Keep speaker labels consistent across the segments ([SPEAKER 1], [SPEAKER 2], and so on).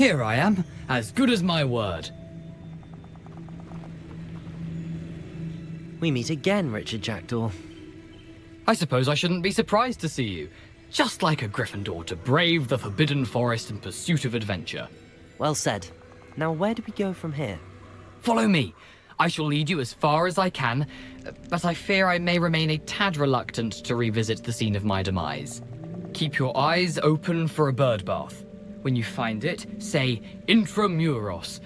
[SPEAKER 1] Here I am, as good as my word.
[SPEAKER 2] We meet again, Richard Jackdaw.
[SPEAKER 1] I suppose I shouldn't be surprised to see you. Just like a Gryffindor to brave the Forbidden Forest in pursuit of adventure.
[SPEAKER 2] Well said. Now where do we go from here?
[SPEAKER 1] Follow me. I shall lead you as far as I can, but I fear I may remain a tad reluctant to revisit the scene of my demise. Keep your eyes open for a bird bath. When you find it, say Intramuros.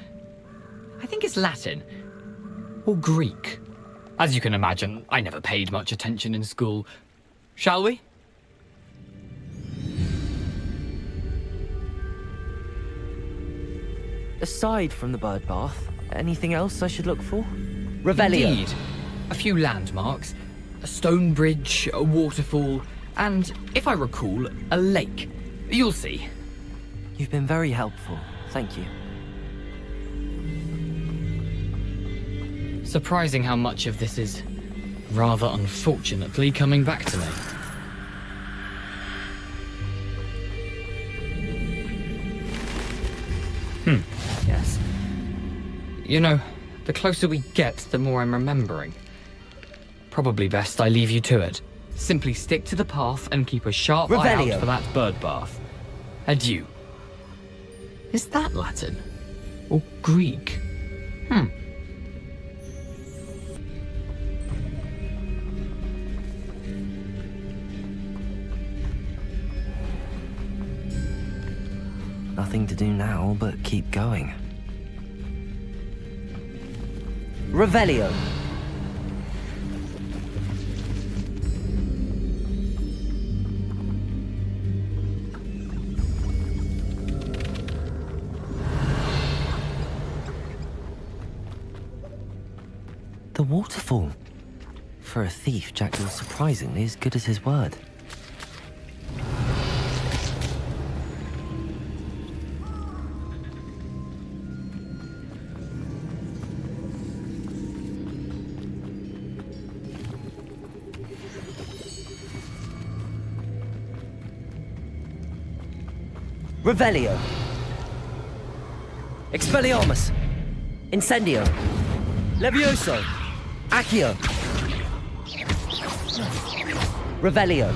[SPEAKER 1] I think it's Latin. Or Greek. As you can imagine, I never paid much attention in school. Shall we?
[SPEAKER 2] Aside from the bird bath, anything else I should look for? Revelio.
[SPEAKER 1] Indeed. A few landmarks, a stone bridge, a waterfall, and, if I recall, a lake. You'll see.
[SPEAKER 2] You've been very helpful. Thank you.
[SPEAKER 1] Surprising how much of this is, rather unfortunately, coming back to me. Yes. You know, the closer we get, the more I'm remembering. Probably best I leave you to it. Simply stick to the path and keep a sharp eye out for that bird bath. Adieu. Is that Latin? Or Greek?
[SPEAKER 2] Nothing to do now but keep going. Revelio. The waterfall. For a thief, Jackdaw was surprisingly as good as his word. Revelio. Expelliarmus. Incendio. Levioso. Accio. Revelio.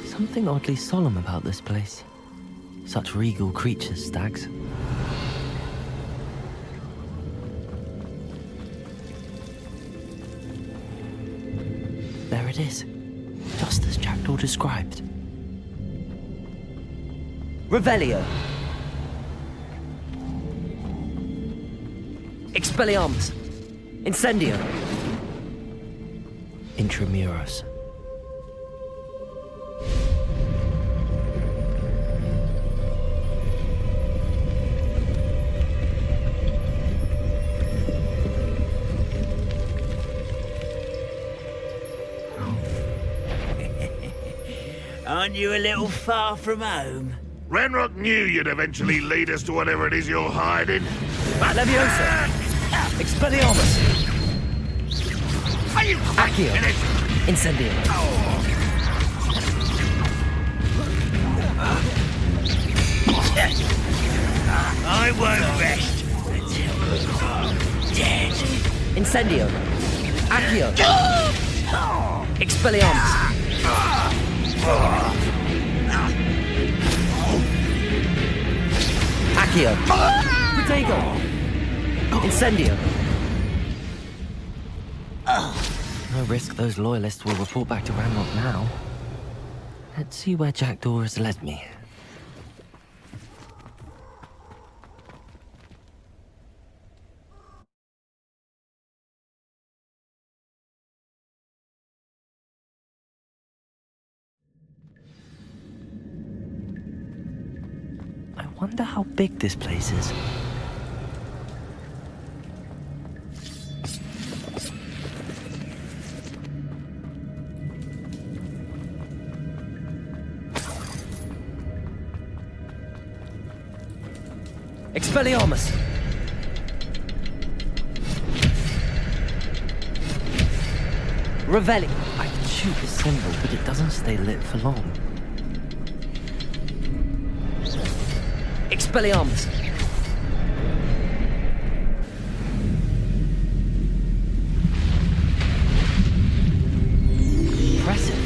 [SPEAKER 2] Something oddly solemn about this place. Such regal creatures, stags. There it is, just as Jackdaw described. Revelio. Expelliarmus. Incendio. Intramuros.
[SPEAKER 3] Aren't you a little far from home?
[SPEAKER 4] Ranrock knew you'd eventually lead us to whatever it is you're hiding.
[SPEAKER 2] Leviosa! Expelliarmus!
[SPEAKER 4] Are you
[SPEAKER 2] Accio! Incendio!
[SPEAKER 3] I won't rest until you're dead.
[SPEAKER 2] Incendio! Accio! Expelliarmus! Accio! Protego! Incendio! No risk those loyalists will report back to Ranrock now. Let's see where Jackdaw has led me. I wonder how big this place is. Expelliarmus! Revelli! I can shoot this symbol, but it doesn't stay lit for long. Expelliarmus! Impressive.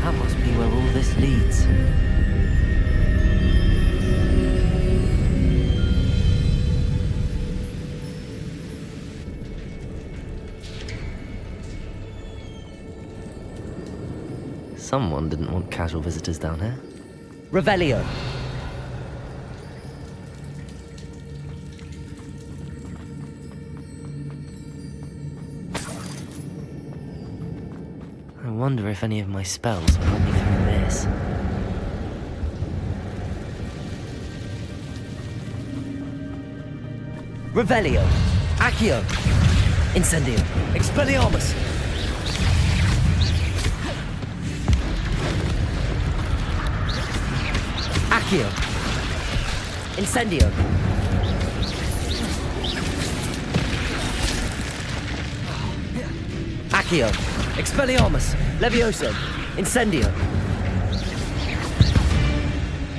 [SPEAKER 2] That must be where all this leads. Someone didn't want casual visitors down here. Revelio! I wonder if any of my spells will help me through this. Revelio! Accio! Incendio! Expelliarmus! Accio! Incendio! Accio! Expelliarmus! Levioso! Incendio!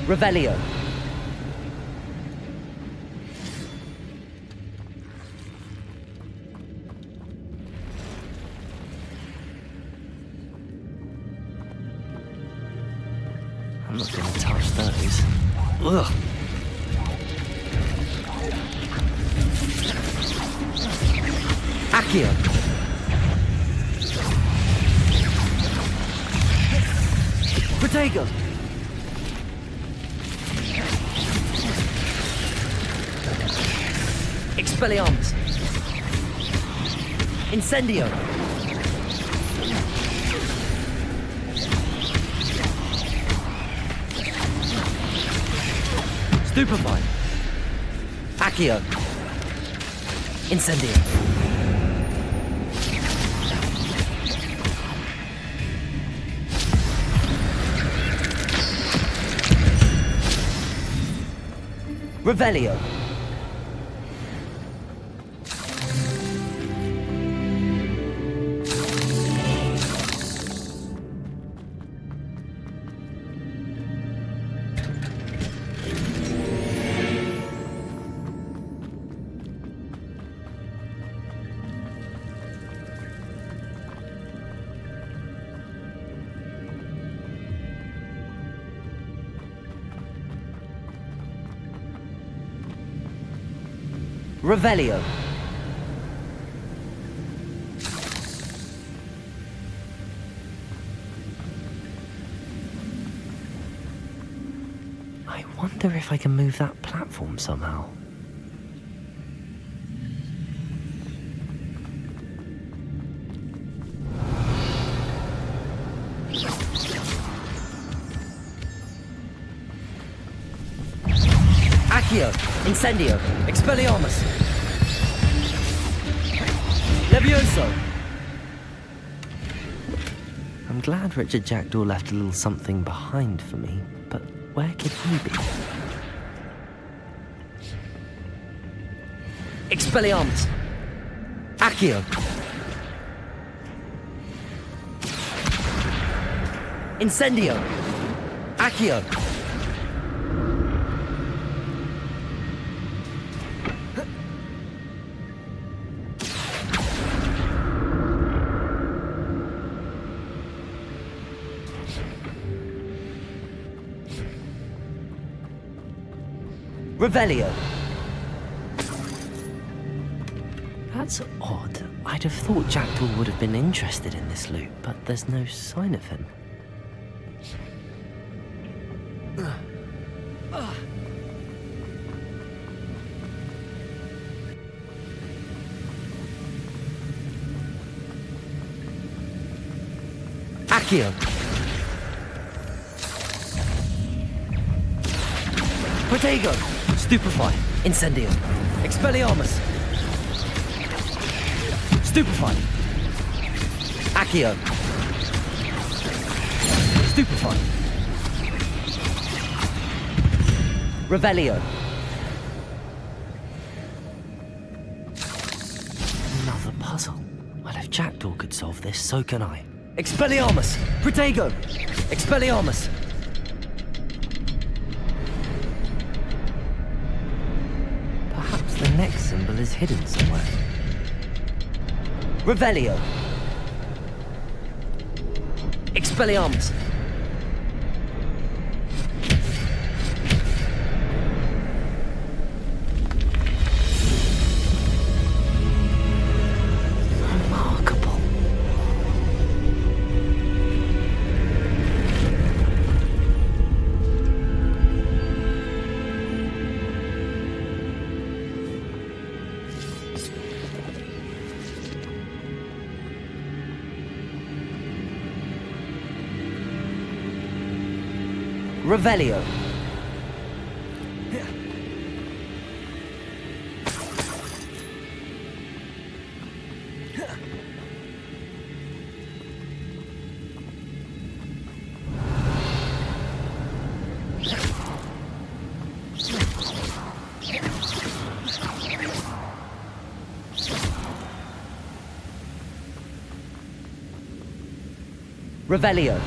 [SPEAKER 2] Revelio! I'm not gonna touch those. Ugh! Accio! Protego! Expelliarmus! Incendio! Stupefy! Accio! Incendio! Revelio! Revelio! I wonder if I can move that platform somehow. Accio! Incendio! Expelliarmus! Levioso! I'm glad Richard Jackdaw left a little something behind for me, but where could he be? Expelliarmus! Accio! Incendio! Accio! Revelio! That's odd. I'd have thought Jackdaw would have been interested in this loot, but there's no sign of him. Accio! Protego! Stupefy! Incendio! Expelliarmus! Stupefy! Accio! Stupefy! Revelio! If Jackdaw could solve this, so can I. Expelliarmus! Protego! Expelliarmus! Perhaps the next symbol is hidden somewhere. Revelio! Expelliarmus! Remarkable. Revelio. Revelio.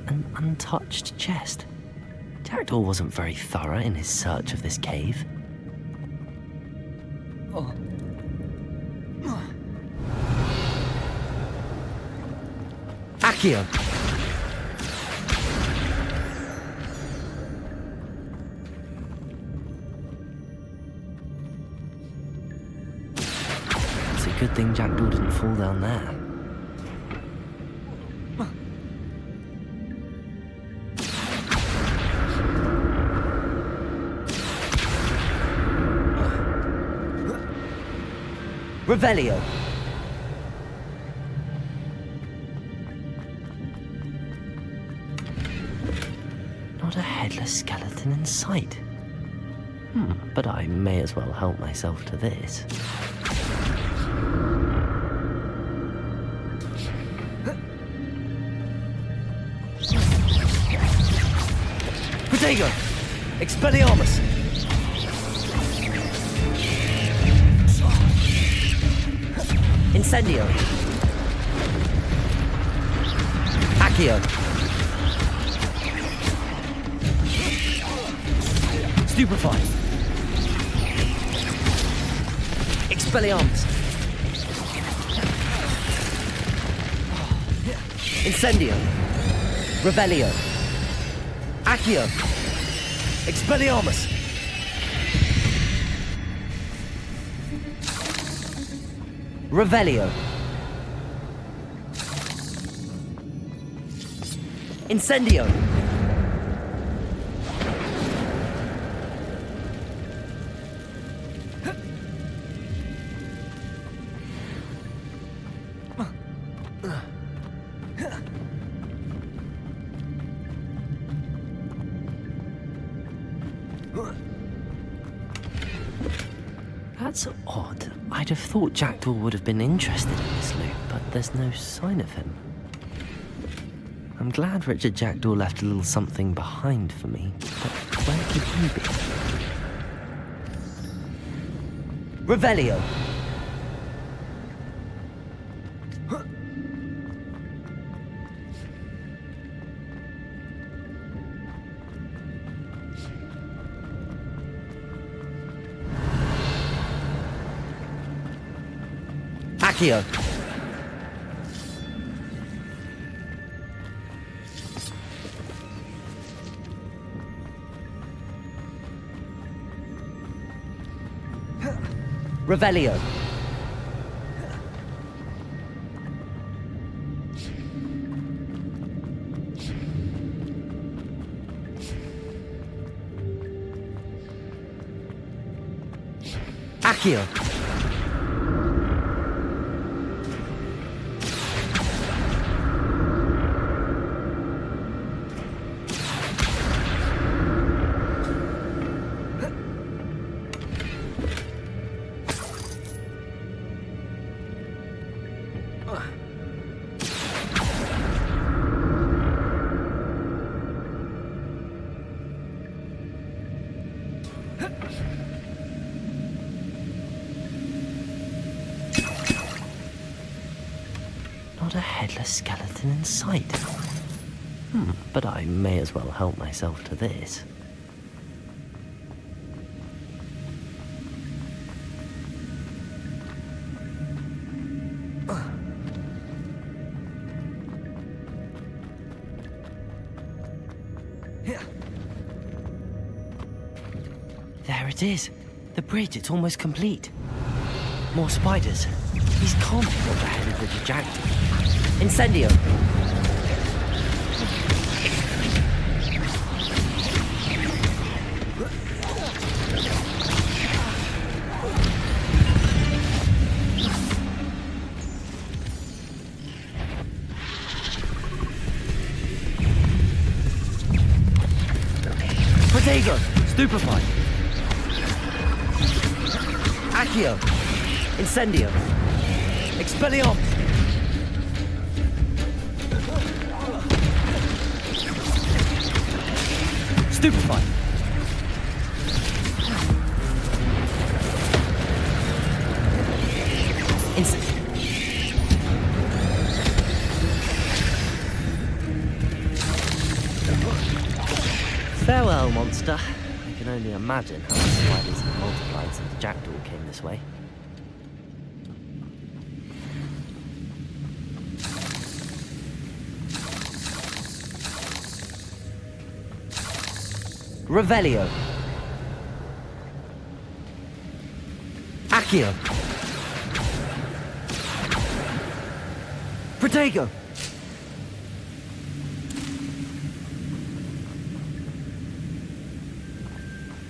[SPEAKER 2] An untouched chest. Jackdaw wasn't very thorough in his search of this cave. Accio! It's a good thing Jackdaw didn't fall down there. Revelio! Not a headless skeleton in sight. But I may as well help myself to this. Protego! Expelliarmus! Incendio! Accio! Stupefy! Expelliarmus! Incendio! Revelio! Accio! Expelliarmus! Revelio! Incendio! That's odd. I'd have thought Jackdaw would have been interested in this loot, but there's no sign of him. I'm glad Richard Jackdaw left a little something behind for me, but where could he be? Revelio! Accio! Revelio! Accio! Not a headless skeleton in sight. But I may as well help myself to this. There it is. The bridge, it's almost complete. More spiders. These can't be what the head of the Jackdaw. Incendio! Protego! Stupefy! Accio! Incendio! Expelliarmus! Stupefy! Farewell, monster. I can only imagine how the spiders have multiplied since Jackdaw came this way. Revelio. Accio. Protego.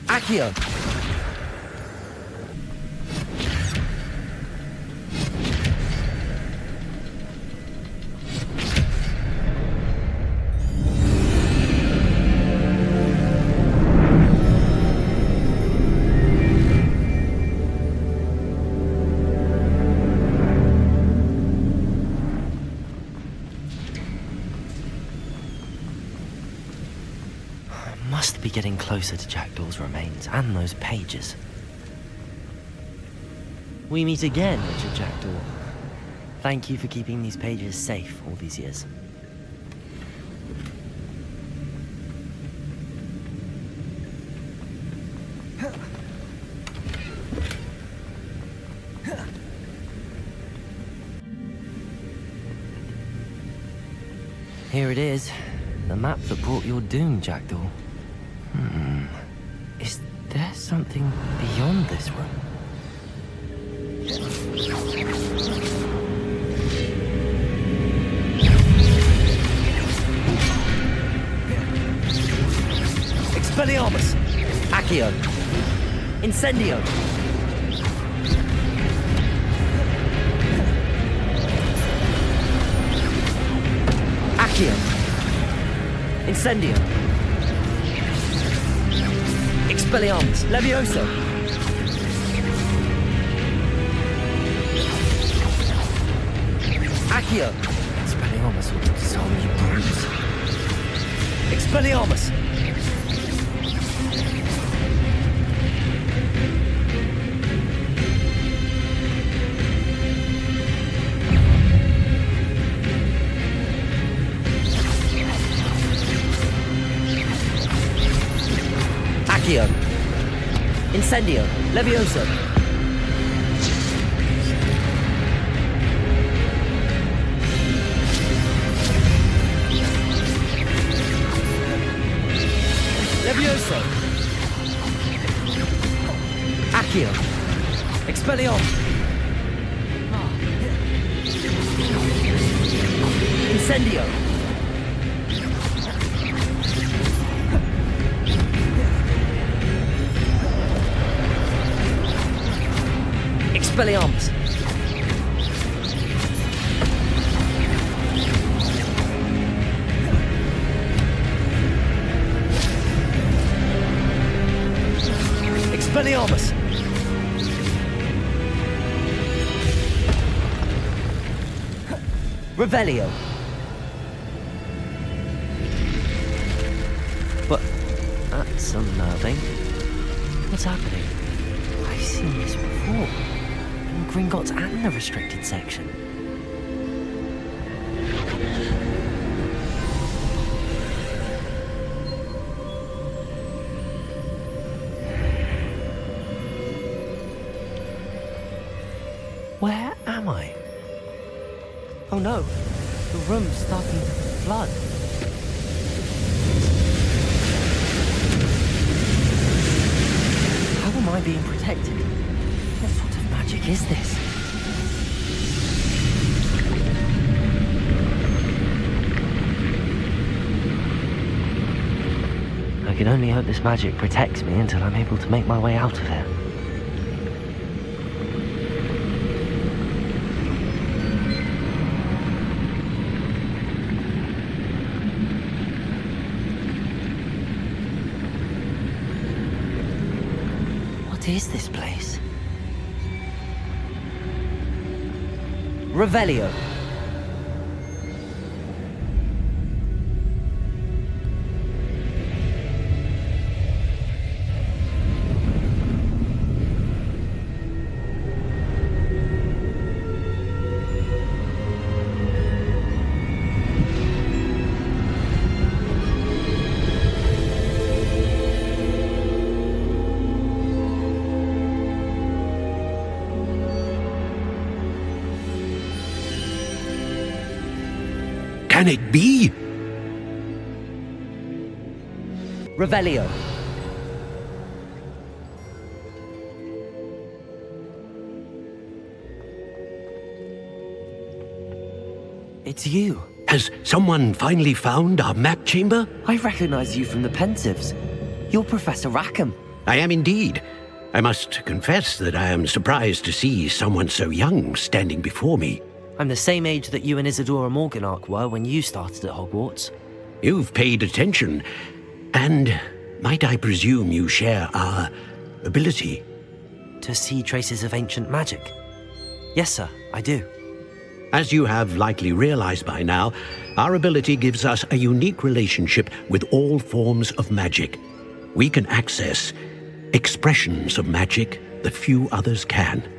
[SPEAKER 2] Accio. Must be getting closer to Jackdaw's remains and those pages. We meet again, Richard Jackdaw. Thank you for keeping these pages safe all these years. Here it is, the map that brought your doom, Jackdaw. Is there something beyond this room? Expelliarmus! Accio! Incendio! Accio! Incendio! Expelliarmus! Levioso! Accio! Expelliarmus will dissolve you bruise. Expelliarmus! Accio! Incendio! Levioso! Levioso! Accio! Expelliarmus! Incendio! Expelliarmus! Expelliarmus! Revelio! What? That's unnerving. What's happening? I've seen this before. In Gringotts and the restricted section. Where am I? Oh no, the room's starting to flood. How am I being protected? What sort of magic is this? I can only hope this magic protects me until I'm able to make my way out of here. What is this place? Revelio.
[SPEAKER 5] Can it be?
[SPEAKER 2] Revelio. It's you.
[SPEAKER 5] Has someone finally found our map chamber?
[SPEAKER 2] I recognize you from the Pensieves. You're Professor Rackham.
[SPEAKER 5] I am indeed. I must confess that I am surprised to see someone so young standing before me.
[SPEAKER 2] I'm the same age that you and Isadora Morganach were when you started at Hogwarts.
[SPEAKER 5] You've paid attention, and might I presume you share our ability?
[SPEAKER 2] To see traces of ancient magic? Yes, sir, I do.
[SPEAKER 5] As you have likely realized by now, our ability gives us a unique relationship with all forms of magic. We can access expressions of magic that few others can.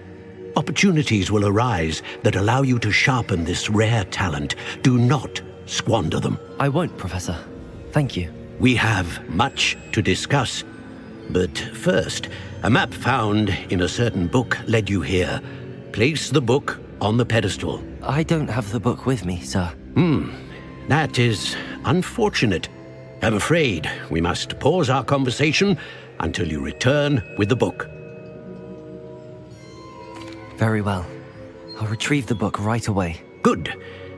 [SPEAKER 5] Opportunities will arise that allow you to sharpen this rare talent. Do not squander them.
[SPEAKER 2] I won't, Professor. Thank you.
[SPEAKER 5] We have much to discuss. But first, a map found in a certain book led you here. Place the book on the pedestal.
[SPEAKER 2] I don't have the book with me, sir.
[SPEAKER 5] That is unfortunate. I'm afraid we must pause our conversation until you return with the book.
[SPEAKER 2] Very well. I'll retrieve the book right away.
[SPEAKER 5] Good.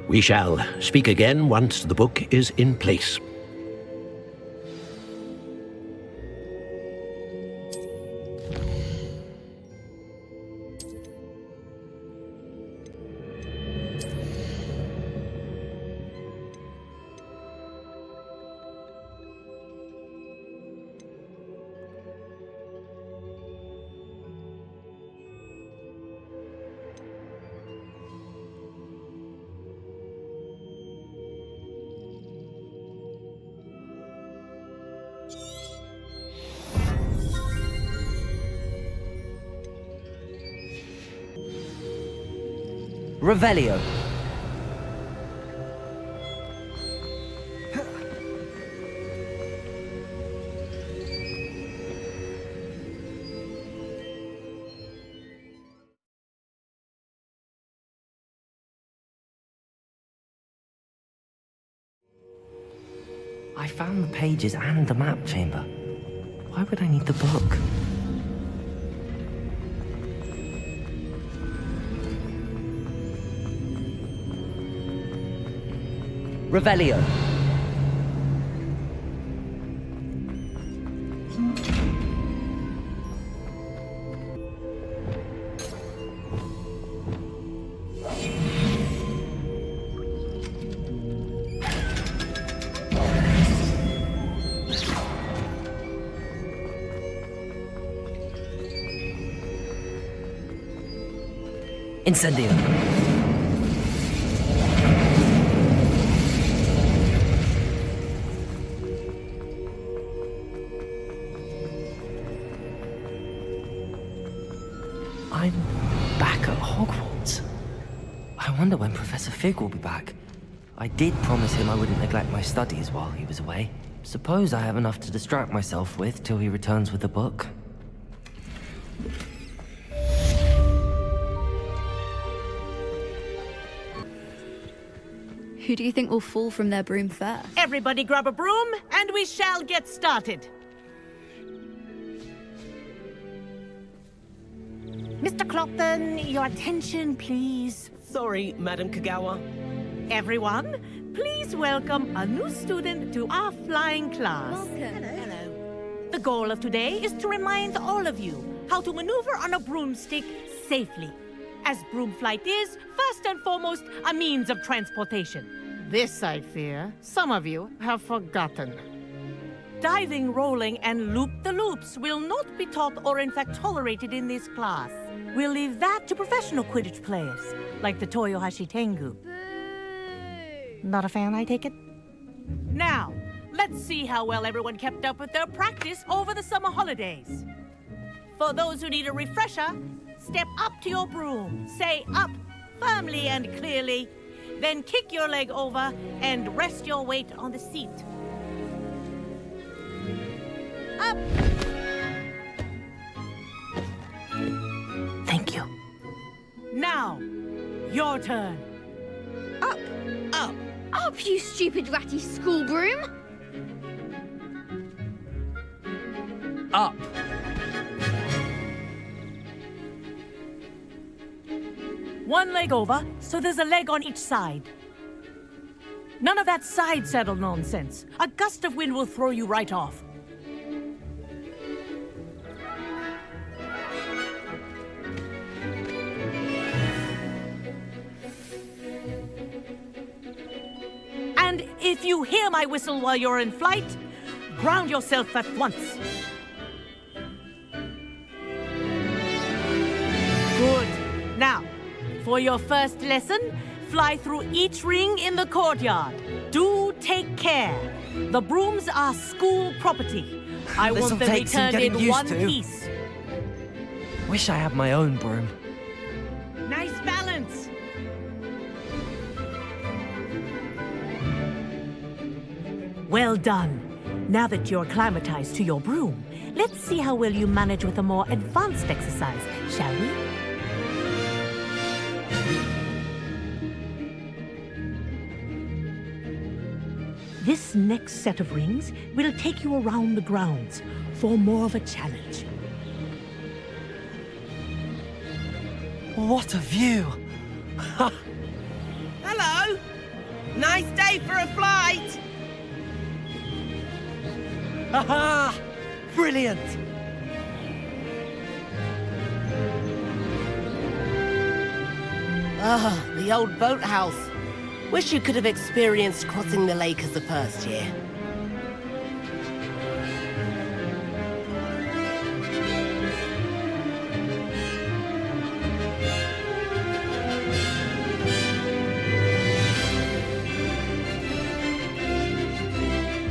[SPEAKER 5] We shall speak again once the book is in place.
[SPEAKER 2] Revelio. I found the pages and the map chamber. Why would I need the book? Revelio. Incendio. I'm back at Hogwarts. I wonder when Professor Fig will be back. I did promise him I wouldn't neglect my studies while he was away. Suppose I have enough to distract myself with till he returns with the book.
[SPEAKER 6] Who do you think will fall from their broom first?
[SPEAKER 7] Everybody grab a broom, and we shall get started. Mr. Clopton, your attention, please.
[SPEAKER 8] Sorry, Madam Kagawa.
[SPEAKER 7] Everyone, please welcome a new student to our flying class.
[SPEAKER 6] Welcome.
[SPEAKER 7] Hello. The goal of today is to remind all of you how to maneuver on a broomstick safely, as broom flight is, first and foremost, a means of transportation. This, I fear, some of you have forgotten. Diving, rolling, and loop-the-loops will not be taught or in fact tolerated in this class. We'll leave that to professional Quidditch players, like the Toyohashi Tengu. Not a fan, I take it? Now, let's see how well everyone kept up with their practice over the summer holidays. For those who need a refresher, step up to your broom, say up firmly and clearly, then kick your leg over and rest your weight on the seat. Up! Thank you. Now, your turn.
[SPEAKER 6] Up!
[SPEAKER 8] Up!
[SPEAKER 6] Up, you stupid ratty school broom!
[SPEAKER 2] Up!
[SPEAKER 7] One leg over, so there's a leg on each side. None of that side saddle nonsense. A gust of wind will throw you right off. And if you hear my whistle while you're in flight, ground yourself at once. Good. Now, for your first lesson, fly through each ring in the courtyard. Do take care. The brooms are school property. I want
[SPEAKER 2] This'll
[SPEAKER 7] them
[SPEAKER 2] take some
[SPEAKER 7] returned
[SPEAKER 2] getting
[SPEAKER 7] in
[SPEAKER 2] used
[SPEAKER 7] one
[SPEAKER 2] to.
[SPEAKER 7] piece.
[SPEAKER 2] Wish I had my own broom.
[SPEAKER 7] Nice balance. Well done. Now that you're acclimatized to your broom, let's see how well you manage with a more advanced exercise, shall we? This next set of rings will take you around the grounds for more of a challenge.
[SPEAKER 2] What a view!
[SPEAKER 8] Hello! Nice day for a flight!
[SPEAKER 2] Haha! Brilliant!
[SPEAKER 8] Ah, the old boathouse. Wish you could have experienced crossing the lake as the first year.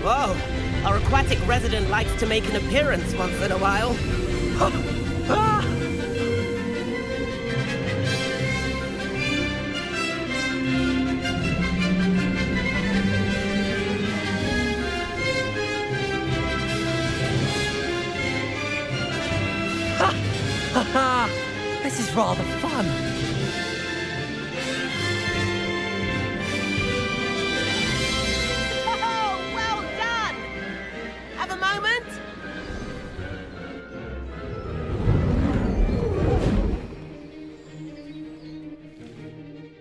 [SPEAKER 8] Whoa! Our aquatic resident likes to make an appearance once in a while.
[SPEAKER 2] This is rather fun.
[SPEAKER 8] Oh, well done! Have a moment?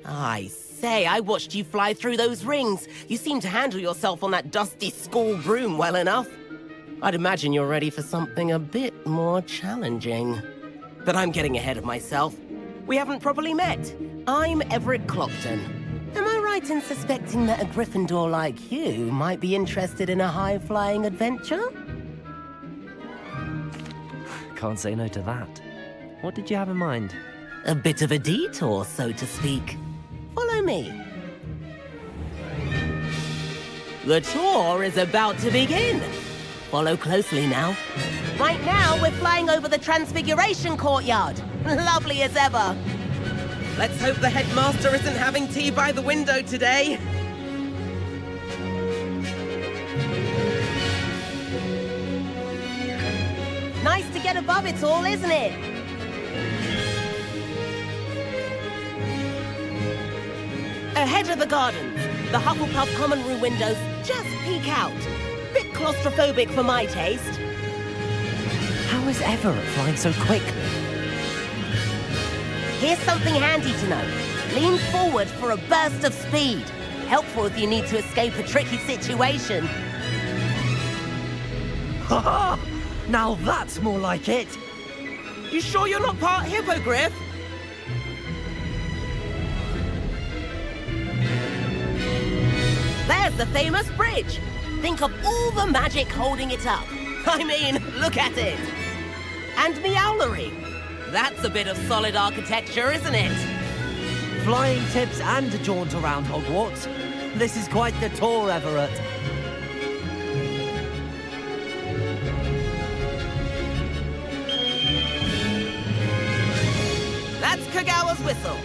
[SPEAKER 8] I say, I watched you fly through those rings. You seem to handle yourself on that dusty school broom well enough. I'd imagine you're ready for something a bit more challenging. But I'm getting ahead of myself. We haven't properly met. I'm Everett Clopton. Am I right in suspecting that a Gryffindor like you might be interested in a high-flying adventure?
[SPEAKER 2] Can't say no to that. What did you have in mind?
[SPEAKER 8] A bit of a detour, so to speak. Follow me. The tour is about to begin. Follow closely now. Right now, we're flying over the Transfiguration Courtyard. Lovely as ever. Let's hope the headmaster isn't having tea by the window today. Nice to get above it all, isn't it? Ahead of the gardens, the Hufflepuff common room windows just peek out. Bit claustrophobic for my taste.
[SPEAKER 2] How is Everett flying so quickly?
[SPEAKER 8] Here's something handy to know. Lean forward for a burst of speed. Helpful if you need to escape a tricky situation.
[SPEAKER 2] Haha! Now that's more like it!
[SPEAKER 8] You sure you're not part hippogriff? There's the famous bridge. Think of all the magic holding it up. I mean, look at it. And Meowlery. That's a bit of solid architecture, isn't it?
[SPEAKER 2] Flying tips and a jaunt around Hogwarts. This is quite the tour, Everett.
[SPEAKER 8] That's Kagawa's whistle.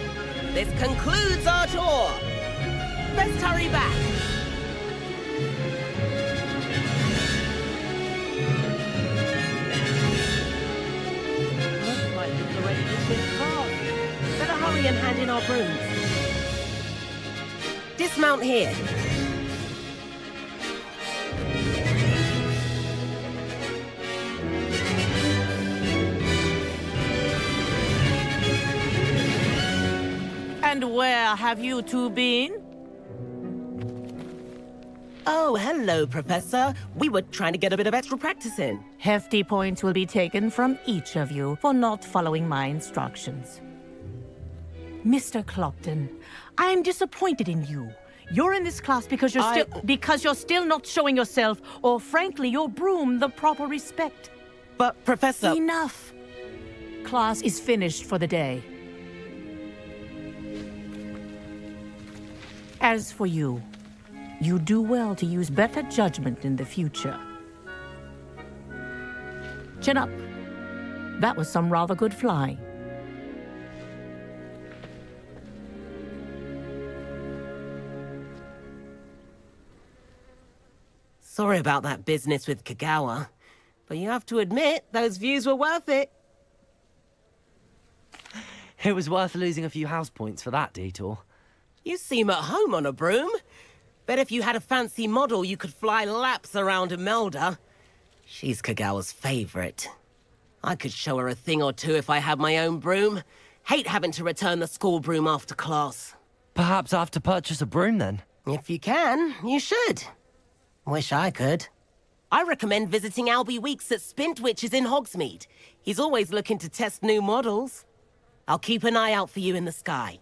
[SPEAKER 8] This concludes our tour. Best hurry back. Looks like we're ready to switch cars. Better hurry and hand in our brooms. Dismount here.
[SPEAKER 7] And where have you two been?
[SPEAKER 8] Oh, hello, Professor. We were trying to get a bit of extra practice in.
[SPEAKER 7] Hefty points will be taken from each of you for not following my instructions. Mr. Clopton, I'm disappointed in you. You're in this class because you're still not showing yourself, or frankly, your broom, the proper respect.
[SPEAKER 8] But, Professor...
[SPEAKER 7] Enough. Class is finished for the day. As for you, you do well to use better judgment in the future. Chin up. That was some rather good flying.
[SPEAKER 8] Sorry about that business with Kagawa, but you have to admit, those views were worth it.
[SPEAKER 2] It was worth losing a few house points for that detour.
[SPEAKER 8] You seem at home on a broom. Bet if you had a fancy model, you could fly laps around Imelda. She's Kagawa's favorite. I could show her a thing or two if I had my own broom. Hate having to return the school broom after class.
[SPEAKER 2] Perhaps I have to purchase a broom then?
[SPEAKER 8] If you can, you should. Wish I could. I recommend visiting Albie Weeks at Spintwitches in Hogsmeade. He's always looking to test new models. I'll keep an eye out for you in the sky.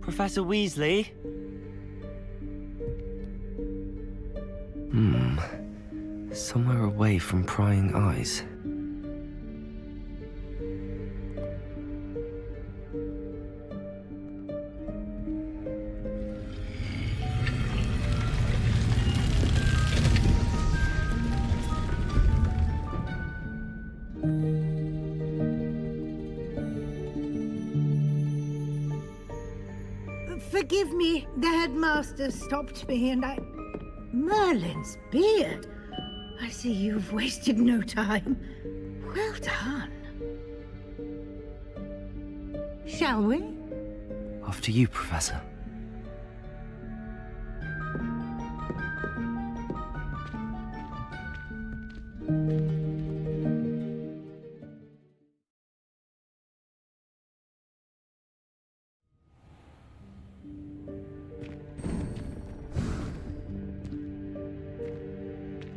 [SPEAKER 2] Professor Weasley? Somewhere away from prying eyes.
[SPEAKER 9] Forgive me, the headmaster stopped me and I... Merlin's beard. I see you've wasted no time. Well done. Shall we?
[SPEAKER 2] After you, Professor.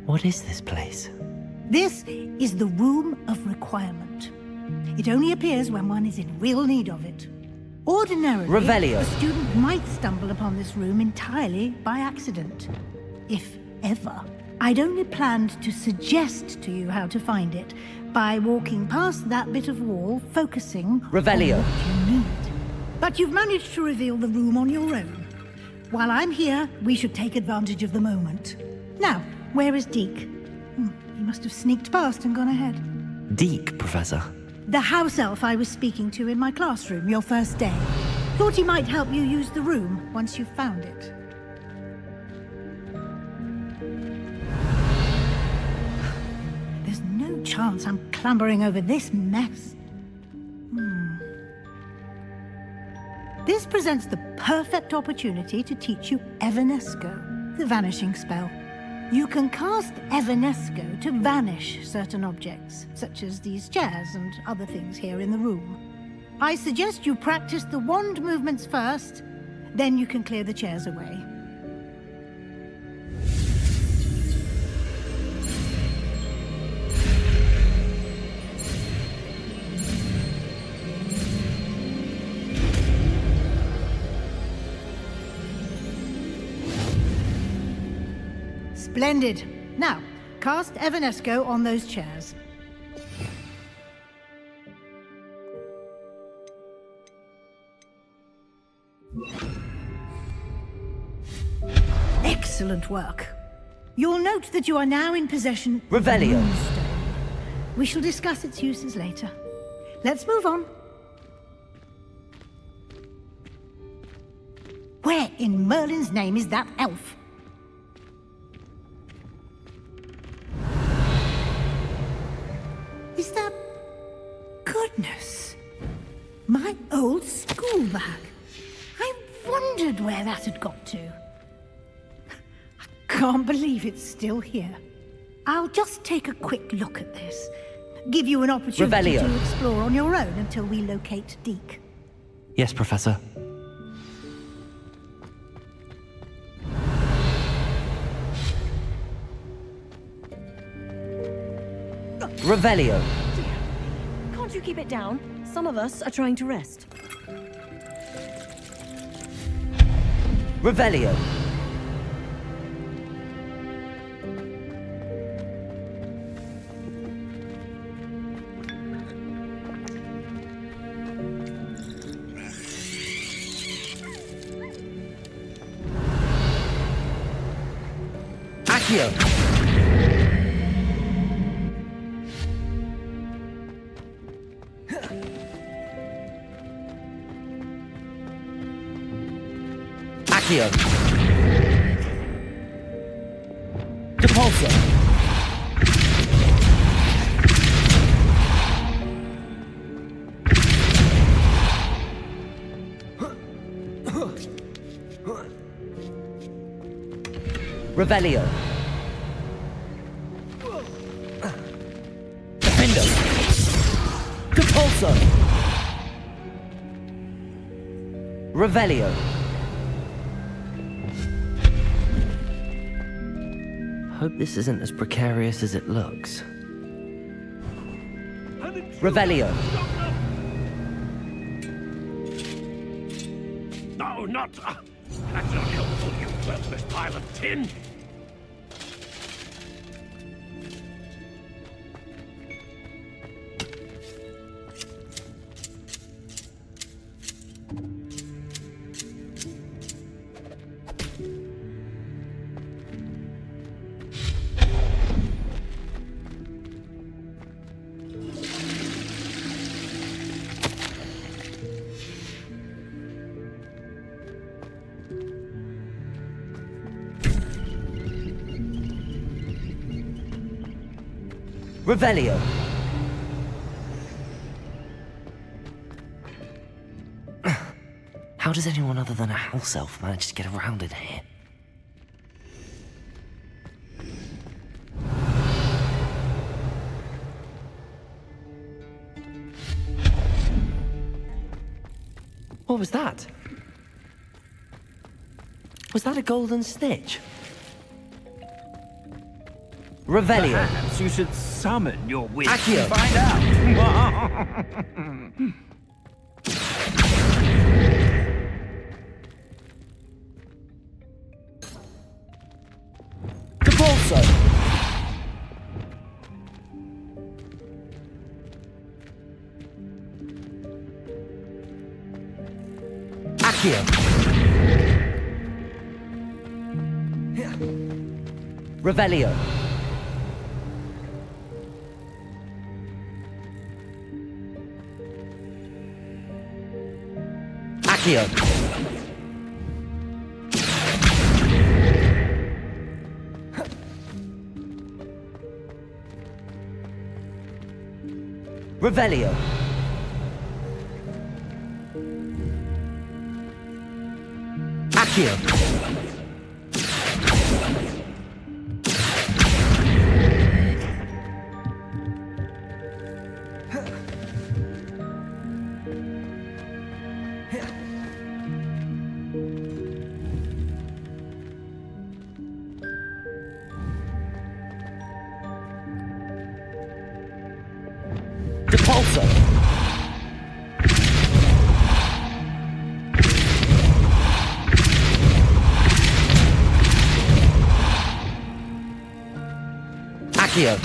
[SPEAKER 2] What is this place?
[SPEAKER 9] This is the Room of Requirement. It only appears when one is in real need of it. Ordinarily,
[SPEAKER 2] Revelio.
[SPEAKER 9] a student might stumble upon this room entirely by accident. If ever. I'd only planned to suggest to you how to find it by walking past that bit of wall, focusing
[SPEAKER 2] Revelio.
[SPEAKER 9] on what you need. But you've managed to reveal the room on your own. While I'm here, we should take advantage of the moment. Now, where is Deke? He must have sneaked past and gone ahead.
[SPEAKER 2] Deke, Professor.
[SPEAKER 9] The house elf I was speaking to in my classroom your first day. Thought he might help you use the room once you've found it. There's no chance I'm clambering over this mess. This presents the perfect opportunity to teach you Evanesco, the vanishing spell. You can cast Evanesco to vanish certain objects, such as these chairs and other things here in the room. I suggest you practice the wand movements first, then you can clear the chairs away. Splendid. Now, cast Evanesco on those chairs. Excellent work. You'll note that you are now in possession of
[SPEAKER 2] Revelio.
[SPEAKER 9] Moonstone. We shall discuss its uses later. Let's move on. Where in Merlin's name is that elf? Is that... Goodness. My old school bag. I wondered where that had got to. I can't believe it's still here. I'll just take a quick look at this. Give you an opportunity
[SPEAKER 2] Revelio.
[SPEAKER 9] to explore on your own until we locate Deke.
[SPEAKER 2] Yes, Professor. Revelio.
[SPEAKER 10] Can't you keep it down? Some of us are trying to rest.
[SPEAKER 2] Revelio. Accio. Accio. Depulso. Revelio. Defendo. Depulso. Revelio. Hope this isn't as precarious as it looks. Revelio.
[SPEAKER 4] No, not... that's not helpful, you worthless pile of tin!
[SPEAKER 2] Revelio. How does anyone other than a house elf manage to get around in here? What was that? Was that a golden snitch? Revelio.
[SPEAKER 3] Perhaps you should summon your witch
[SPEAKER 2] Accio.
[SPEAKER 3] and find out.
[SPEAKER 2] Repulsor! Accio! Revelio! Accio! Revelio! Accio! Repulsor! Accio!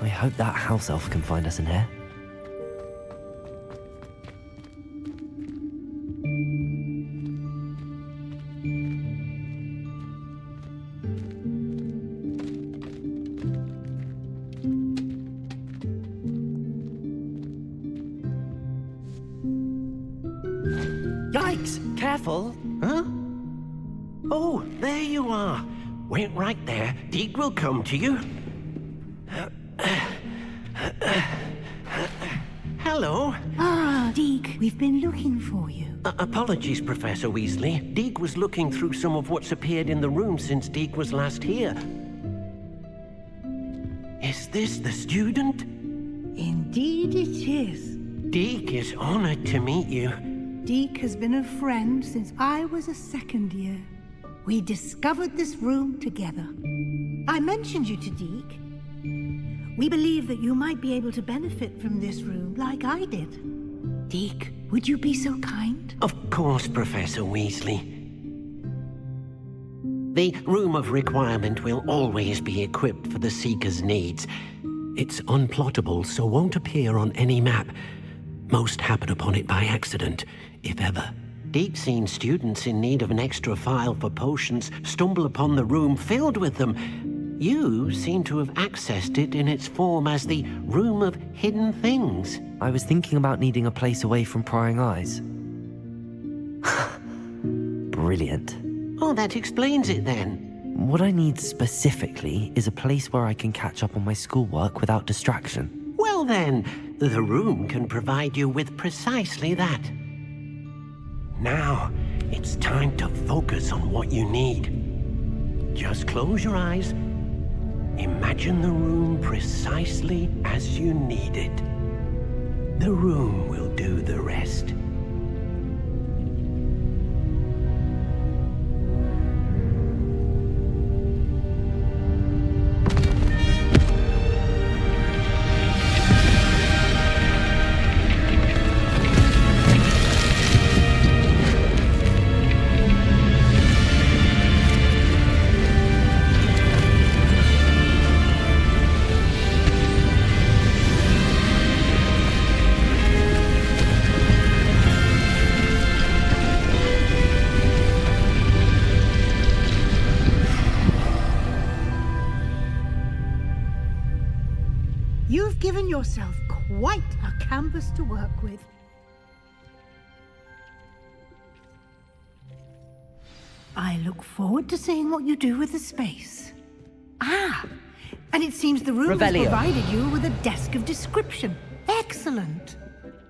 [SPEAKER 2] I hope that house elf can find us in here.
[SPEAKER 5] Yikes! Careful! Huh? Oh, there you are. Wait right there. Deke will come to you. Hello.
[SPEAKER 9] Ah, Deke, we've been looking for you.
[SPEAKER 5] Apologies, Professor Weasley. Deke was looking through some of what's appeared in the room since Deke was last here. Is this the student?
[SPEAKER 9] Indeed it is.
[SPEAKER 5] Deke is honored to meet you.
[SPEAKER 9] Deke has been a friend since I was a second year. We discovered this room together. I mentioned you to Deke. We believe that you might be able to benefit from this room like I did. Deke, would you be so kind?
[SPEAKER 5] Of course, Professor Weasley. The Room of Requirement will always be equipped for the Seeker's needs. It's unplottable, so won't appear on any map. Most happen upon it by accident, if ever. Deke's seen students in need of an extra file for potions stumble upon the room filled with them. You seem to have accessed it in its form as the Room of Hidden Things.
[SPEAKER 2] I was thinking about needing a place away from prying eyes. Brilliant.
[SPEAKER 5] Oh, that explains it then.
[SPEAKER 2] What I need specifically is a place where I can catch up on my schoolwork without distraction.
[SPEAKER 5] Well then, the room can provide you with precisely that. Now, it's time to focus on what you need. Just close your eyes. Imagine the room precisely as you need it. The room will do the rest.
[SPEAKER 9] You've given yourself quite a canvas to work with. I look forward to seeing what you do with the space. Ah, and it seems the room has provided you with a desk of description. Excellent.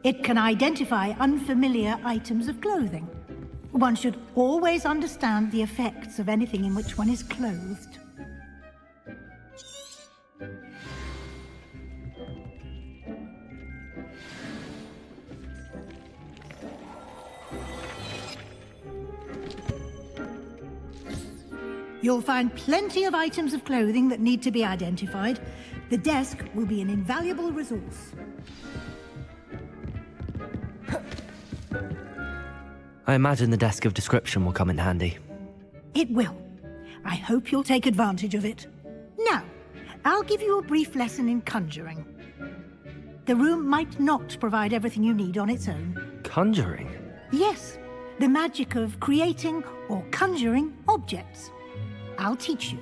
[SPEAKER 9] It can identify unfamiliar items of clothing. One should always understand the effects of anything in which one is clothed. You'll find plenty of items of clothing that need to be identified. The desk will be an invaluable resource.
[SPEAKER 2] I imagine the desk of description will come in handy.
[SPEAKER 9] It will. I hope you'll take advantage of it. Now, I'll give you a brief lesson in conjuring. The room might not provide everything you need on its own.
[SPEAKER 2] Conjuring?
[SPEAKER 9] Yes, the magic of creating or conjuring objects. I'll teach you.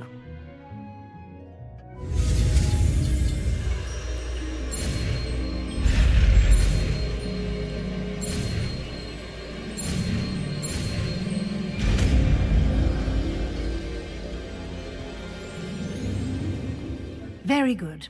[SPEAKER 9] Very good.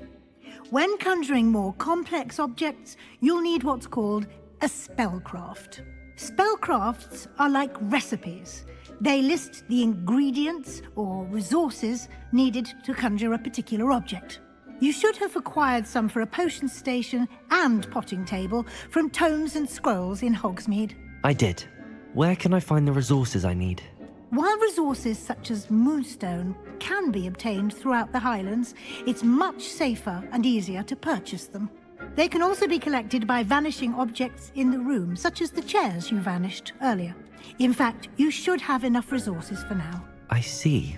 [SPEAKER 9] When conjuring more complex objects, you'll need what's called a spellcraft. Spellcrafts are like recipes. They list the ingredients or resources needed to conjure a particular object. You should have acquired some for a potion station and potting table from tomes and scrolls in Hogsmeade.
[SPEAKER 2] I did. Where can I find the resources I need?
[SPEAKER 9] While resources such as moonstone can be obtained throughout the Highlands, it's much safer and easier to purchase them. They can also be collected by vanishing objects in the room, such as the chairs you vanished earlier. In fact, you should have enough resources for now.
[SPEAKER 2] I see.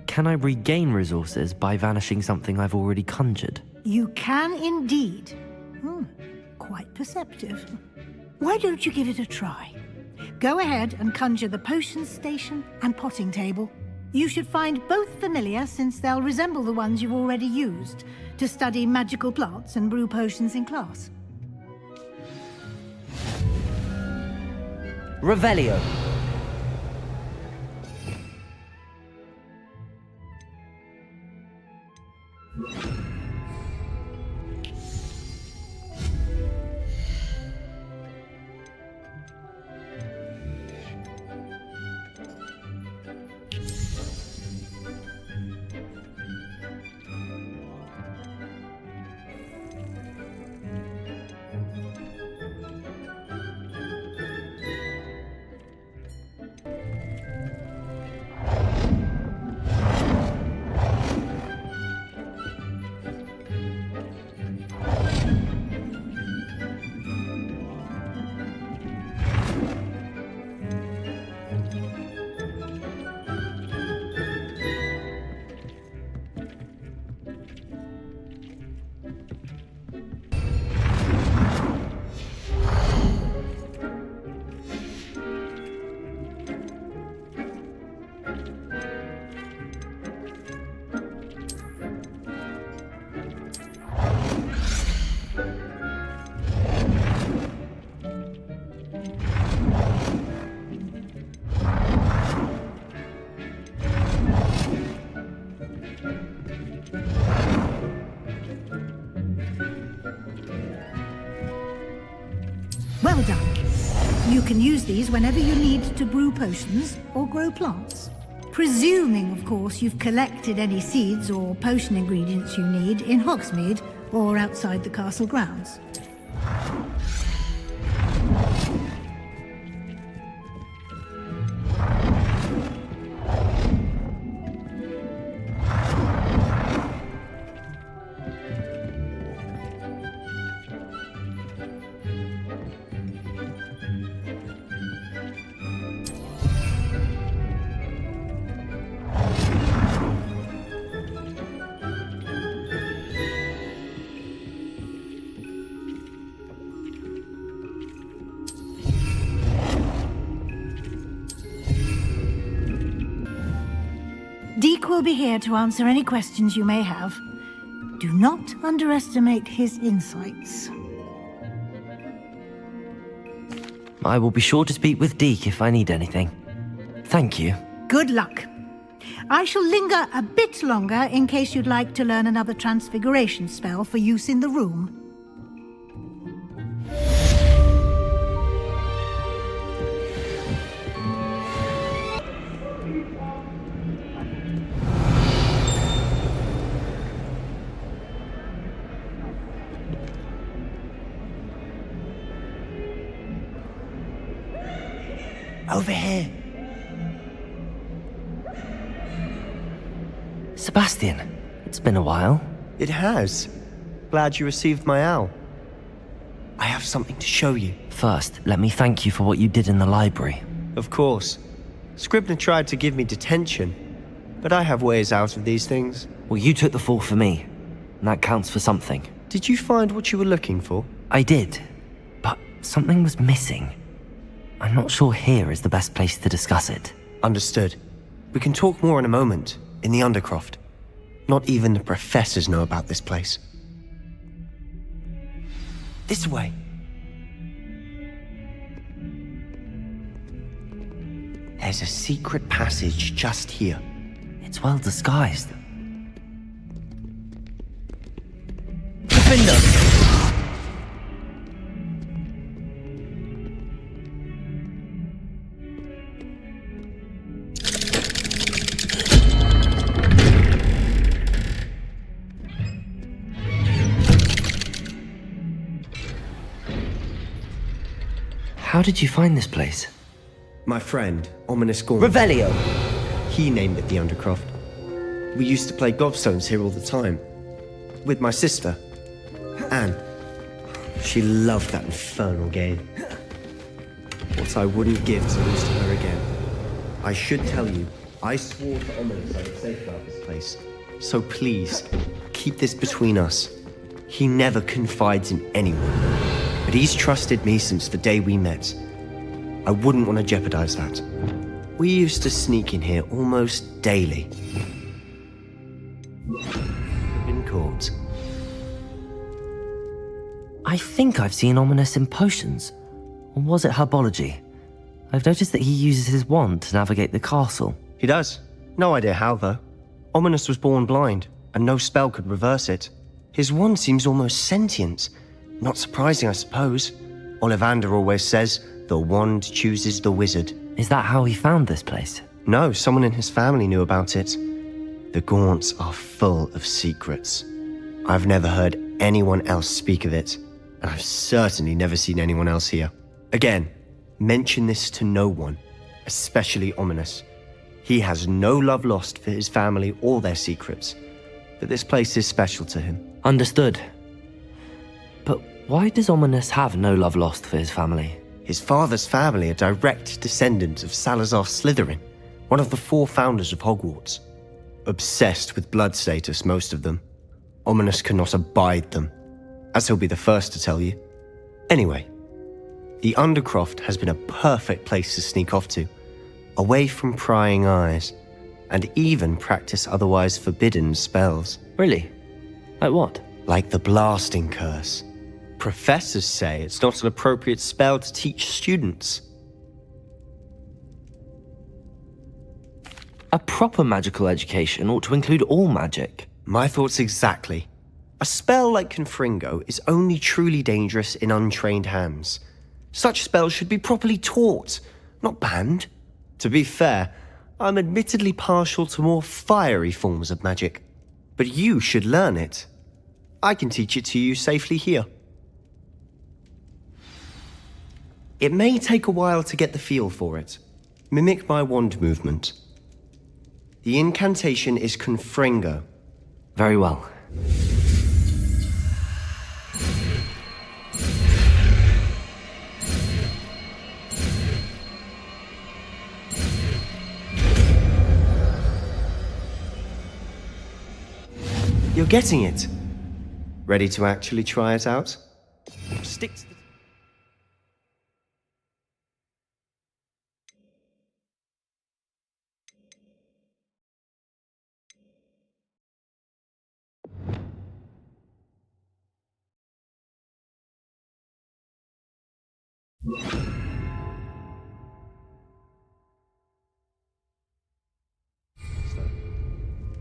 [SPEAKER 2] Can I regain resources by vanishing something I've already conjured?
[SPEAKER 9] You can indeed. Quite perceptive. Why don't you give it a try? Go ahead and conjure the potion station and potting table. You should find both familiar, since they'll resemble the ones you've already used to study magical plants and brew potions in class.
[SPEAKER 2] Revelio.
[SPEAKER 9] Well done. You can use these whenever you need to brew potions or grow plants. Presuming, of course, you've collected any seeds or potion ingredients you need in Hogsmeade or outside the castle grounds. Deke will be here to answer any questions you may have. Do not underestimate his insights.
[SPEAKER 2] I will be sure to speak with Deke if I need anything. Thank you.
[SPEAKER 9] Good luck. I shall linger a bit longer in case you'd like to learn another transfiguration spell for use in the room.
[SPEAKER 3] Over here.
[SPEAKER 2] Sebastian, it's been a while.
[SPEAKER 11] It has. Glad you received my owl.
[SPEAKER 3] I
[SPEAKER 11] have something to show you.
[SPEAKER 2] First, let me thank you for what you did in the library.
[SPEAKER 11] Of course. Scribner tried to give me detention, but I have ways out of these things.
[SPEAKER 2] Well, you took the fall for me, and that counts for something.
[SPEAKER 11] Did you find what you were looking for?
[SPEAKER 2] I did, but something was missing. I'm not sure here is the best place to discuss it.
[SPEAKER 11] Understood. We can talk more in a moment, in the Undercroft. Not even the professors know about this place. This way. There's a secret passage just here.
[SPEAKER 2] It's well disguised.
[SPEAKER 1] Defender!
[SPEAKER 2] How did you find this place?
[SPEAKER 11] My friend, Ominous Gorm.
[SPEAKER 2] Revelio!
[SPEAKER 11] He named it the Undercroft. We used to play gobstones here all the time. With my sister, Anne. She loved that infernal game. What I wouldn't give to lose to her again. I should tell you, I swore to Ominous I would safeguard this place. So please, keep this between us. He never confides in anyone. But he's trusted me since the day we met. I wouldn't want to jeopardize that. We used to sneak in here almost daily. Been caught.
[SPEAKER 2] I think I've seen Ominous in potions. Or was it herbology? I've noticed that he uses his wand to navigate the castle.
[SPEAKER 11] He does. No idea how, though. Ominous was born blind, and no spell could reverse it. His wand seems almost sentient. Not surprising, I suppose. Ollivander always says, the wand chooses the wizard.
[SPEAKER 2] Is that how he found this place?
[SPEAKER 11] No, someone in his family knew about it. The Gaunts are full of secrets. I've never heard anyone else speak of it, and I've certainly never seen anyone else here. Again, mention this to no one, especially Ominous. He has no love lost for his family or their secrets, but this place is special to him.
[SPEAKER 2] Understood. But why does Ominous have no love lost for his family?
[SPEAKER 11] His father's family are direct descendants of Salazar Slytherin, one of the 4 founders of Hogwarts. Obsessed with blood status, most of them. Ominous cannot abide them, as he'll be the first to tell you. Anyway, the Undercroft has been a perfect place to sneak off to, away from prying eyes, and even practice otherwise forbidden spells.
[SPEAKER 2] Really? Like what?
[SPEAKER 11] Like the Blasting Curse. Professors say it's not an appropriate spell to teach students.
[SPEAKER 2] A proper magical education ought to include all magic.
[SPEAKER 11] My thoughts exactly. A spell like Confringo is only truly dangerous in untrained hands. Such spells should be properly taught, not banned. To be fair, I'm admittedly partial to more fiery forms of magic. But you should learn it. I can teach it to you safely here. It may take a while to get the feel for it. Mimic my wand movement. The incantation is Confringo.
[SPEAKER 2] Very well.
[SPEAKER 11] You're getting it. Ready to actually try it out? Stick to the...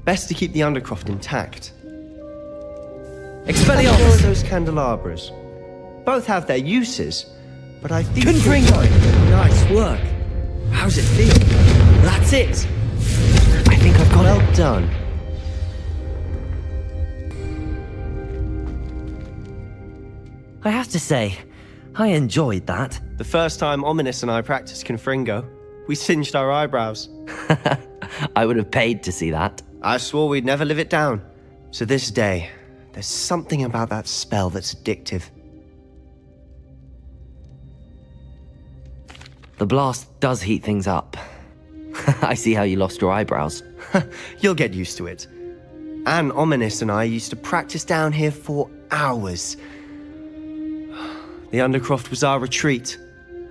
[SPEAKER 11] Best to keep the Undercroft intact.
[SPEAKER 1] Expelliarmus!
[SPEAKER 11] Those candelabras. Both have their uses, but I think...
[SPEAKER 1] Confringo!
[SPEAKER 3] Nice work. How's it feel? That's it.
[SPEAKER 11] I think I've got it. Well done.
[SPEAKER 2] I have to say, I enjoyed that.
[SPEAKER 11] The first time Ominous and I practiced Confringo, we singed our eyebrows.
[SPEAKER 2] I would have paid to see that.
[SPEAKER 11] I swore we'd never live it down. To this day, there's something about that spell that's addictive.
[SPEAKER 2] The blast does heat things up. I see how you lost your eyebrows.
[SPEAKER 11] You'll get used to it. Anne Ominous and I used to practice down here for hours. The Undercroft was our retreat.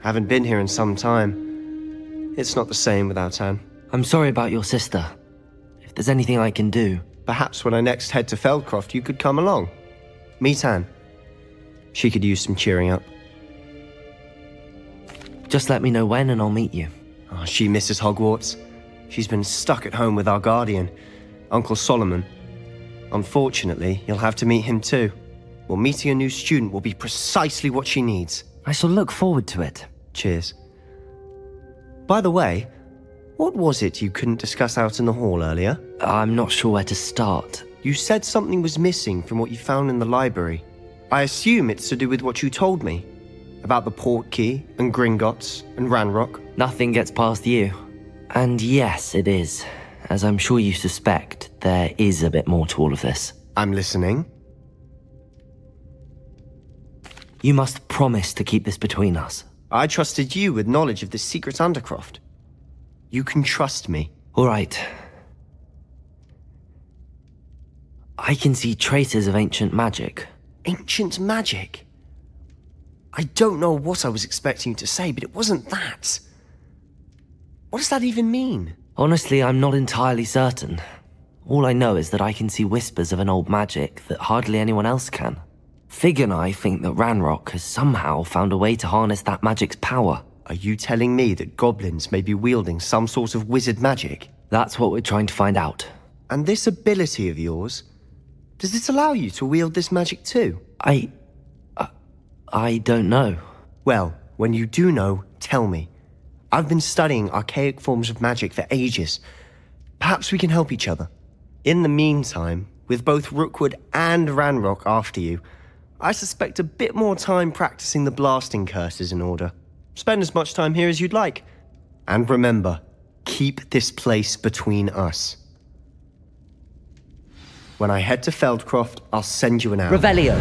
[SPEAKER 11] Haven't been here in some time. It's not the same without Anne.
[SPEAKER 2] I'm sorry about your sister. If there's anything I can do...
[SPEAKER 11] Perhaps when I next head to Feldcroft, you could come along. Meet Anne. She could use some cheering up.
[SPEAKER 2] Just let me know when and I'll meet you.
[SPEAKER 11] Oh, she misses Hogwarts. She's been stuck at home with our guardian, Uncle Solomon. Unfortunately, you'll have to meet him too. Well, meeting a new student will be precisely what she needs.
[SPEAKER 2] I shall look forward to it.
[SPEAKER 11] Cheers. By the way, what was it you couldn't discuss out in the hall earlier?
[SPEAKER 2] I'm not sure where to start.
[SPEAKER 11] You said something was missing from what you found in the library. I assume it's to do with what you told me. About the Portkey and Gringotts and Ranrock.
[SPEAKER 2] Nothing gets past you. And yes, it is. As I'm sure you suspect, there is a bit more to all of this.
[SPEAKER 11] I'm listening.
[SPEAKER 2] You must promise to keep this between us.
[SPEAKER 11] I trusted you with knowledge of this secret Undercroft. You can trust me.
[SPEAKER 2] All right. I can see traces of ancient magic.
[SPEAKER 11] Ancient magic? I don't know what I was expecting you to say, but it wasn't that. What does that even mean?
[SPEAKER 2] Honestly, I'm not entirely certain. All I know is that I can see whispers of an old magic that hardly anyone else can. Fig and I think that Ranrock has somehow found a way to harness that magic's power.
[SPEAKER 11] Are you telling me that goblins may be wielding some sort of wizard magic?
[SPEAKER 2] That's what we're trying to find out.
[SPEAKER 11] And this ability of yours, does it allow you to wield this magic too?
[SPEAKER 2] I don't know.
[SPEAKER 11] Well, when you do know, tell me. I've been studying archaic forms of magic for ages. Perhaps we can help each other. In the meantime, with both Rookwood and Ranrock after you, I suspect a bit more time practicing the blasting curse is in order. Spend as much time here as you'd like. And remember, keep this place between us. When I head to Feldcroft, I'll send you an arrow.
[SPEAKER 2] Revelio.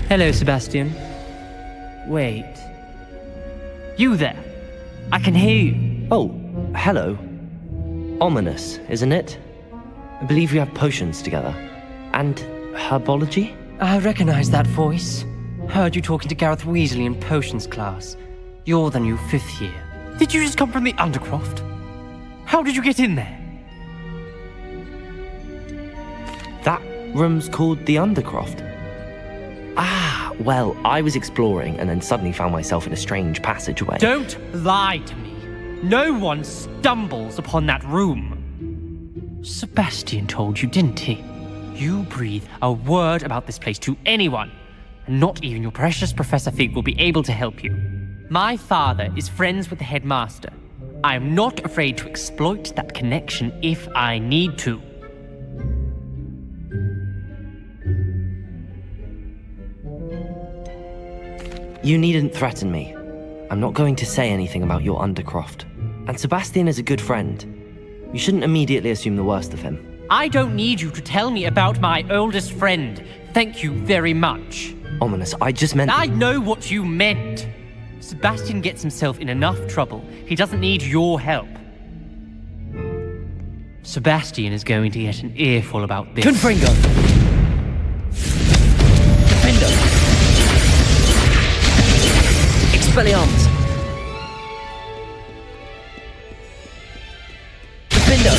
[SPEAKER 12] Hello, Sebastian. Wait. You there? I can hear you.
[SPEAKER 2] Oh, hello. Ominous, isn't it? I believe we have potions together. And herbology?
[SPEAKER 12] I recognize that voice. Heard you talking to Gareth Weasley in potions class. You're the new 5th year. Did you just come from the Undercroft? How did you get in there?
[SPEAKER 2] That room's called the Undercroft. Ah, well, I was exploring and then suddenly found myself in a strange passageway.
[SPEAKER 12] Don't lie to me. No one stumbles upon that room. Sebastian told you, didn't he? You breathe a word about this place to anyone, and not even your precious Professor Fig will be able to help you. My father is friends with the headmaster. I am not afraid to exploit that connection if I need to.
[SPEAKER 2] You needn't threaten me. I'm not going to say anything about your Undercroft. And Sebastian is a good friend. You shouldn't immediately assume the worst of him.
[SPEAKER 12] I don't need you to tell me about my oldest friend. Thank you very much.
[SPEAKER 2] Ominous, I just meant...
[SPEAKER 12] I know what you meant. Sebastian gets himself in enough trouble. He doesn't need your help. Sebastian is going to get an earful about this.
[SPEAKER 2] Confringo! Defender! Expelliarmus! Defender!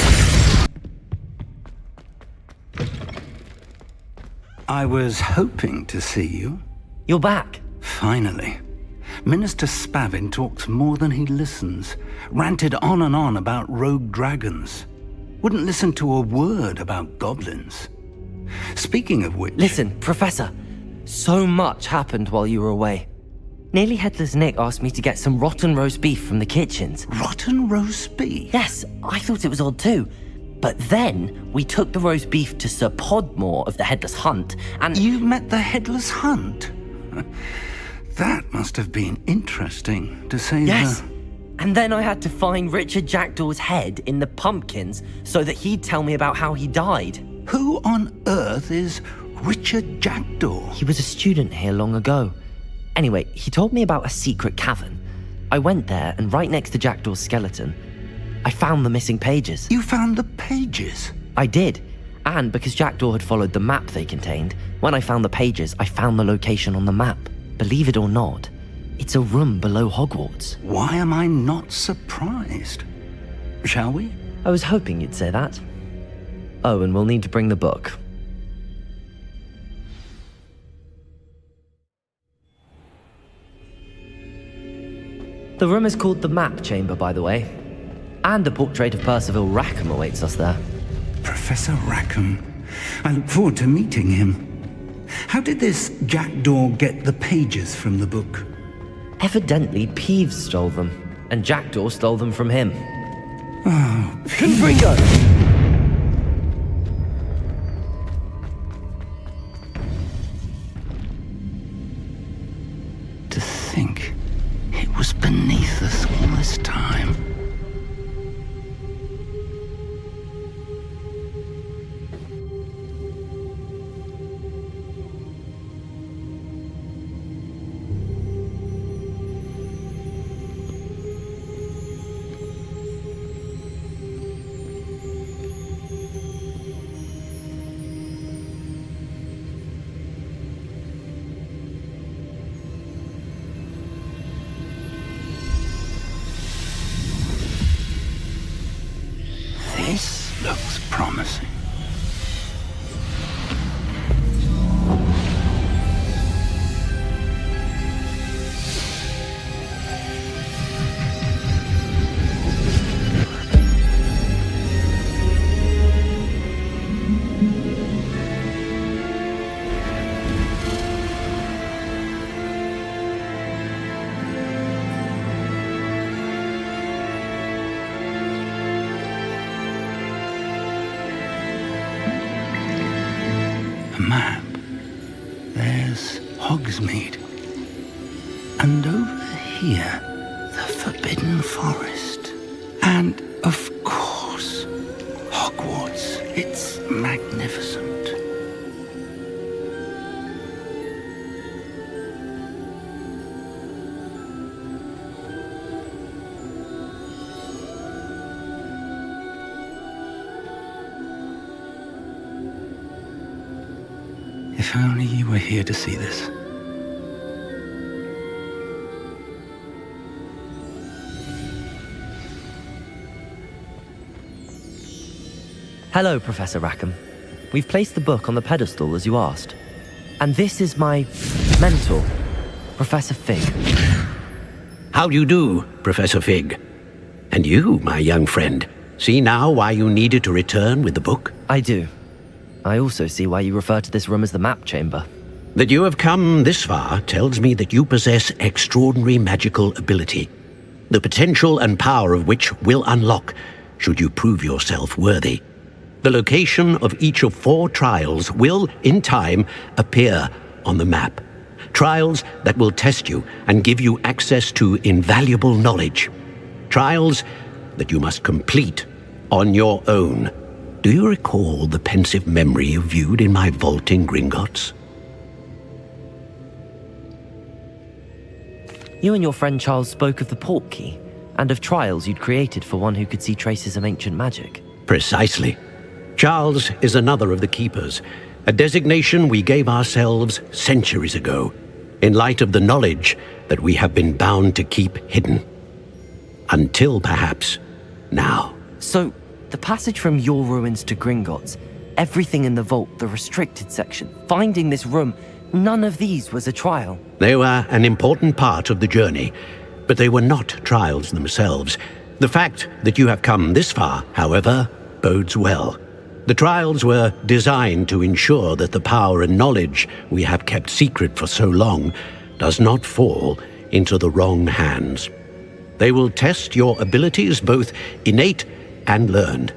[SPEAKER 13] I was hoping to see you.
[SPEAKER 2] You're back.
[SPEAKER 13] Finally. Minister Spavin talks more than he listens. Ranted on and on about rogue dragons. Wouldn't listen to a word about goblins. Speaking of which...
[SPEAKER 2] Listen, Professor. So much happened while you were away. Nearly Headless Nick asked me to get some rotten roast beef from the kitchens.
[SPEAKER 13] Rotten roast beef?
[SPEAKER 2] Yes, I thought it was odd too. But then we took the roast beef to Sir Podmore of the Headless Hunt, and...
[SPEAKER 13] You met the Headless Hunt? That must have been interesting, to say
[SPEAKER 2] Yes.
[SPEAKER 13] the...
[SPEAKER 2] And then I had to find Richard Jackdaw's head in the pumpkins so that he'd tell me about how he died.
[SPEAKER 13] Who on earth is Richard Jackdaw?
[SPEAKER 2] He was a student here long ago. Anyway, he told me about a secret cavern. I went there, and right next to Jackdaw's skeleton, I found the missing pages.
[SPEAKER 13] You found the pages?
[SPEAKER 2] I did. And because Jackdaw had followed the map they contained, when I found the pages, I found the location on the map. Believe it or not, it's a room below Hogwarts.
[SPEAKER 13] Why am I not surprised? Shall we?
[SPEAKER 2] I was hoping you'd say that. Oh, and we'll need to bring the book. The room is called the Map Chamber, by the way. And a portrait of Percival Rackham awaits us there.
[SPEAKER 13] Professor Rackham. I look forward to meeting him. How did this Jackdaw get the pages from the book?
[SPEAKER 2] Evidently, Peeves stole them, and Jackdaw stole them from him.
[SPEAKER 13] Oh,
[SPEAKER 2] Confringo!
[SPEAKER 13] To think it was beneath us all this time. This looks promising. Map. There's Hogsmeade. And over here, the Forbidden Forest. And, of course, Hogwarts. It's magnificent. If only you were here to see this.
[SPEAKER 2] Hello, Professor Rackham. We've placed the book on the pedestal as you asked. And this is my mentor, Professor Fig.
[SPEAKER 5] How do you do, Professor Fig? And you, my young friend, see now why you needed to return with the book?
[SPEAKER 2] I do. I also see why you refer to this room as the Map Chamber.
[SPEAKER 5] That you have come this far tells me that you possess extraordinary magical ability, the potential and power of which will unlock should you prove yourself worthy. The location of each of 4 trials will, in time, appear on the map. Trials that will test you and give you access to invaluable knowledge. Trials that you must complete on your own. Do you recall the pensive memory you viewed in my vault in Gringotts?
[SPEAKER 2] You and your friend Charles spoke of the Portkey, and of trials you'd created for one who could see traces of ancient magic.
[SPEAKER 5] Precisely. Charles is another of the Keepers, a designation we gave ourselves centuries ago, in light of the knowledge that we have been bound to keep hidden. Until, perhaps, now.
[SPEAKER 2] So, the passage from your ruins to Gringotts, everything in the vault, the restricted section, finding this room, none of these was a trial.
[SPEAKER 5] They were an important part of the journey, but they were not trials themselves. The fact that you have come this far, however, bodes well. The trials were designed to ensure that the power and knowledge we have kept secret for so long does not fall into the wrong hands. They will test your abilities, both innate and learned.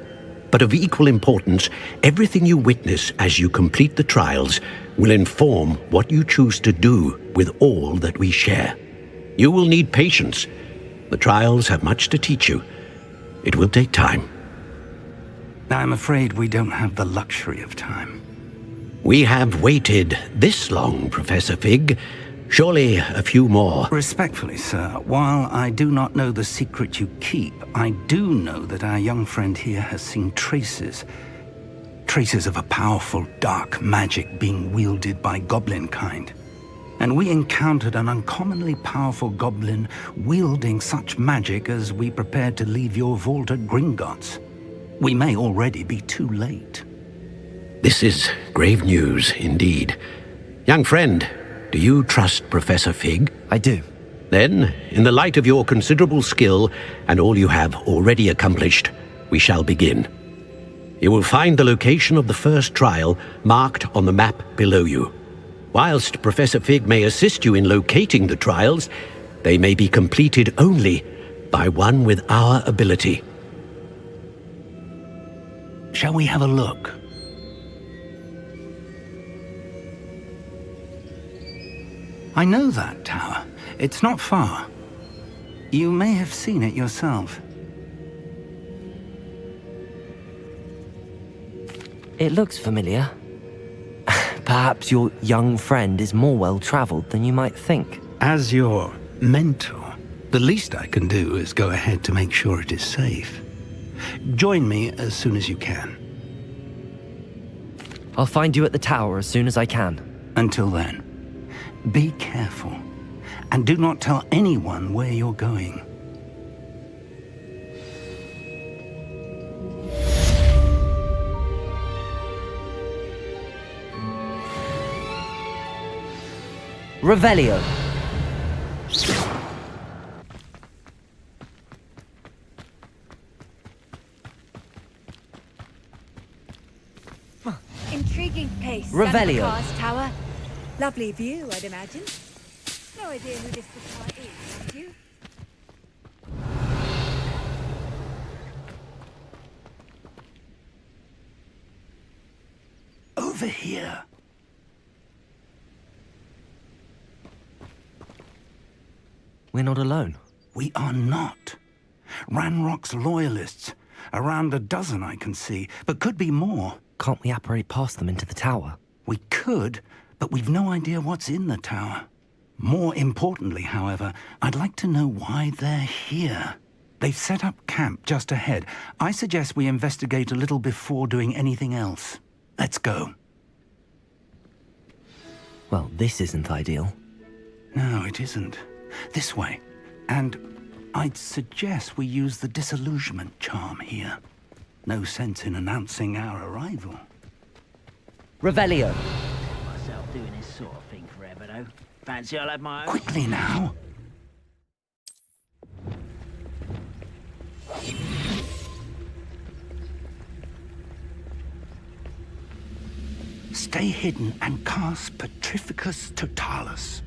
[SPEAKER 5] But of equal importance, everything you witness as you complete the trials will inform what you choose to do with all that we share. You will need patience. The trials have much to teach you. It will take time.
[SPEAKER 13] I'm afraid we don't have the luxury of time.
[SPEAKER 5] We have waited this long, Professor Fig. Surely a few more.
[SPEAKER 13] Respectfully, sir, while I do not know the secret you keep, I do know that our young friend here has seen traces of a powerful dark magic being wielded by goblin kind. And we encountered an uncommonly powerful goblin wielding such magic as we prepared to leave your vault at Gringotts. We may already be too late.
[SPEAKER 5] This is grave news indeed. Young friend, do you trust Professor Fig?
[SPEAKER 2] I do.
[SPEAKER 5] Then, in the light of your considerable skill and all you have already accomplished, we shall begin. You will find the location of the first trial marked on the map below you. Whilst Professor Fig may assist you in locating the trials, they may be completed only by one with our ability.
[SPEAKER 13] Shall we have a look? I know that tower. It's not far. You may have seen it yourself.
[SPEAKER 2] It looks familiar. Perhaps your young friend is more well-traveled than you might think.
[SPEAKER 13] As your mentor, the least I can do is go ahead to make sure it is safe. Join me as soon as you can.
[SPEAKER 2] I'll find you at the tower as soon as I can.
[SPEAKER 13] Until then, be careful, and do not tell anyone where you're going.
[SPEAKER 2] Revelio.
[SPEAKER 14] Intriguing place.
[SPEAKER 2] Revelio.
[SPEAKER 14] Cars tower. Lovely view, I'd imagine. No idea who this tower is, have you?
[SPEAKER 13] Over here.
[SPEAKER 2] We're not alone.
[SPEAKER 13] We are not. Ranrock's loyalists. Around a dozen I can see, but could be more.
[SPEAKER 2] Can't we apparate past them into the tower?
[SPEAKER 13] We could, but we've no idea what's in the tower. More importantly, however, I'd like to know why they're here. They've set up camp just ahead. I suggest we investigate a little before doing anything else. Let's go.
[SPEAKER 2] Well, this isn't ideal.
[SPEAKER 13] No, it isn't. This way. And I'd suggest we use the disillusionment charm here. No sense in announcing our arrival.
[SPEAKER 2] Revelio.
[SPEAKER 3] Myself doing this sort of thing forever, though. Fancy I'll have my own.
[SPEAKER 13] Quickly now. Stay hidden and cast Petrificus Totalis.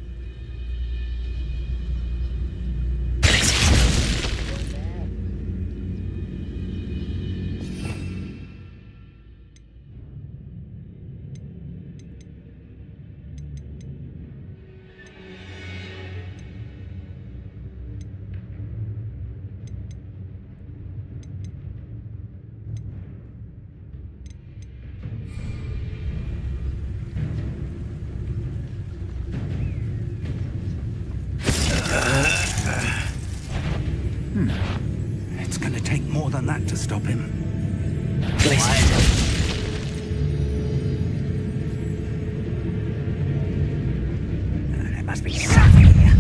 [SPEAKER 13] It's gonna take more than that to stop him.
[SPEAKER 3] There must be something here.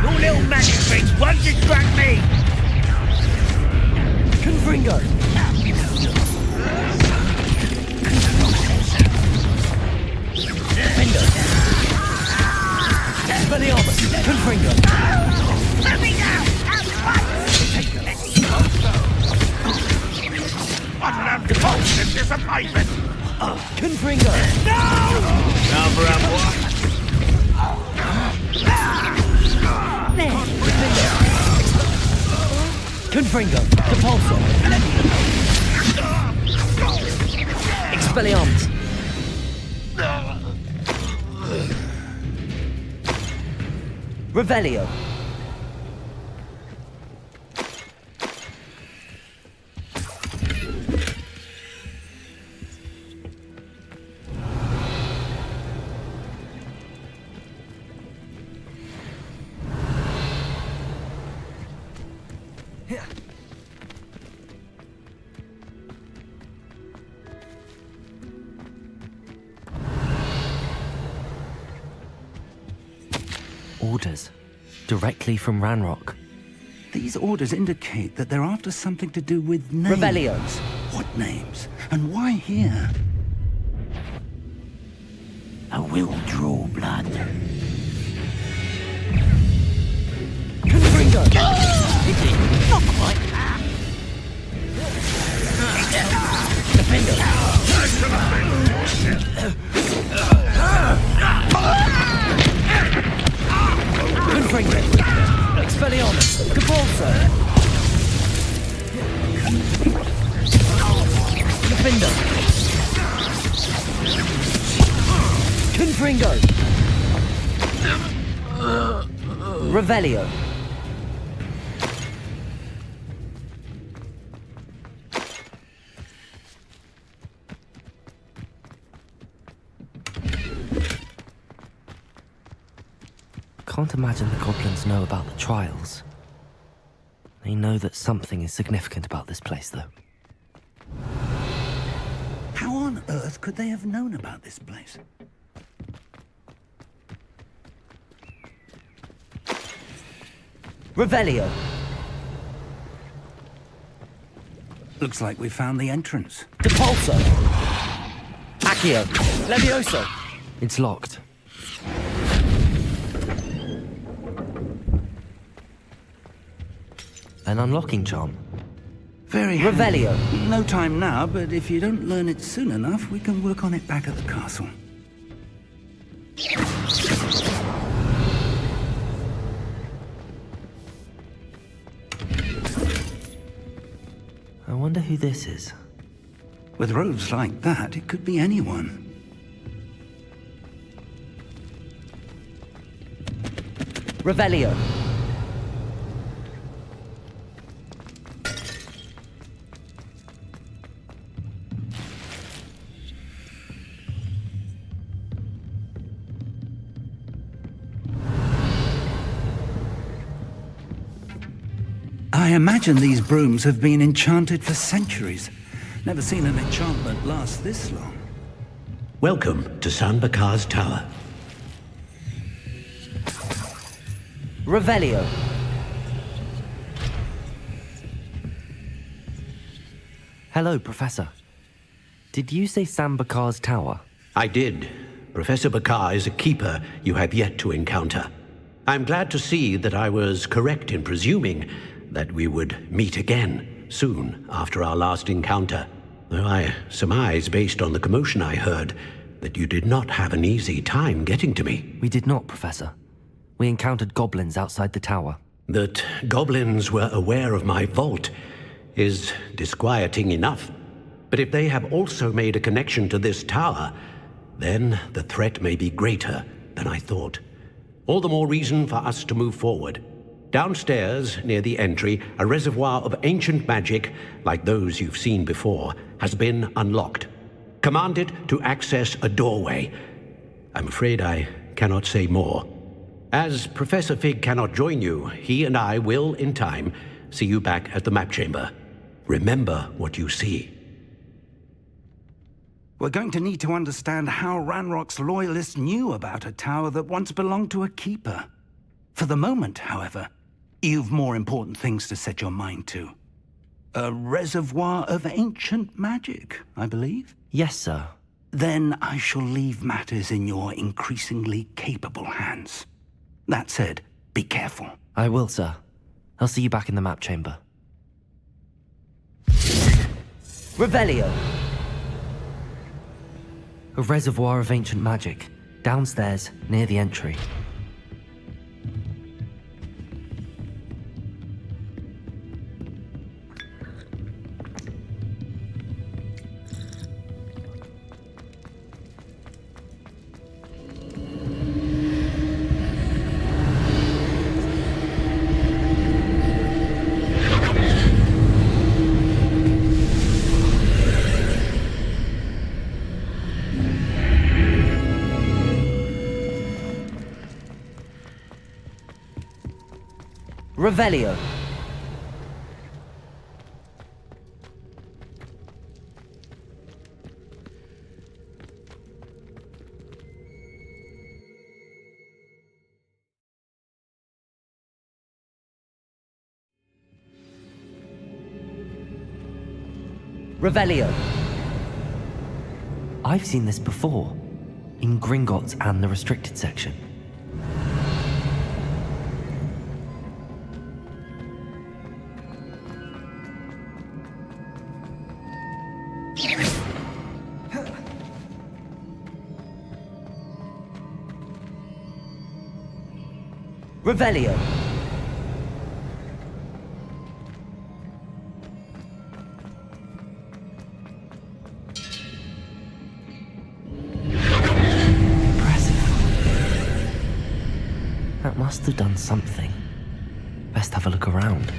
[SPEAKER 3] Your little magic tricks won't distract me!
[SPEAKER 2] Confringo! Expelliarmus! Confringo!
[SPEAKER 3] Let me down!
[SPEAKER 4] What an unfortunate disappointment!
[SPEAKER 2] Confringo!
[SPEAKER 3] No! Cover up what?
[SPEAKER 2] Confringo! Depulso! Expelliarmus! Revelio! Orders. Directly from Ranrock.
[SPEAKER 13] These orders indicate that they're after something to do with names.
[SPEAKER 2] Revelios.
[SPEAKER 13] What names? And why here?
[SPEAKER 3] I will draw blood.
[SPEAKER 2] Confringo!
[SPEAKER 3] Not quite. Defender.
[SPEAKER 2] Confringo! Expelliarmus! Depulso! Defender! Confringo! Revelio! Can't imagine the goblins know about the trials. They know that something is significant about this place, though.
[SPEAKER 13] How on earth could they have known about this place?
[SPEAKER 2] Revelio!
[SPEAKER 13] Looks like we found the entrance.
[SPEAKER 2] Depulso! Accio! Levioso! It's locked. An unlocking charm.
[SPEAKER 13] Very
[SPEAKER 2] Revelio.
[SPEAKER 13] No time now, but if you don't learn it soon enough, we can work on it back at the castle.
[SPEAKER 2] I wonder who this is.
[SPEAKER 13] With robes like that, it could be anyone.
[SPEAKER 2] Revelio.
[SPEAKER 13] I imagine these brooms have been enchanted for centuries. Never seen an enchantment last this long.
[SPEAKER 5] Welcome to San Bakar's Tower.
[SPEAKER 2] Revelio. Hello, Professor. Did you say Sam Bakar's Tower?
[SPEAKER 5] I did. Professor Bakar is a keeper you have yet to encounter. I'm glad to see that I was correct in presuming that we would meet again soon after our last encounter. Though I surmise, based on the commotion I heard, that you did not have an easy time getting to me.
[SPEAKER 2] We did not, Professor. We encountered goblins outside the tower.
[SPEAKER 5] That goblins were aware of my vault is disquieting enough. But if they have also made a connection to this tower, then the threat may be greater than I thought. All the more reason for us to move forward. Downstairs, near the entry, a reservoir of ancient magic, like those you've seen before, has been unlocked. Command it to access a doorway. I'm afraid I cannot say more. As Professor Fig cannot join you, he and I will, in time, see you back at the map chamber. Remember what you see.
[SPEAKER 13] We're going to need to understand how Ranrock's loyalists knew about a tower that once belonged to a keeper. For the moment, however, you've more important things to set your mind to. A reservoir of ancient magic, I believe?
[SPEAKER 2] Yes, sir.
[SPEAKER 13] Then I shall leave matters in your increasingly capable hands. That said, be careful.
[SPEAKER 2] I will, sir. I'll see you back in the map chamber. Revelio! A reservoir of ancient magic, downstairs, near the entry. Revelio. Revelio. I've seen this before, in Gringotts and the restricted section. Revelio. That must have done something. Best have a look around.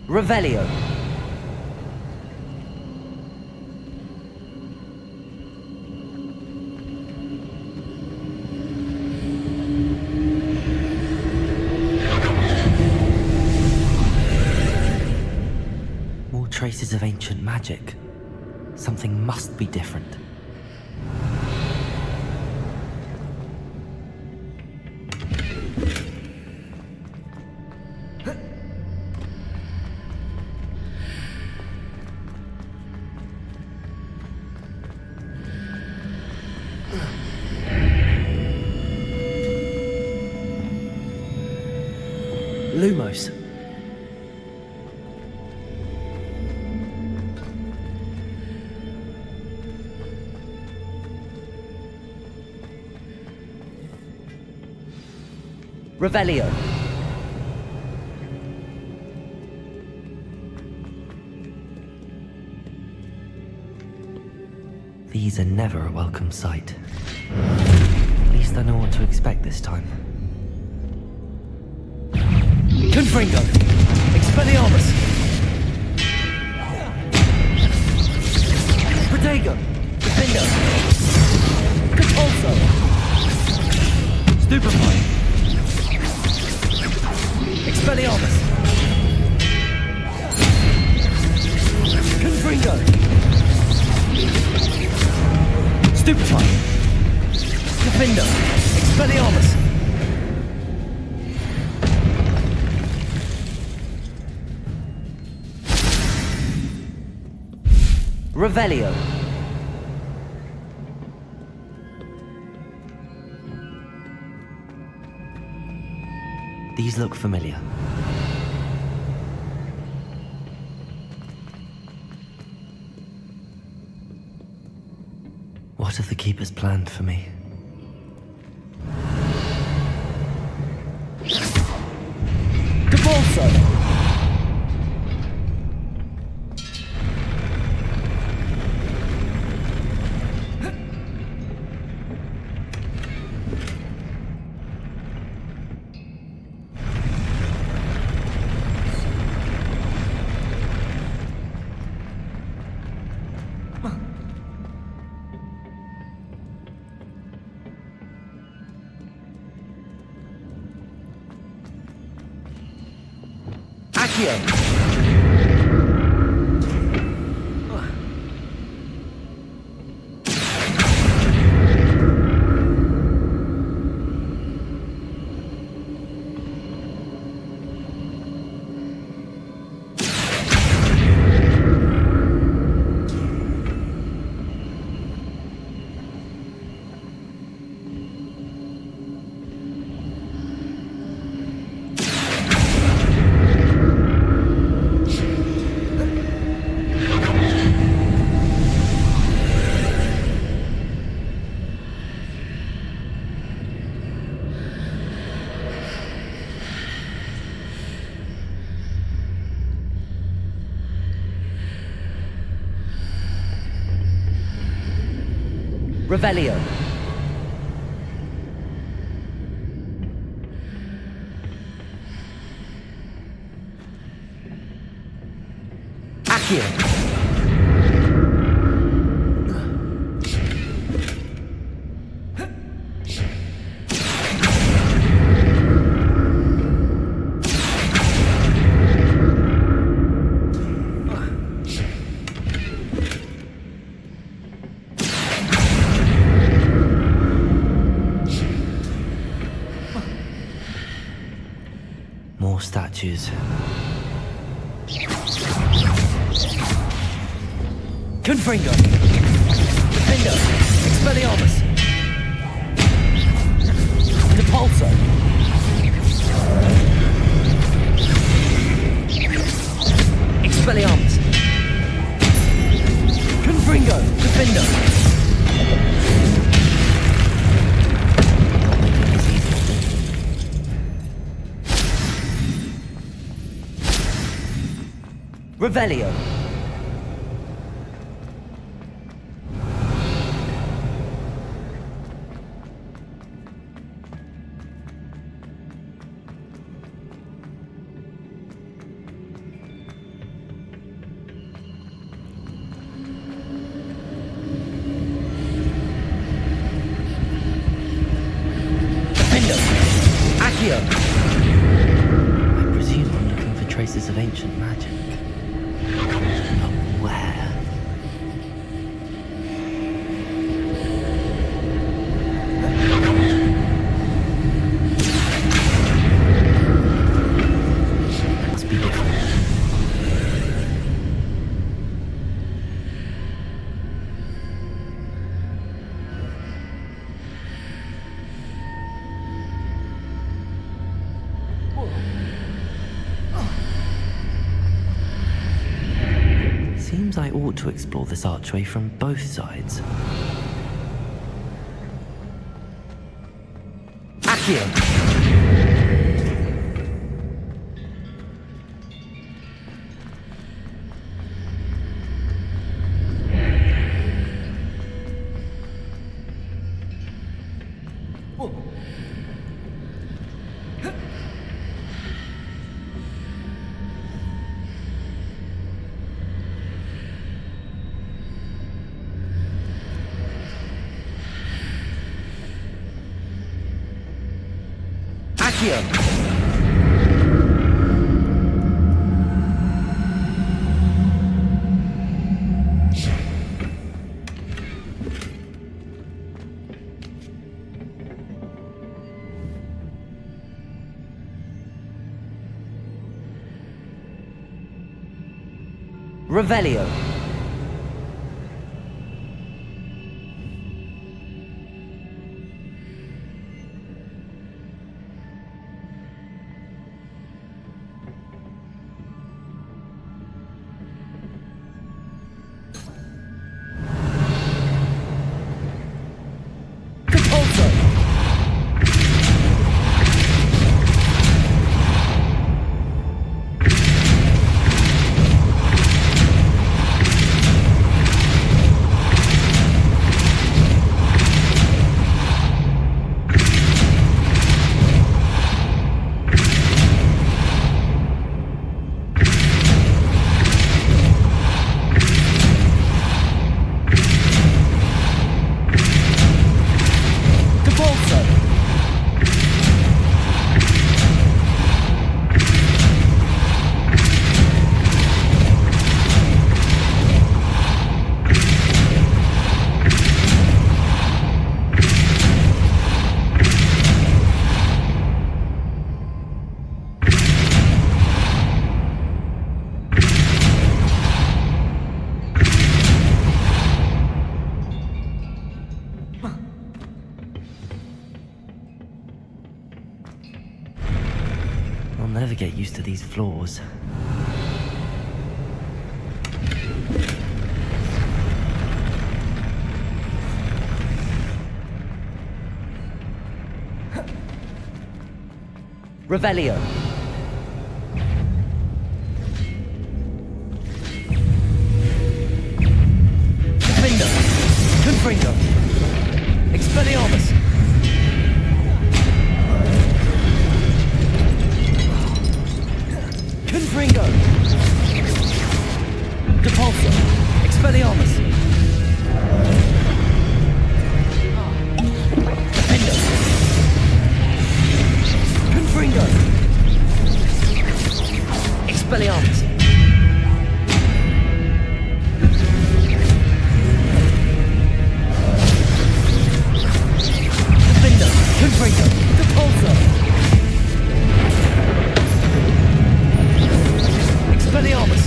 [SPEAKER 2] Revelio. More traces of ancient magic. Something must be different. Lumos. Revelio. These are never a welcome sight. At least I know what to expect this time. Confringo! Expelliarmus! Protego! Defendo! Catulso! Stupefy! Expelliarmus! Confringo! Stupefy! Defendo! Expelliarmus! Revelio. These look familiar. What have the Keepers planned for me? Cabalso! Revelio. Accio. More statues. Confringo! Defendo! Expelliarmus! Depulso! Expelliarmus! Confringo! Defendo! Revelio. Defendo. Accio. I presume I'm looking for traces of ancient magic. Seems I ought to explore this archway from both sides. Accio! Revelio. I'll never get used to these floors. Revelio. Defendo. Confringo. Expelliarmus. Defender. Confringo. Depulso. Expelliarmus.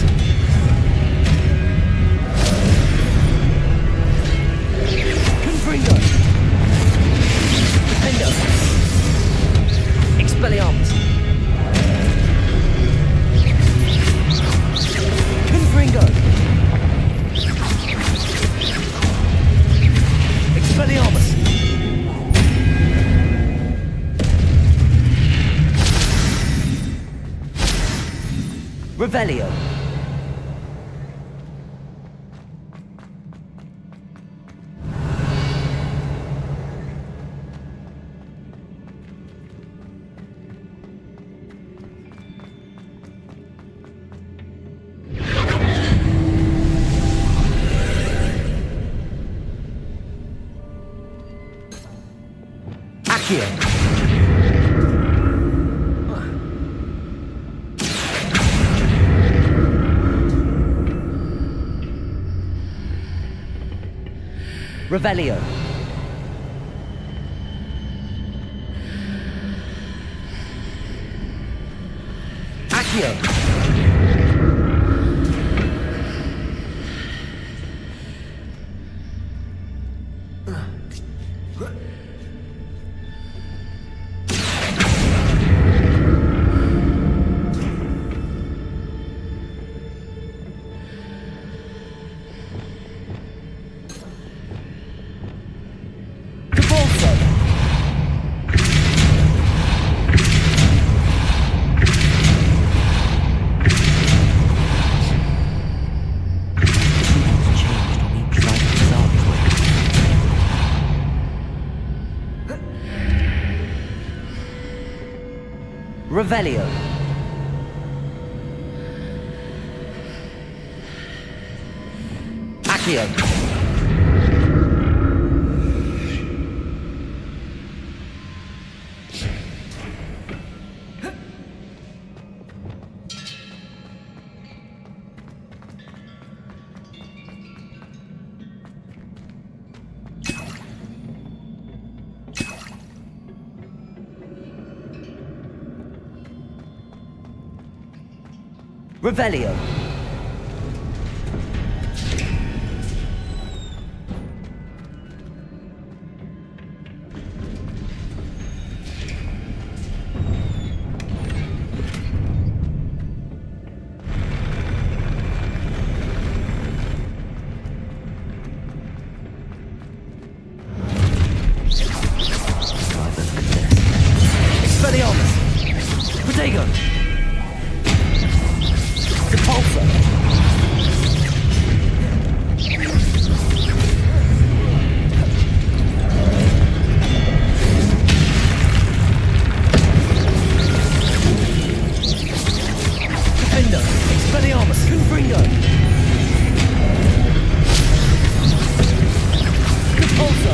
[SPEAKER 2] Confringo. Defender. Expelliarmus. Confringo. Expelliarmus. Revelio. Accio. Revelio. Accio. Revelio. Accio. Revelio. Expelliarmus. Protego. Depulso. Defender. Expelliarmus. Confringo. Depulso.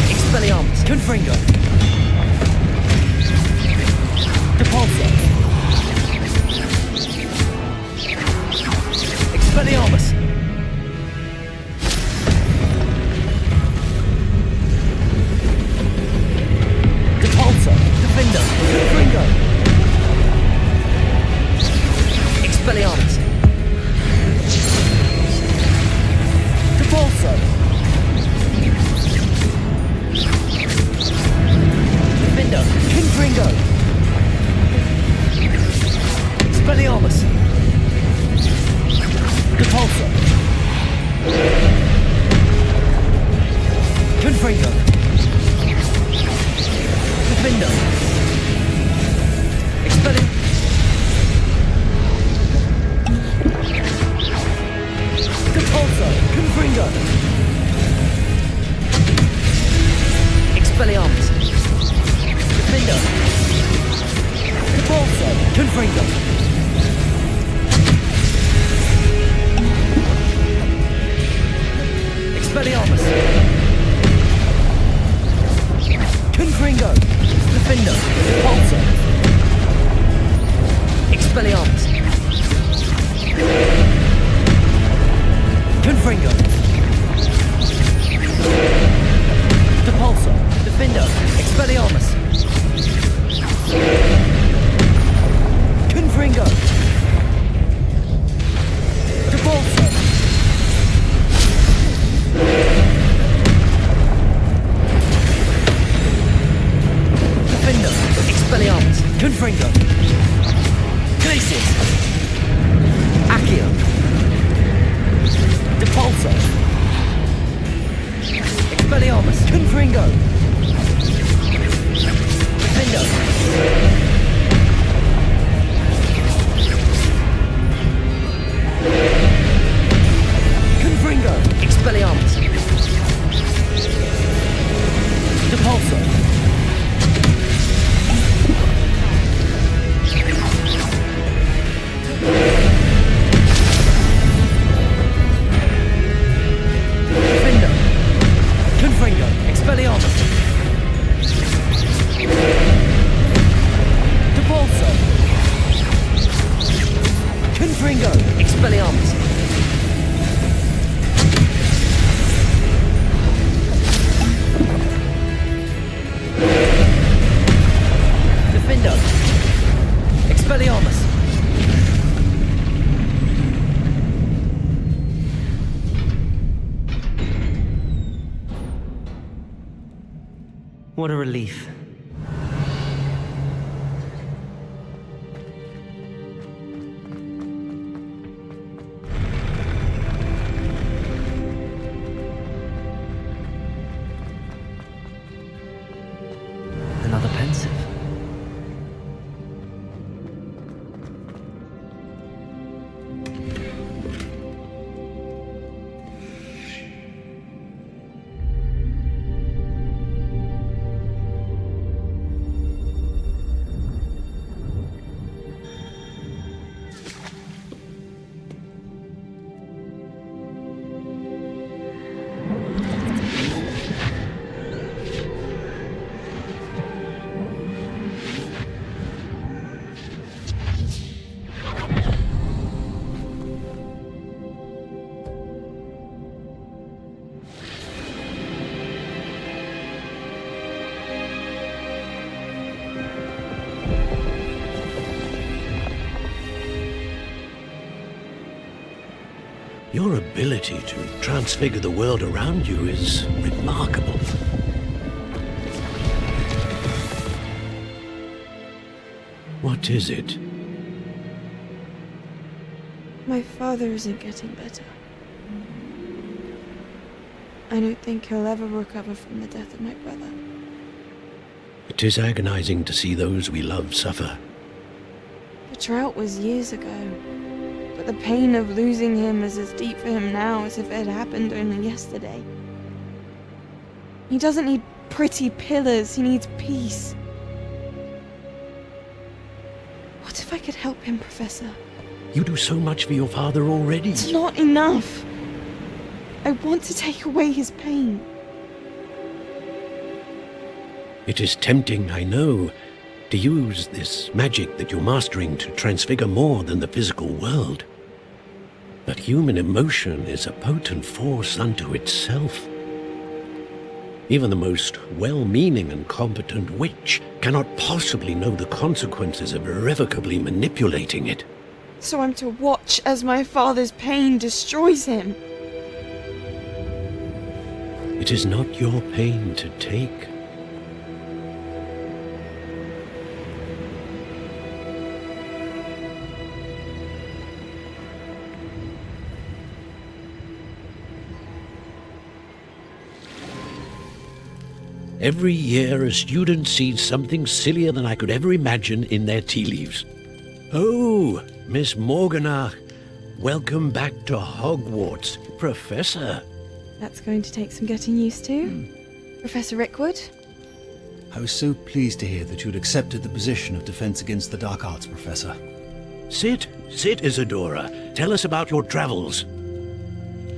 [SPEAKER 2] Expelliarmus. Confringo. Depulso. Expelliarmus. Depulso. Defender. Confringo. Expelliarmus. Depulso. Defender. Confringo. Expelliarmus. Depulso. Confringo. Defender. Expelliarmus. Depulso. Confringo. Expelliarmus. Defender. Depulso. Confringo. Expelliarmus. Confringo! Defender! Repulsor! Expelliarmus! Confringo! Depulsor! Defender! Expelliarmus! Confringo! Depulsor! Defender! Expelliarmus! Confringo! Glacis! Accio! Depulsor! Expelliarmus! Confringo! Defender! Confringo! Expelliarmus! Depulsor! Defender! Confringo! Expelliarmus! Depulsor! Confringo! Expelliarmus! Defender! Expelliarmus! What a relief. Another pensieve.
[SPEAKER 5] Your ability to transfigure the world around you is remarkable. What is it?
[SPEAKER 15] My father isn't getting better. I don't think he'll ever recover from the death of my brother.
[SPEAKER 5] It is agonizing to see those we love suffer.
[SPEAKER 15] The drought was years ago, but the pain of losing him is as deep for him now as if it had happened only yesterday. He doesn't need pretty pillars, he needs peace. What if I could help him, Professor?
[SPEAKER 5] You do so much for your father already.
[SPEAKER 15] It's not enough. I want to take away his pain.
[SPEAKER 5] It is tempting, I know, to use this magic that you're mastering to transfigure more than the physical world. But human emotion is a potent force unto itself. Even the most well-meaning and competent witch cannot possibly know the consequences of irrevocably manipulating it.
[SPEAKER 15] So I'm to watch as my father's pain destroys him.
[SPEAKER 5] It is not your pain to take. Every year, a student sees something sillier than I could ever imagine in their tea leaves. Oh, Miss Morganach, welcome back to Hogwarts, Professor.
[SPEAKER 15] That's going to take some getting used to. Professor Rickwood?
[SPEAKER 16] I was so pleased to hear that you'd accepted the position of Defense Against the Dark Arts, Professor.
[SPEAKER 5] Sit, Isadora. Tell us about your travels.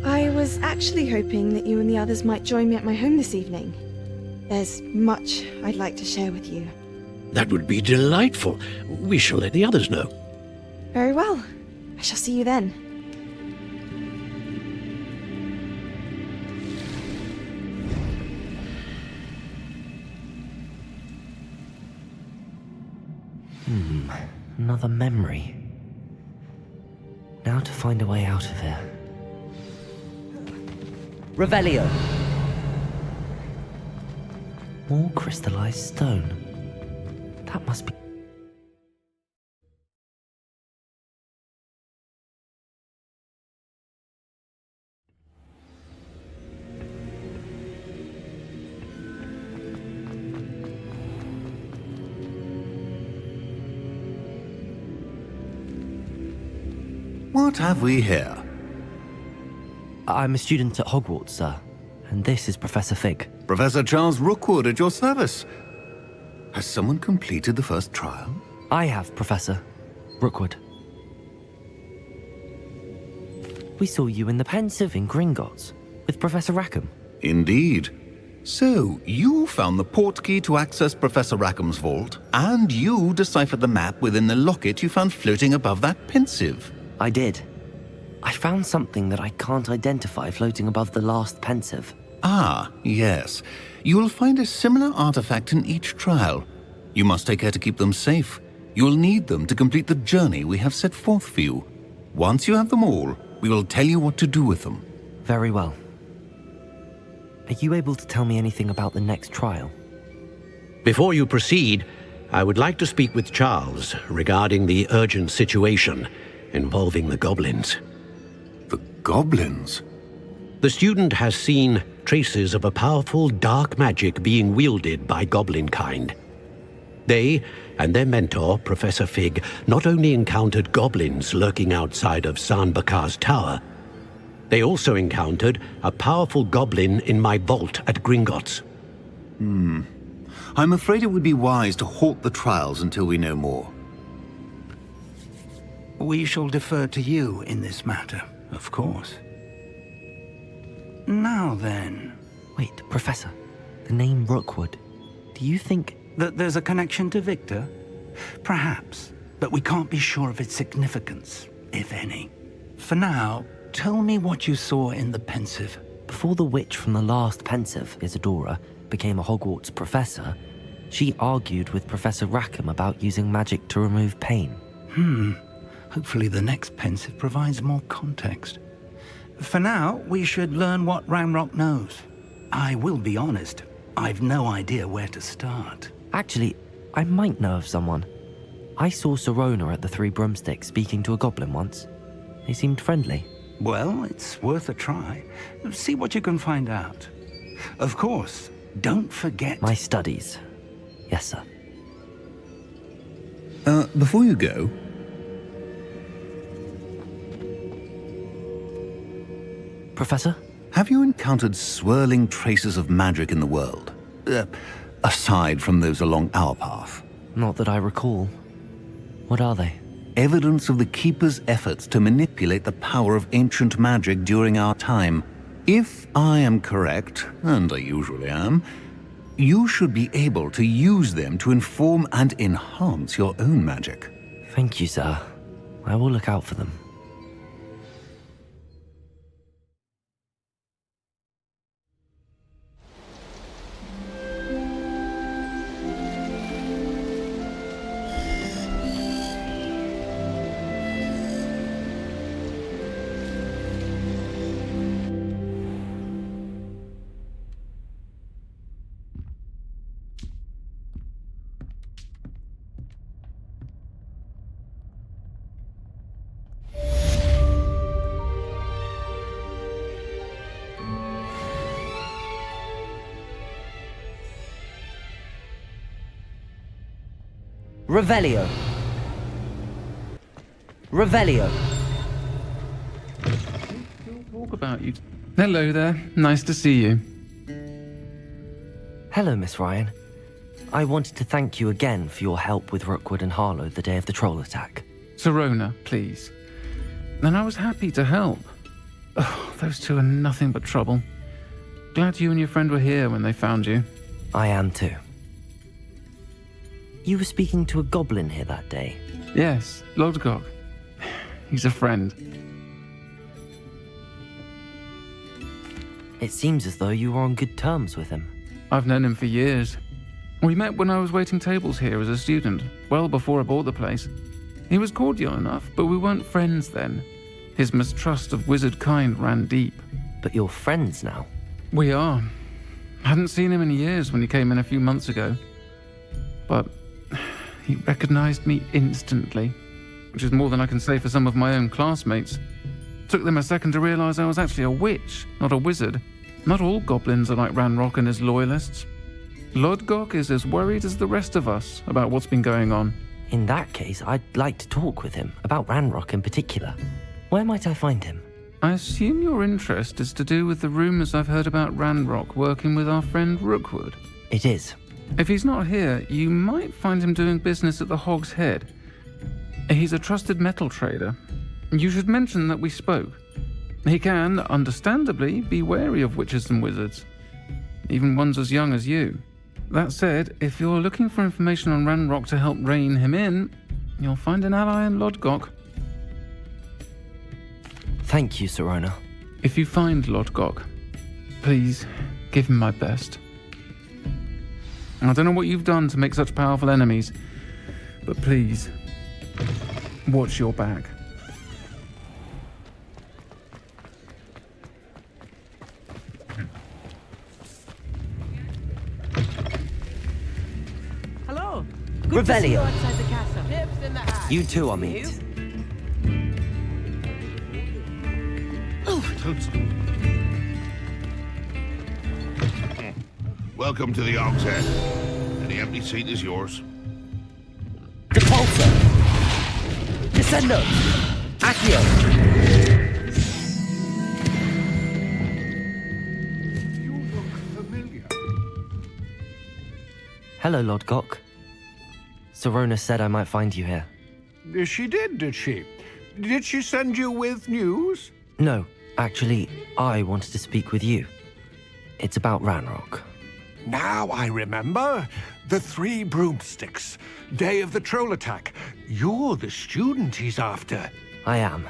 [SPEAKER 15] I was actually hoping that you and the others might join me at my home this evening. There's much I'd like to share with you.
[SPEAKER 5] That would be delightful. We shall let the others know.
[SPEAKER 15] Very well. I shall see you then.
[SPEAKER 2] Another memory. Now to find a way out of here. Revelio! More crystallized stone. That must be...
[SPEAKER 13] What have we here?
[SPEAKER 2] I'm a student at Hogwarts, sir. And this is Professor Fig.
[SPEAKER 13] Professor Charles Rookwood at your service. Has someone completed the first trial?
[SPEAKER 2] I have, Professor Rookwood. We saw you in the Pensieve in Gringotts with Professor Rackham.
[SPEAKER 13] Indeed. So, you found the portkey to access Professor Rackham's vault, and you deciphered the map within the locket you found floating above that Pensieve.
[SPEAKER 2] I did. I found something that I can't identify floating above the last Pensieve.
[SPEAKER 13] Ah, yes. You will find a similar artifact in each trial. You must take care to keep them safe. You will need them to complete the journey we have set forth for you. Once you have them all, we will tell you what to do with them.
[SPEAKER 2] Very well. Are you able to tell me anything about the next trial?
[SPEAKER 5] Before you proceed, I would like to speak with Charles regarding the urgent situation involving the goblins.
[SPEAKER 13] The goblins?
[SPEAKER 5] The student has seen traces of a powerful dark magic being wielded by goblin kind. They and their mentor, Professor Fig, not only encountered goblins lurking outside of Sanbakar's tower, they also encountered a powerful goblin in my vault at Gringotts.
[SPEAKER 13] I'm afraid it would be wise to halt the trials until we know more.
[SPEAKER 17] We shall defer to you in this matter, of course. Now then...
[SPEAKER 2] Wait, Professor. The name Rookwood. Do you think...
[SPEAKER 17] that there's a connection to Victor? Perhaps, but we can't be sure of its significance, if any. For now, tell me what you saw in the Pensieve.
[SPEAKER 2] Before the witch from the last Pensieve, Isadora, became a Hogwarts professor, she argued with Professor Rackham about using magic to remove pain.
[SPEAKER 17] Hopefully the next Pensieve provides more context. For now, we should learn what Ranrock knows. I will be honest, I've no idea where to start.
[SPEAKER 2] Actually, I might know of someone. I saw Serona at the Three Broomsticks speaking to a goblin once. They seemed friendly.
[SPEAKER 17] Well, it's worth a try. See what you can find out. Of course, don't forget...
[SPEAKER 2] My studies. Yes, sir.
[SPEAKER 13] Before you go...
[SPEAKER 2] Professor?
[SPEAKER 13] Have you encountered swirling traces of magic in the world? Aside from those along our path?
[SPEAKER 2] Not that I recall. What are they?
[SPEAKER 13] Evidence of the Keeper's efforts to manipulate the power of ancient magic during our time. If I am correct, and I usually am, you should be able to use them to inform and enhance your own magic.
[SPEAKER 2] Thank you, sir. I will look out for them. Revelio. Revelio.
[SPEAKER 18] Talk about you. Hello there. Nice to see you.
[SPEAKER 2] Hello, Miss Ryan. I wanted to thank you again for your help with Rookwood and Harlow the day of the troll attack.
[SPEAKER 18] Serona, please. And I was happy to help. Oh, those two are nothing but trouble. Glad you and your friend were here when they found you.
[SPEAKER 2] I am too. You were speaking to a goblin here that day.
[SPEAKER 18] Yes, Lodgok. He's a friend.
[SPEAKER 2] It seems as though you were on good terms with him.
[SPEAKER 18] I've known him for years. We met when I was waiting tables here as a student, well before I bought the place. He was cordial enough, but we weren't friends then. His mistrust of wizard kind ran deep.
[SPEAKER 2] But you're friends now?
[SPEAKER 18] We are. Hadn't seen him in years when he came in a few months ago. But he recognized me instantly, which is more than I can say for some of my own classmates. Took them a second to realize I was actually a witch, not a wizard. Not all goblins are like Ranrock and his loyalists. Lodgok is as worried as the rest of us about what's been going on.
[SPEAKER 2] In that case, I'd like to talk with him, about Ranrock in particular. Where might I find him?
[SPEAKER 18] I assume your interest is to do with the rumors I've heard about Ranrock working with our friend Rookwood.
[SPEAKER 2] It is.
[SPEAKER 18] If he's not here, you might find him doing business at the Hog's Head. He's a trusted metal trader. You should mention that we spoke. He can, understandably, be wary of witches and wizards, even ones as young as you. That said, if you're looking for information on Ranrock to help rein him in, you'll find an ally in Lodgok.
[SPEAKER 2] Thank you, Sirona.
[SPEAKER 18] If you find Lodgok, please give him my best. I don't know what you've done to make such powerful enemies, but please, watch your back.
[SPEAKER 7] Hello. Good to see you
[SPEAKER 2] Revelio.
[SPEAKER 7] outside the castle.
[SPEAKER 2] You too, Amit.
[SPEAKER 4] Welcome to the Hog's Head. Any empty seat is yours.
[SPEAKER 2] Depulso! Descendo! Accio!
[SPEAKER 13] You look familiar.
[SPEAKER 2] Hello, Lodgok. Sirona said I might find you here.
[SPEAKER 13] She did she? Did she send you with news?
[SPEAKER 2] No, actually, I wanted to speak with you. It's about Ranrock.
[SPEAKER 13] Now I remember. The 3 broomsticks. Day of the troll attack. You're the student he's after.
[SPEAKER 2] I am,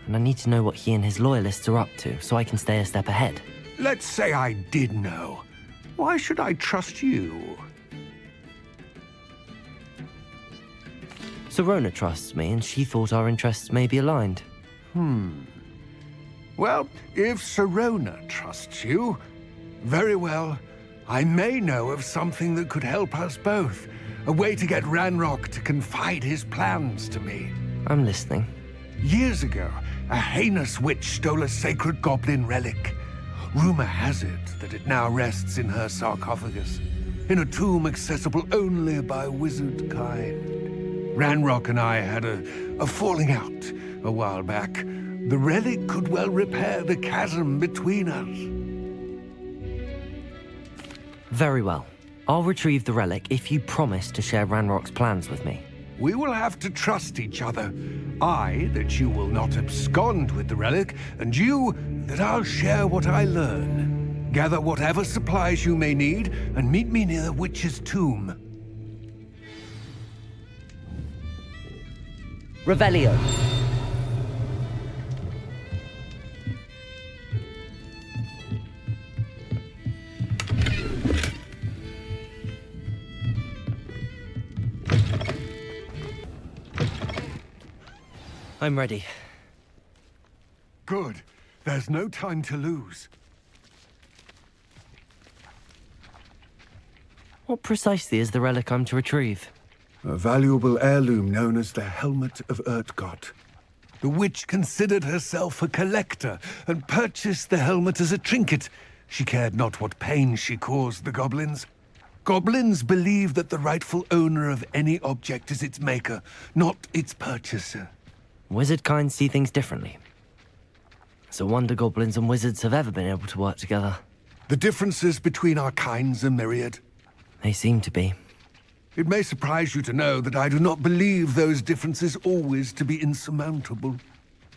[SPEAKER 2] and I need to know what he and his loyalists are up to so I can stay a step ahead.
[SPEAKER 13] Let's say I did know. Why should I trust you?
[SPEAKER 2] Sirona trusts me, and she thought our interests may be aligned.
[SPEAKER 13] Well, if Sirona trusts you, very well. I may know of something that could help us both. A way to get Ranrock to confide his plans to me.
[SPEAKER 2] I'm listening.
[SPEAKER 13] Years ago, a heinous witch stole a sacred goblin relic. Rumor has it that it now rests in her sarcophagus, in a tomb accessible only by wizard kind. Ranrock and I had a falling out a while back. The relic could well repair the chasm between us.
[SPEAKER 2] Very well. I'll retrieve the relic if you promise to share Ranrock's plans with me.
[SPEAKER 13] We will have to trust each other. I, that you will not abscond with the relic, and you, that I'll share what I learn. Gather whatever supplies you may need, and meet me near the witch's tomb.
[SPEAKER 2] Revelio. I'm ready.
[SPEAKER 13] Good. There's no time to lose.
[SPEAKER 2] What precisely is the relic I'm to retrieve?
[SPEAKER 13] A valuable heirloom known as the Helmet of Urtkot. The witch considered herself a collector and purchased the helmet as a trinket. She cared not what pain she caused the goblins. Goblins believe that the rightful owner of any object is its maker, not its purchaser.
[SPEAKER 2] Wizard kind see things differently. It's a wonder goblins and wizards have ever been able to work together.
[SPEAKER 13] The differences between our kinds are myriad.
[SPEAKER 2] They seem to be.
[SPEAKER 13] It may surprise you to know that I do not believe those differences always to be insurmountable.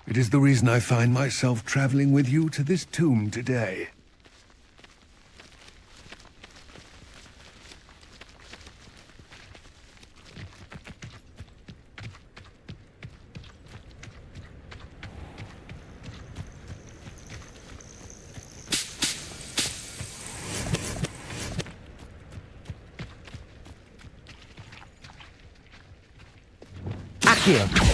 [SPEAKER 13] It is the reason I find myself traveling with you to this tomb today.
[SPEAKER 2] Accio.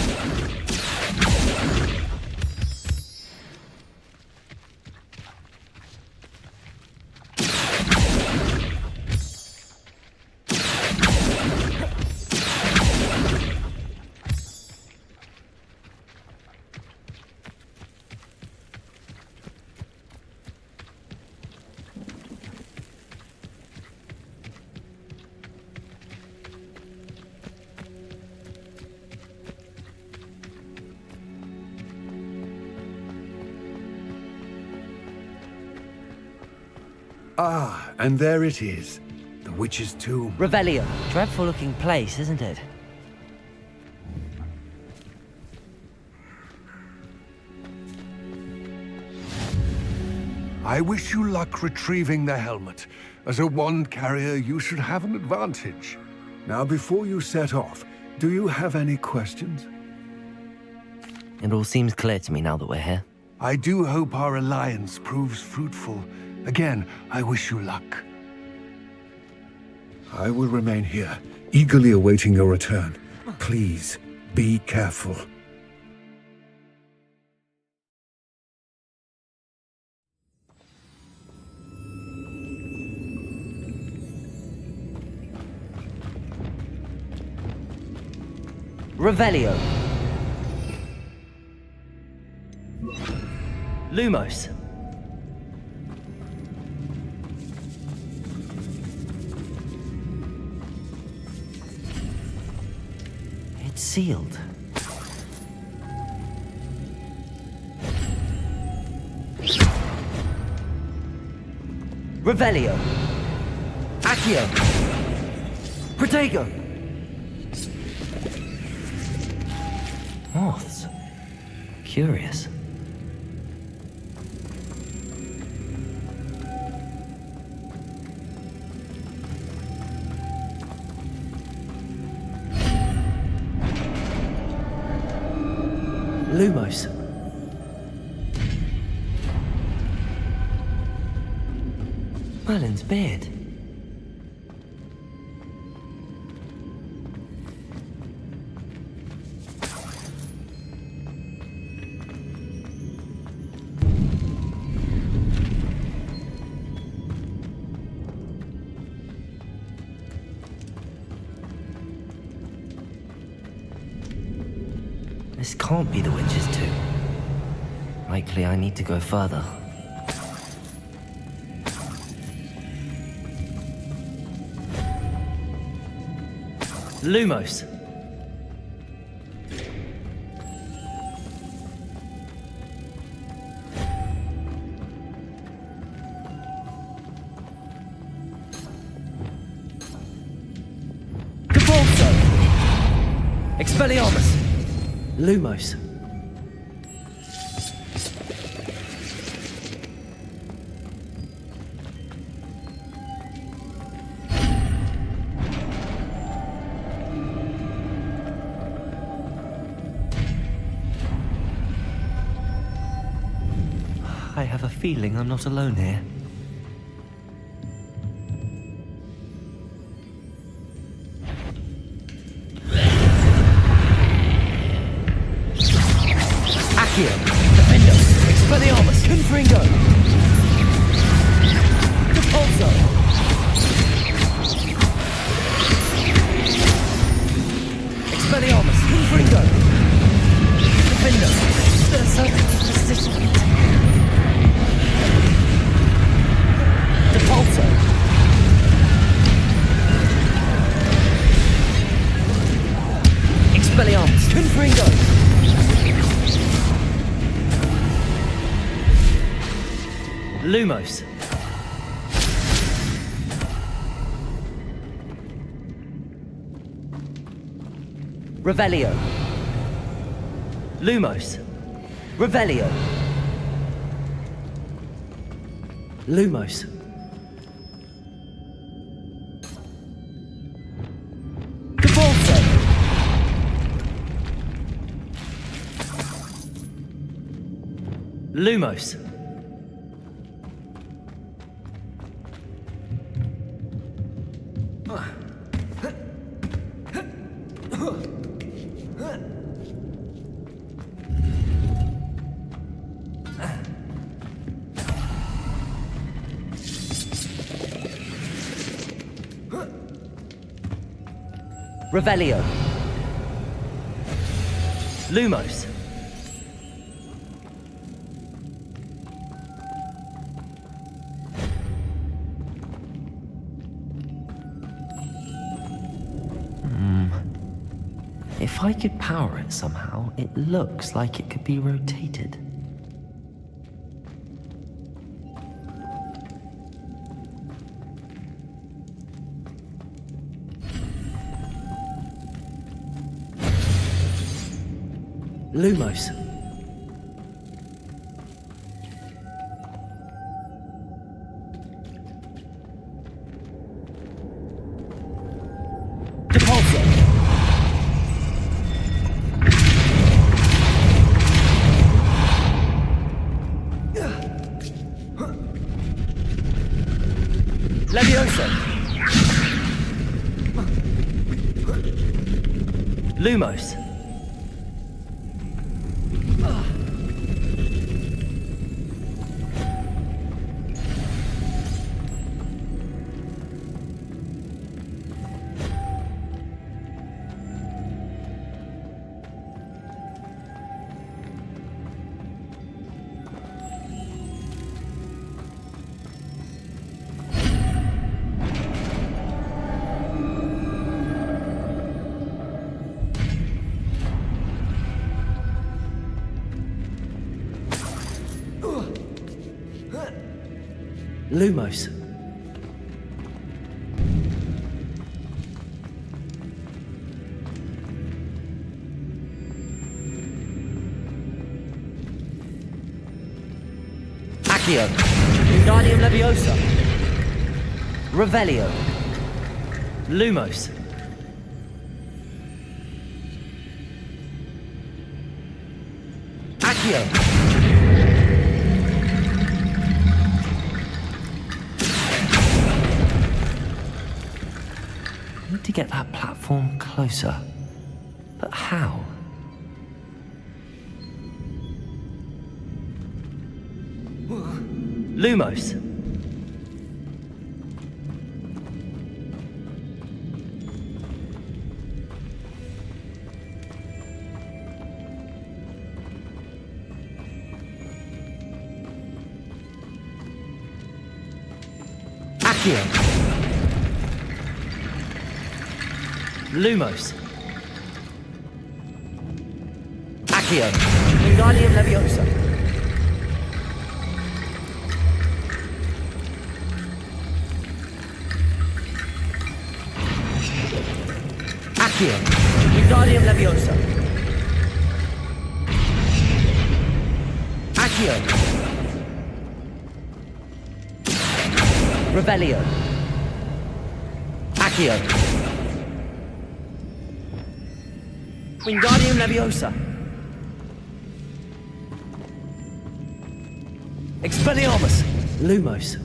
[SPEAKER 19] Ah, and there it is. The witch's tomb.
[SPEAKER 2] Revelio. Dreadful looking place, isn't it?
[SPEAKER 19] I wish you luck retrieving the helmet. As a wand carrier, you should have an advantage. Now, before you set off, do you have any questions?
[SPEAKER 2] It all seems clear to me now that we're here.
[SPEAKER 19] I do hope our alliance proves fruitful. Again, I wish you luck. I will remain here, eagerly awaiting your return. Please, be careful.
[SPEAKER 2] Revelio. Lumos. It's sealed. Revelio. Accio. Protego. Moths. Curious. Lumos. Merlin's beard. This can't be the witch's tomb. Likely I need to go further. Lumos. Capolso. Expelliarmus. Lumos. I have a feeling I'm not alone here. Accio, Defendo, Expelliarmus, Confringo, Depulso, Expelliarmus, Confringo, Defendo, Depulso, Expelliarmus, Confringo. Lumos. Revelio. Lumos. Revelio. Lumos. Cabalso. Lumos. Revelio. Lumos. If I could power it somehow, it looks like it could be rotated. Lumos. Depulso. Levioso. Lumos. Lumos. Accio. Wingardium Leviosa. Revelio. Lumos. Accio. To get that platform closer. But how? Lumos. Accio. Lumos. Accio. Wingardium Leviosa. Accio. Wingardium Leviosa. Accio. Revelio. Accio. Wingardium Leviosa. Expelliarmus. Lumos.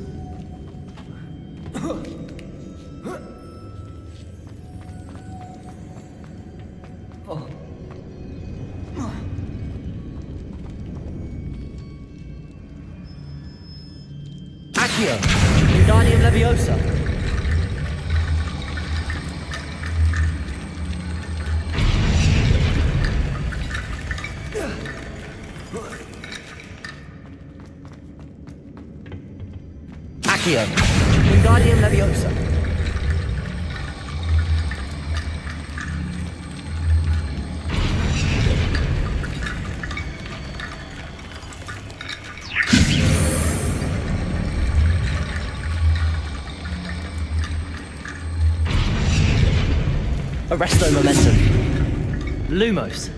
[SPEAKER 2] Accio. Wingardium Leviosa. Accio. Wingardium Leviosa. Arresto Momentum. Lumos.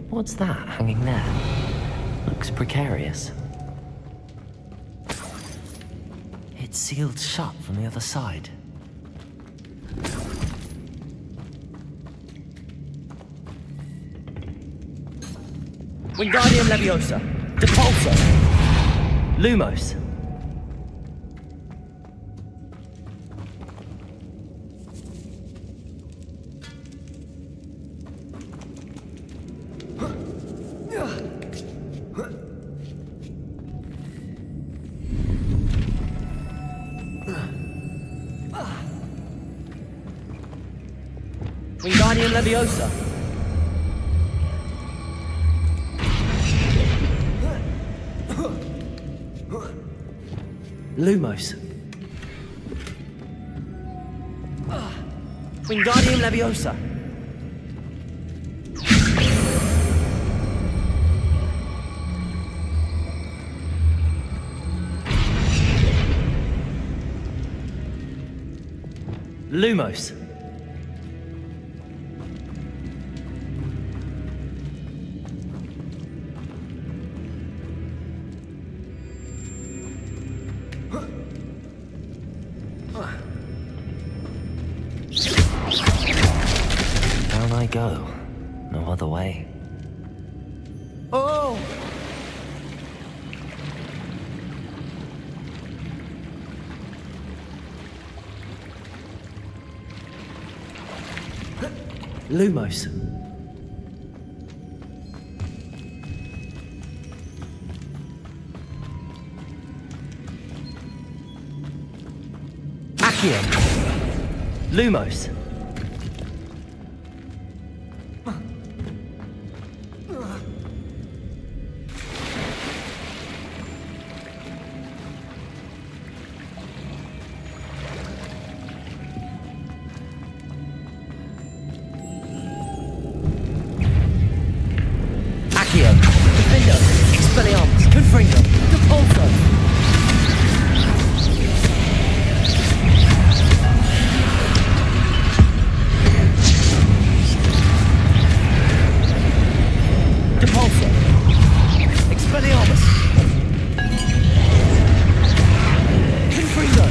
[SPEAKER 2] What's that hanging there? Looks precarious. It's sealed shut from the other side. Wingardium Leviosa. Depulso. Lumos.
[SPEAKER 20] Wingardium Leviosa.
[SPEAKER 2] Lumos.
[SPEAKER 20] Wingardium Leviosa.
[SPEAKER 2] Lumos. Down I go. No other way.
[SPEAKER 20] Oh!
[SPEAKER 2] Lumos. Accio. Lumos.
[SPEAKER 20] Accio. Defender. Expelliarmus. Confringo. Depulso. Depulso. Expelliarmus. Confringo.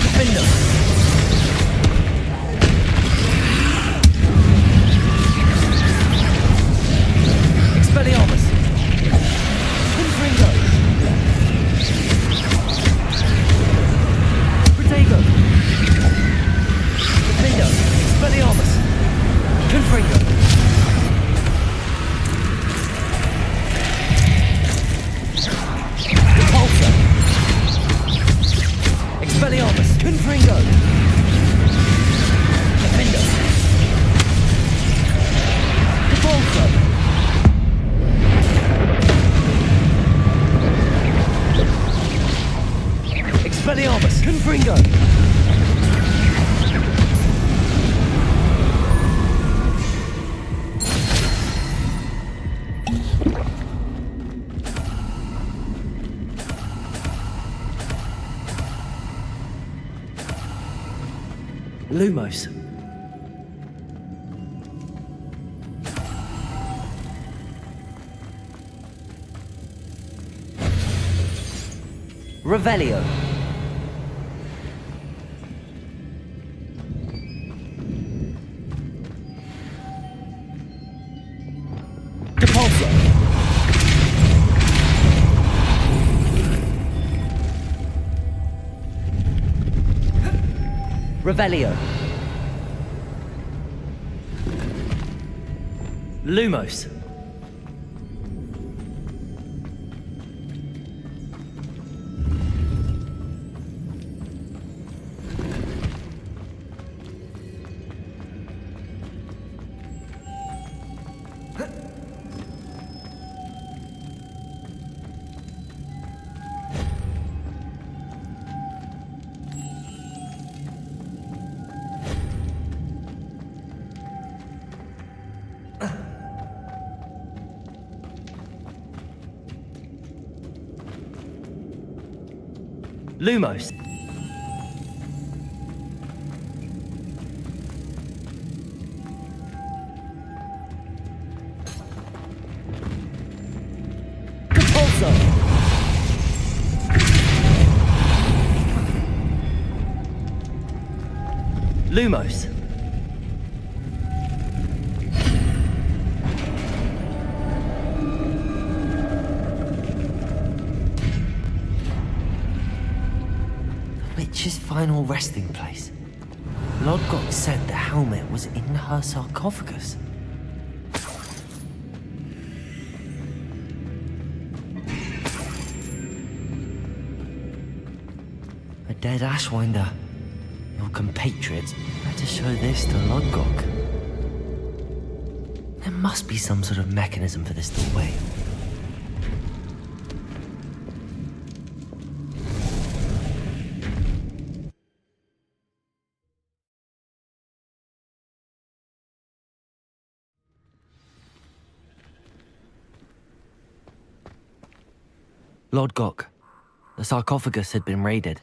[SPEAKER 20] Defender. Expelliarmus. Confringo. Protego. Defender. Expelliarmus. Confringo. Depulso. Expelliarmus. Confringo. Defender. Depulso. Expelliarmus. Confringo.
[SPEAKER 2] Lumos. Revelio.
[SPEAKER 20] Depulso.
[SPEAKER 2] Revelio. Lumos. Lumos.
[SPEAKER 20] Depulso.
[SPEAKER 2] Lumos. Witch's final resting place. Lodgok said the helmet was in her sarcophagus. A dead Ashwinder. Your compatriots better show this to Lodgok. There must be some sort of mechanism for this doorway. Lodgok, the sarcophagus had been raided.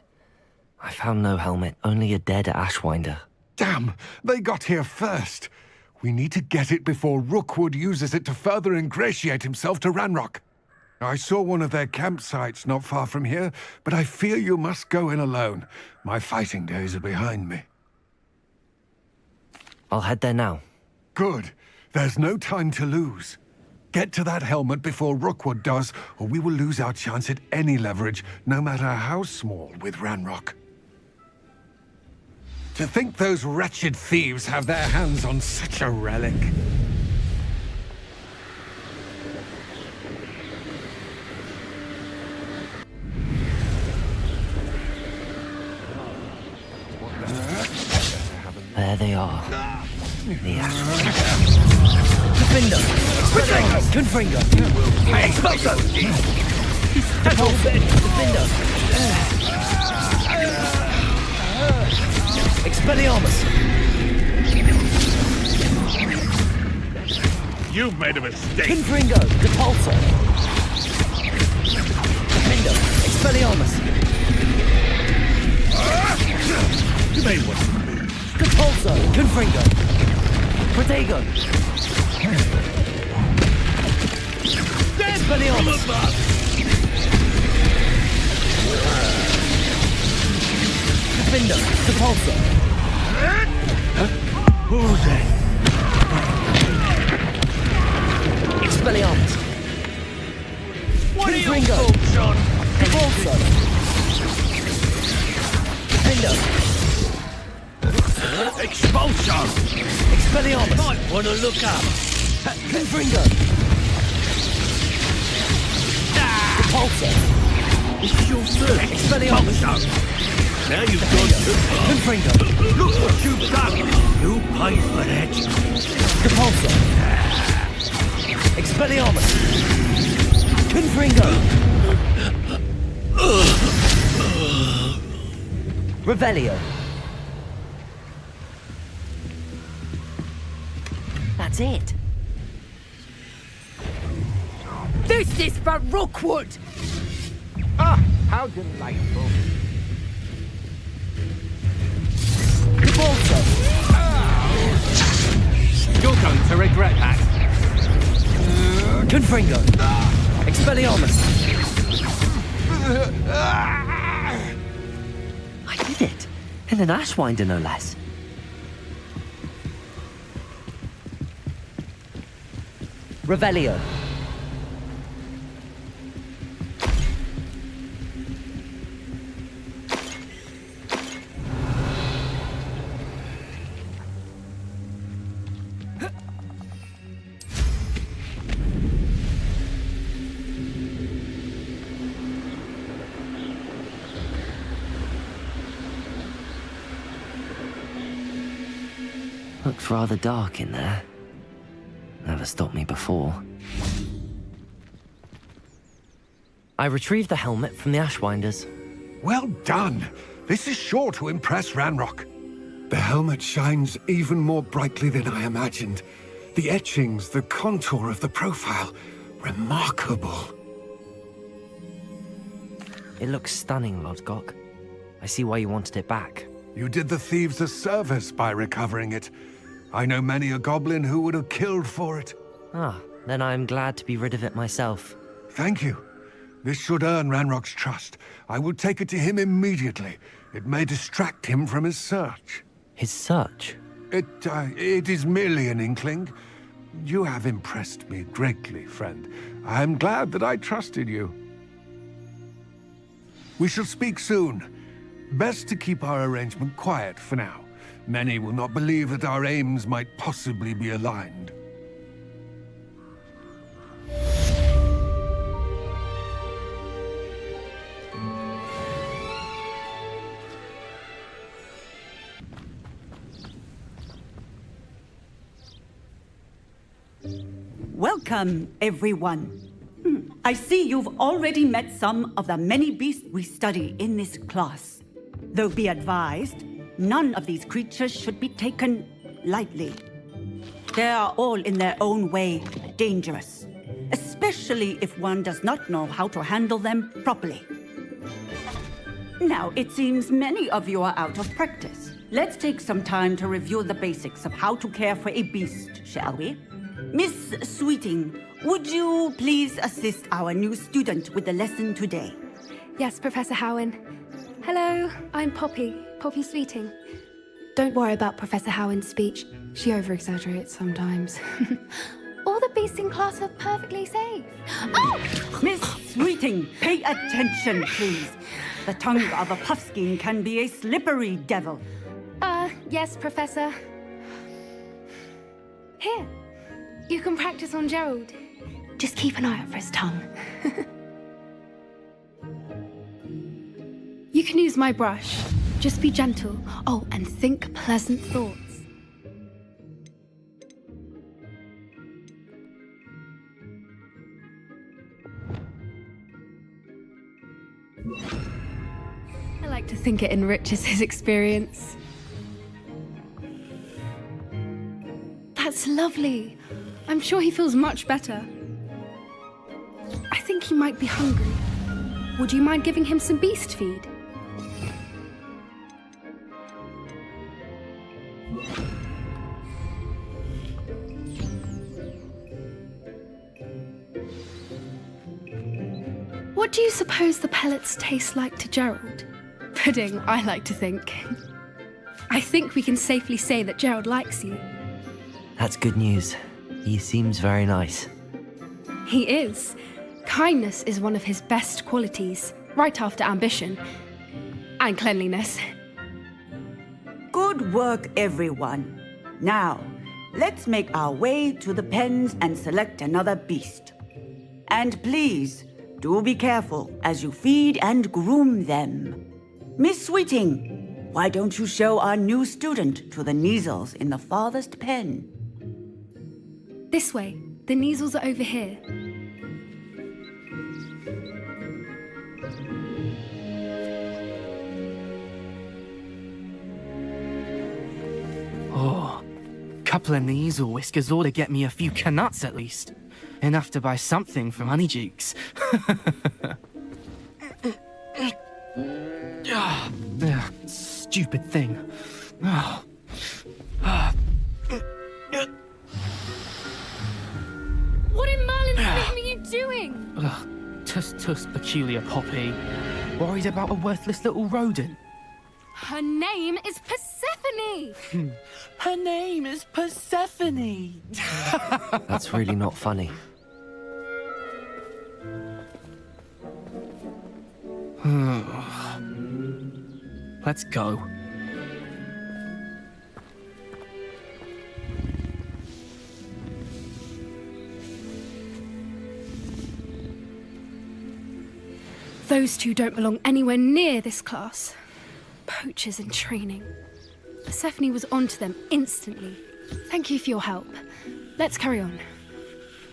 [SPEAKER 2] I found no helmet, only a dead Ashwinder.
[SPEAKER 19] Damn! They got here first! We need to get it before Rookwood uses it to further ingratiate himself to Ranrock. I saw one of their campsites not far from here, but I fear you must go in alone. My fighting days are behind me.
[SPEAKER 2] I'll head there now.
[SPEAKER 19] Good. There's no time to lose. Get to that helmet before Rookwood does, or we will lose our chance at any leverage, no matter how small, with Ranrock. To think those wretched thieves have their hands on such a relic.
[SPEAKER 2] There they are. The
[SPEAKER 20] Defender! Confringo! Expulso! Defender! Expelliarmus!
[SPEAKER 4] You've made a mistake.
[SPEAKER 20] Confringo! Depulso! Defender! Expelliarmus!
[SPEAKER 4] You made one.
[SPEAKER 20] Depulso! Confringo! Protego! Expelliarmus! Defender! Depulso!
[SPEAKER 4] Who's that?
[SPEAKER 20] Expelliarmus!
[SPEAKER 4] What are you
[SPEAKER 20] Confringo!
[SPEAKER 4] folks on?
[SPEAKER 20] Depulso! Defender!
[SPEAKER 4] Expulsion!
[SPEAKER 20] Expelliarmus!
[SPEAKER 4] Might want to look up.
[SPEAKER 20] Confringo! Depulso!
[SPEAKER 4] This is your turn.
[SPEAKER 20] Expelliarmus!
[SPEAKER 4] Now you've gone too far.
[SPEAKER 20] Confringo!
[SPEAKER 4] Look what you've done. You pay for that.
[SPEAKER 20] Depulso! Expelliarmus! Confringo! Revelio! That's it.
[SPEAKER 7] This is for Rookwood!
[SPEAKER 4] Ah, how delightful.
[SPEAKER 20] Depulso!
[SPEAKER 12] You're going to regret that.
[SPEAKER 20] Confringo! Expelliarmus!
[SPEAKER 2] I did it. And an Ashwinder, no less.
[SPEAKER 20] Revelio!
[SPEAKER 2] Looks rather dark in there. Never stopped me before. I retrieved the helmet from the Ashwinders.
[SPEAKER 19] Well done! This is sure to impress Ranrock. The helmet shines even more brightly than I imagined. The etchings, the contour of the profile. Remarkable.
[SPEAKER 2] It looks stunning, Lodgok. I see why you wanted it back.
[SPEAKER 19] You did the thieves a service by recovering it. I know many a goblin who would have killed for it.
[SPEAKER 2] Ah, then I'm glad to be rid of it myself.
[SPEAKER 19] Thank you. This should earn Ranrock's trust. I will take it to him immediately. It may distract him from his search.
[SPEAKER 2] His search?
[SPEAKER 19] It is merely an inkling. You have impressed me greatly, friend. I am glad that I trusted you. We shall speak soon. Best to keep our arrangement quiet for now. Many will not believe that our aims might possibly be aligned.
[SPEAKER 21] Welcome, everyone. I see you've already met some of the many beasts we study in this class. Though be advised, none of these creatures should be taken lightly. They are all in their own way dangerous, especially if one does not know how to handle them properly. Now, it seems many of you are out of practice. Let's take some time to review the basics of how to care for a beast, shall we? Miss Sweeting, would you please assist our new student with the lesson today?
[SPEAKER 22] Yes, Professor Howen. Hello, I'm Poppy Sweeting. Don't worry about Professor Howen's speech. She over-exaggerates sometimes. All the beasts in class are perfectly safe.
[SPEAKER 21] Oh! Miss Sweeting, pay attention, please. The tongue of a puffskein can be a slippery devil.
[SPEAKER 22] Yes, Professor. Here, you can practice on Gerald. Just keep an eye out for his tongue. You can use my brush. Just be gentle. Oh, and think pleasant thoughts. I like to think it enriches his experience. That's lovely. I'm sure he feels much better. I think he might be hungry. Would you mind giving him some beast feed? What do you suppose the pellets taste like to Gerald? Pudding, I like to think. I think we can safely say that Gerald likes you.
[SPEAKER 2] That's good news. He seems very nice.
[SPEAKER 22] He is. Kindness is one of his best qualities, right after ambition. And cleanliness.
[SPEAKER 21] Good work, everyone. Now, let's make our way to the pens and select another beast. And please, do be careful as you feed and groom them. Miss Sweeting, why don't you show our new student to the Neasels in the farthest pen?
[SPEAKER 22] This way. The Neasels are over here.
[SPEAKER 12] Oh, couple of Neasel whiskers ought to get me a few canuts at least. Enough to buy something from Honeydukes. Stupid thing.
[SPEAKER 22] What in Merlin's name are you doing?
[SPEAKER 12] Tuss, peculiar Poppy. Worried about a worthless little rodent.
[SPEAKER 22] Her name is Persephone!
[SPEAKER 12] Her name is Persephone!
[SPEAKER 2] That's really not funny.
[SPEAKER 12] Let's go.
[SPEAKER 22] Those two don't belong anywhere near this class. Poachers in training. Persephone was onto them instantly. Thank you for your help. Let's carry on.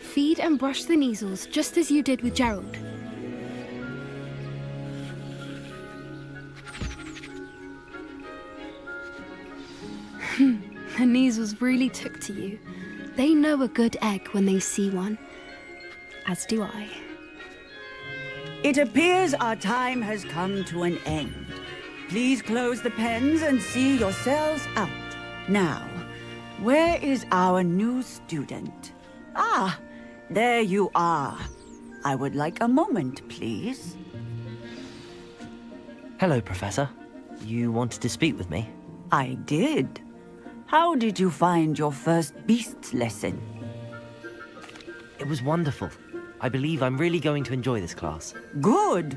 [SPEAKER 22] Feed and brush the Neasels just as you did with Gerald. The Neasels really took to you. They know a good egg when they see one. As do I.
[SPEAKER 21] It appears our time has come to an end. Please close the pens and see yourselves out. Now, where is our new student? Ah, there you are. I would like a moment, please.
[SPEAKER 2] Hello, Professor. You wanted to speak with me?
[SPEAKER 21] I did. How did you find your first beasts lesson?
[SPEAKER 2] It was wonderful. I believe I'm really going to enjoy this class.
[SPEAKER 21] Good.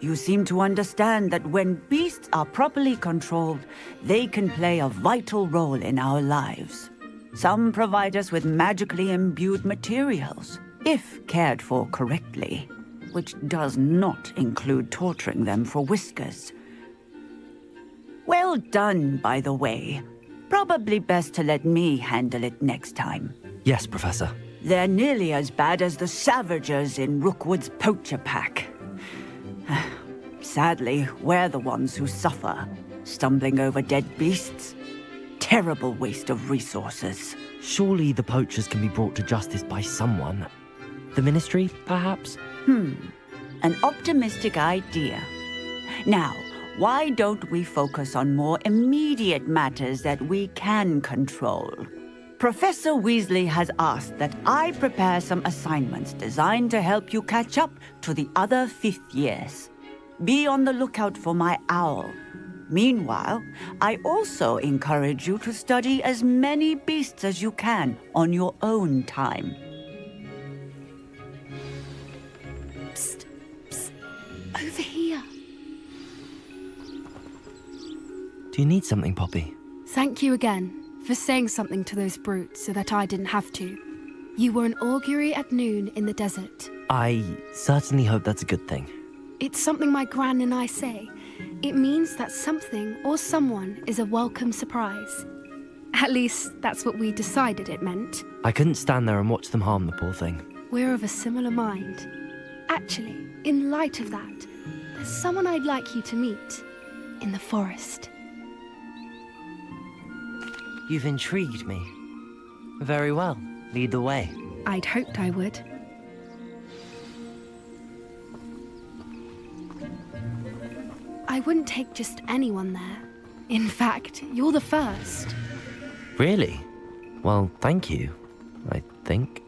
[SPEAKER 21] You seem to understand that when beasts are properly controlled, they can play a vital role in our lives. Some provide us with magically imbued materials, if cared for correctly, which does not include torturing them for whiskers. Well done, by the way. Probably best to let me handle it next time.
[SPEAKER 2] Yes, Professor.
[SPEAKER 21] They're nearly as bad as the Savagers in Rookwood's poacher pack. Sadly, we're the ones who suffer, stumbling over dead beasts. Terrible waste of resources.
[SPEAKER 2] Surely the poachers can be brought to justice by someone. The Ministry, perhaps?
[SPEAKER 21] An optimistic idea. Now, why don't we focus on more immediate matters that we can control? Professor Weasley has asked that I prepare some assignments designed to help you catch up to the other 5th years. Be on the lookout for my owl. Meanwhile, I also encourage you to study as many beasts as you can on your own time.
[SPEAKER 22] Psst, psst, over here.
[SPEAKER 2] Do you need something, Poppy?
[SPEAKER 22] Thank you again for saying something to those brutes so that I didn't have to. You were an augury at noon in the desert.
[SPEAKER 2] I certainly hope that's a good thing.
[SPEAKER 22] It's something my gran and I say. It means that something or someone is a welcome surprise. At least, that's what we decided it meant.
[SPEAKER 2] I couldn't stand there and watch them harm the poor thing.
[SPEAKER 22] We're of a similar mind. Actually, in light of that, there's someone I'd like you to meet in the forest.
[SPEAKER 2] You've intrigued me. Very well. Lead the way.
[SPEAKER 22] I'd hoped I would. I wouldn't take just anyone there. In fact, you're the first.
[SPEAKER 2] Really? Well, thank you, I think.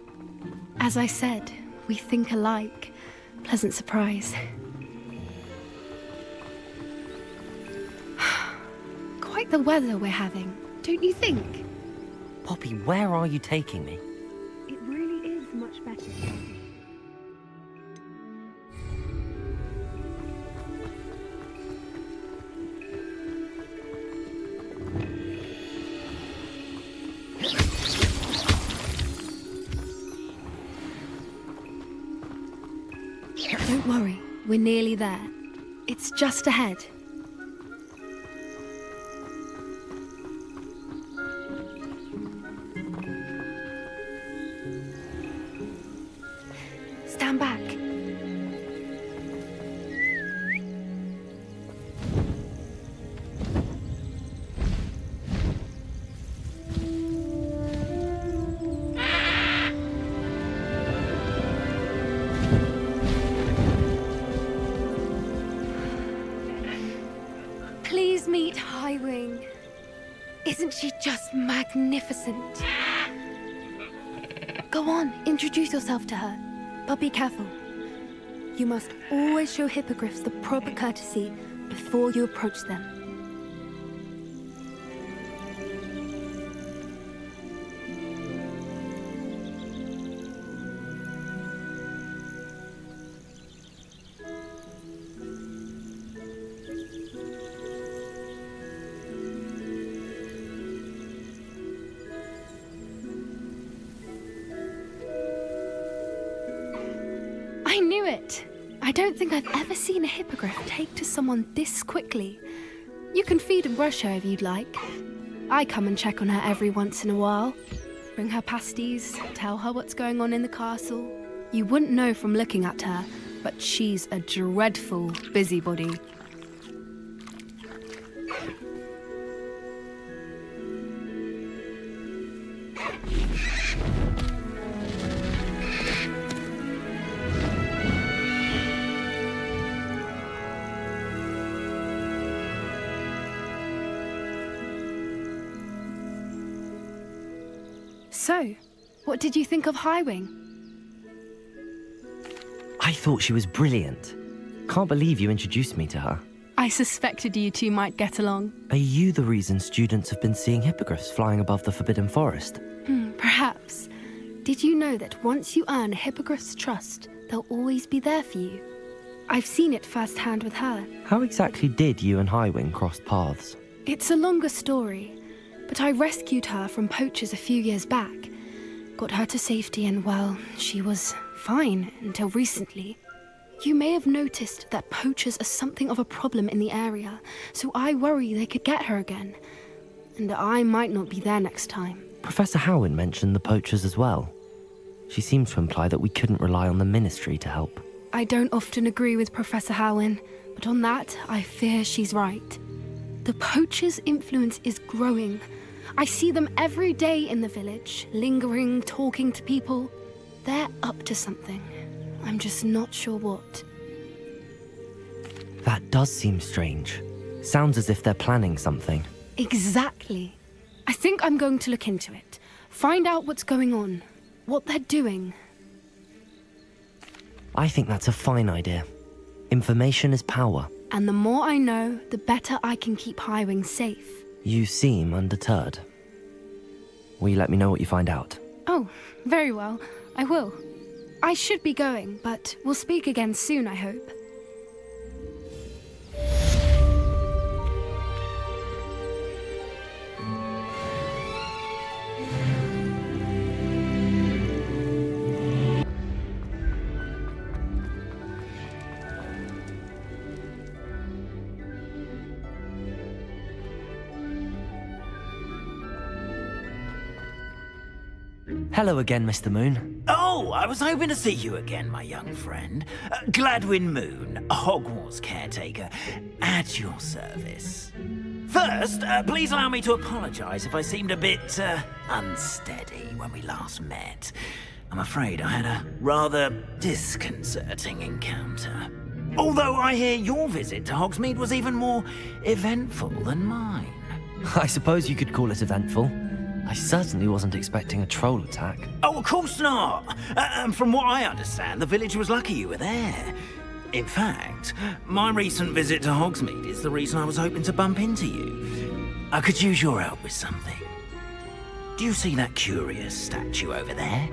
[SPEAKER 22] As I said, we think alike. Pleasant surprise. Quite the weather we're having, don't you think?
[SPEAKER 2] Poppy, where are you taking me?
[SPEAKER 22] It really is much better. Don't worry, we're nearly there. It's just ahead. Stand back. Please meet Highwing. Isn't she just magnificent? Go on, introduce yourself to her. But be careful. You must always show hippogriffs the proper courtesy before you approach them. I knew it! I don't think I've ever seen a hippogriff take to someone this quickly. You can feed and brush her if you'd like. I come and check on her every once in a while. Bring her pasties, tell her what's going on in the castle. You wouldn't know from looking at her, but she's a dreadful busybody. So, what did you think of Highwing?
[SPEAKER 2] I thought she was brilliant. Can't believe you introduced me to her.
[SPEAKER 22] I suspected you two might get along.
[SPEAKER 2] Are you the reason students have been seeing hippogriffs flying above the Forbidden Forest?
[SPEAKER 22] Perhaps. Did you know that once you earn a hippogriff's trust, they'll always be there for you? I've seen it firsthand with her.
[SPEAKER 2] How exactly did you and Highwing cross paths?
[SPEAKER 22] It's a longer story, but I rescued her from poachers a few years back. Got her to safety and, well, she was fine until recently. You may have noticed that poachers are something of a problem in the area, so I worry they could get her again. And I might not be there next time.
[SPEAKER 2] Professor Howin mentioned the poachers as well. She seems to imply that we couldn't rely on the Ministry to help.
[SPEAKER 22] I don't often agree with Professor Howin, but on that, I fear she's right. The poachers' influence is growing. I see them every day in the village, lingering, talking to people. They're up to something. I'm just not sure what.
[SPEAKER 2] That does seem strange. Sounds as if they're planning something.
[SPEAKER 22] Exactly. I think I'm going to look into it. Find out what's going on. What they're doing.
[SPEAKER 2] I think that's a fine idea. Information is power.
[SPEAKER 22] And the more I know, the better I can keep Highwing safe.
[SPEAKER 2] You seem undeterred. Will you let me know what you find out?
[SPEAKER 22] Oh, very well. I will. I should be going, but we'll speak again soon, I hope.
[SPEAKER 2] Hello again, Mr. Moon.
[SPEAKER 3] Oh, I was hoping to see you again, my young friend. Gladwin Moon, Hogwarts Caretaker, at your service. First, please allow me to apologise if I seemed a bit unsteady when we last met. I'm afraid I had a rather disconcerting encounter. Although I hear your visit to Hogsmeade was even more eventful than mine.
[SPEAKER 2] I suppose you could call it eventful. I certainly wasn't expecting a troll attack.
[SPEAKER 3] Oh, of course not. From what I understand, the village was lucky you were there. In fact, my recent visit to Hogsmeade is the reason I was hoping to bump into you. I could use your help with something. Do you see that curious statue over there?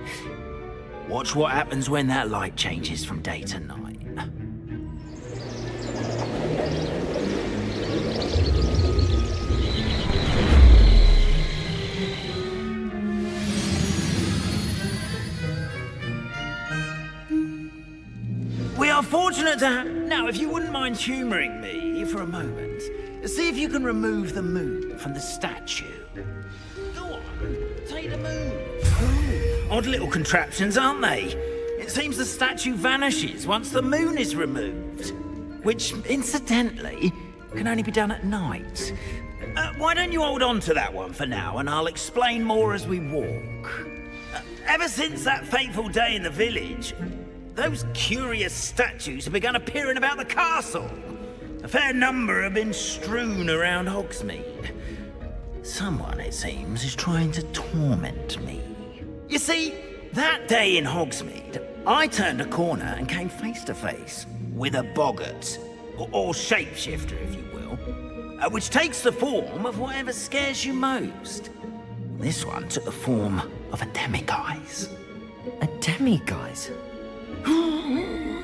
[SPEAKER 3] Watch what happens when that light changes from day to night. We are fortunate to have... Now, if you wouldn't mind humouring me for a moment, see if you can remove the moon from the statue. Go on, take the moon. Ooh, odd little contraptions, aren't they? It seems the statue vanishes once the moon is removed. Which, incidentally, can only be done at night. Why don't you hold on to that one for now, and I'll explain more as we walk. Ever since that fateful day in the village... those curious statues have begun appearing about the castle. A fair number have been strewn around Hogsmeade. Someone, it seems, is trying to torment me. You see, that day in Hogsmeade, I turned a corner and came face to face with a boggart, or shapeshifter, if you will, which takes the form of whatever scares you most. This one took the form of a demiguise.
[SPEAKER 2] A demiguise?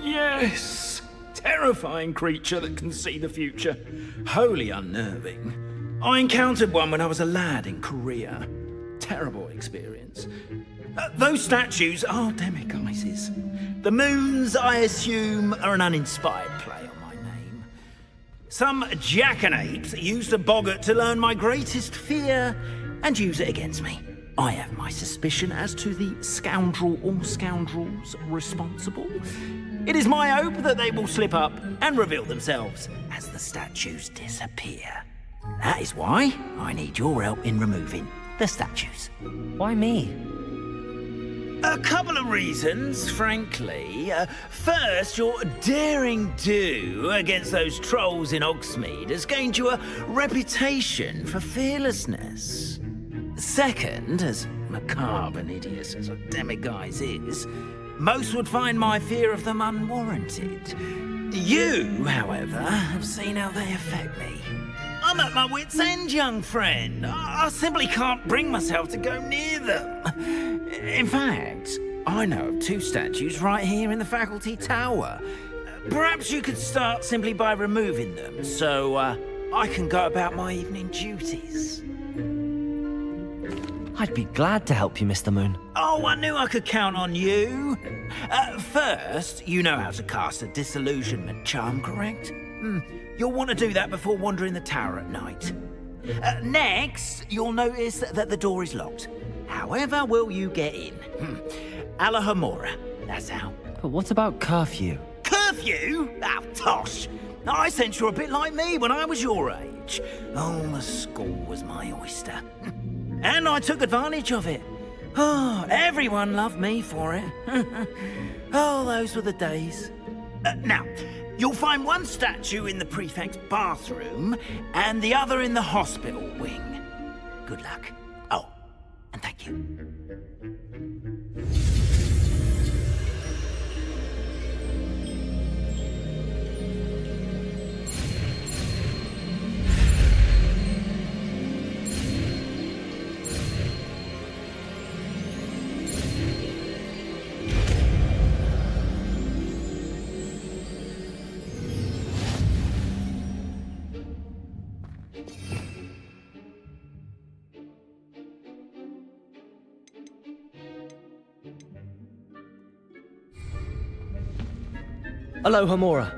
[SPEAKER 3] Yes! Terrifying creature that can see the future. Wholly unnerving. I encountered one when I was a lad in Korea. Terrible experience. Those statues are demiguises. The moons, I assume, are an uninspired play on my name. Some jackanapes used a boggart to learn my greatest fear and use it against me. I have my suspicion as to the scoundrel or scoundrels responsible. It is my hope that they will slip up and reveal themselves as the statues disappear. That is why I need your help in removing the statues.
[SPEAKER 2] Why me?
[SPEAKER 3] A couple of reasons, frankly. First, your daring do against those trolls in Hogsmeade has gained you a reputation for fearlessness. Second, as macabre and hideous as a demiguise is, most would find my fear of them unwarranted. You, however, have seen how they affect me. I'm at my wit's end, young friend. I simply can't bring myself to go near them. In fact, I know of two statues right here in the faculty tower. Perhaps you could start simply by removing them, so I can go about my evening duties.
[SPEAKER 2] I'd be glad to help you, Mr. Moon.
[SPEAKER 3] Oh, I knew I could count on you. First, you know how to cast a disillusionment charm, correct? You'll want to do that before wandering the tower at night. Next, you'll notice that the door is locked. However will you get in? Alahomora, that's how.
[SPEAKER 2] But what about curfew?
[SPEAKER 3] Curfew? Oh, tosh. I sense you're a bit like me when I was your age. Oh, the school was my oyster. And I took advantage of it. Oh, everyone loved me for it. Oh, those were the days. Now, you'll find one statue in the prefect's bathroom and the other in the hospital wing. Good luck. Oh, and thank you.
[SPEAKER 2] Alohomora.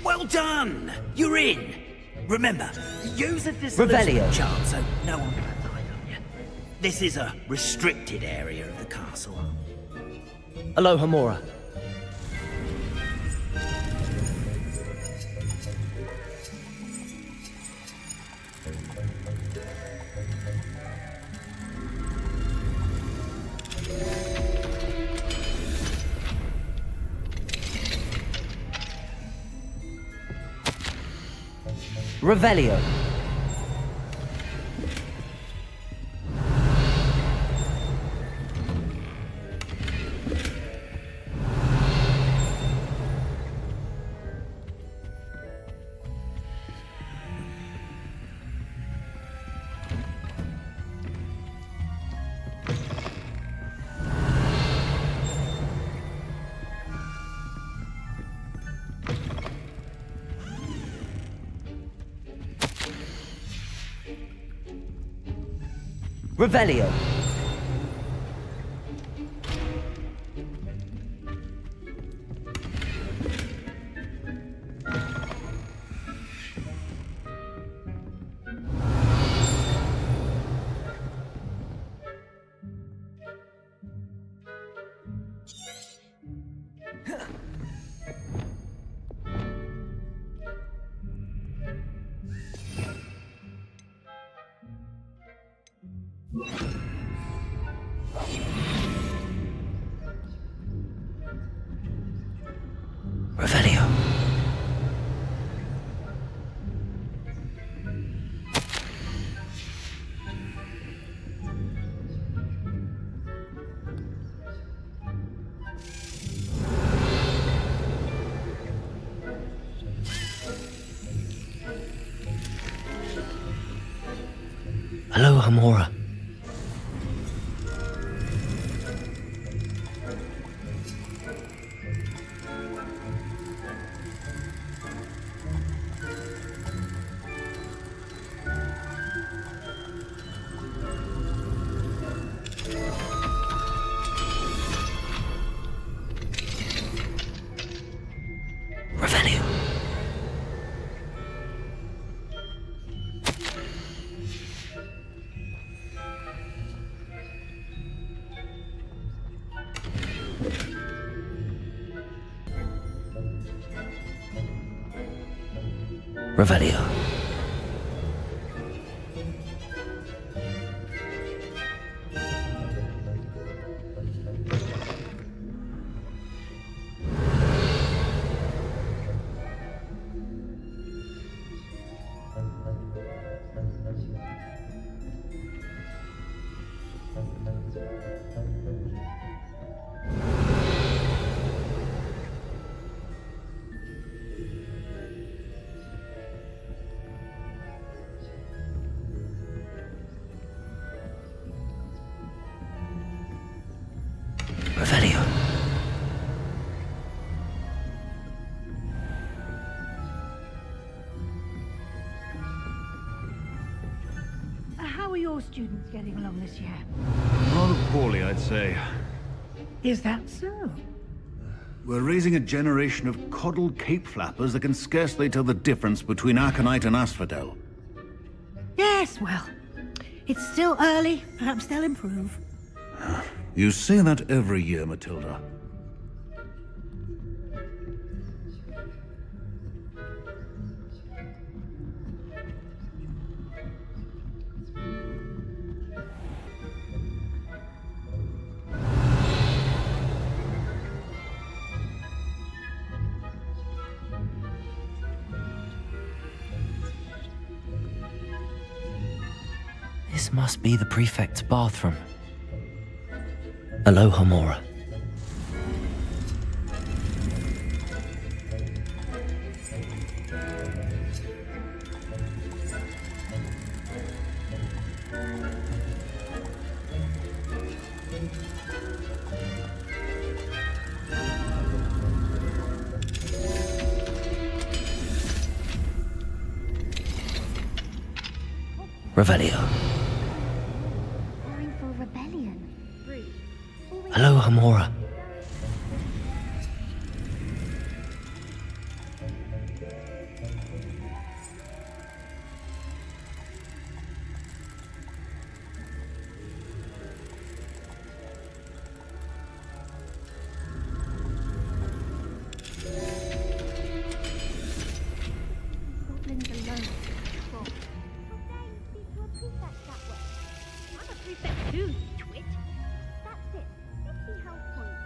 [SPEAKER 3] Well done! You're in! Remember, use a disillusionment charm so no one can hide on you. This is a restricted area of the castle.
[SPEAKER 2] Alohomora. Revelio. Revelio. Alohomora. Revelio. Revelio. Revelio.
[SPEAKER 9] How are your students getting along this year?
[SPEAKER 6] Rather poorly, I'd say.
[SPEAKER 9] Is that so?
[SPEAKER 6] We're raising a generation of coddled cape flappers that can scarcely tell the difference between Aconite and Asphodel.
[SPEAKER 9] Yes, well, it's still early. Perhaps they'll improve.
[SPEAKER 6] You say that every year, Matilda.
[SPEAKER 2] This must be the prefect's bathroom. Aloha Mora. Revelio.
[SPEAKER 8] Calling for rebellion.
[SPEAKER 2] Aloha Mora.
[SPEAKER 8] Goblins alone. I'm a prefect too, twit. That's it. 50 health points.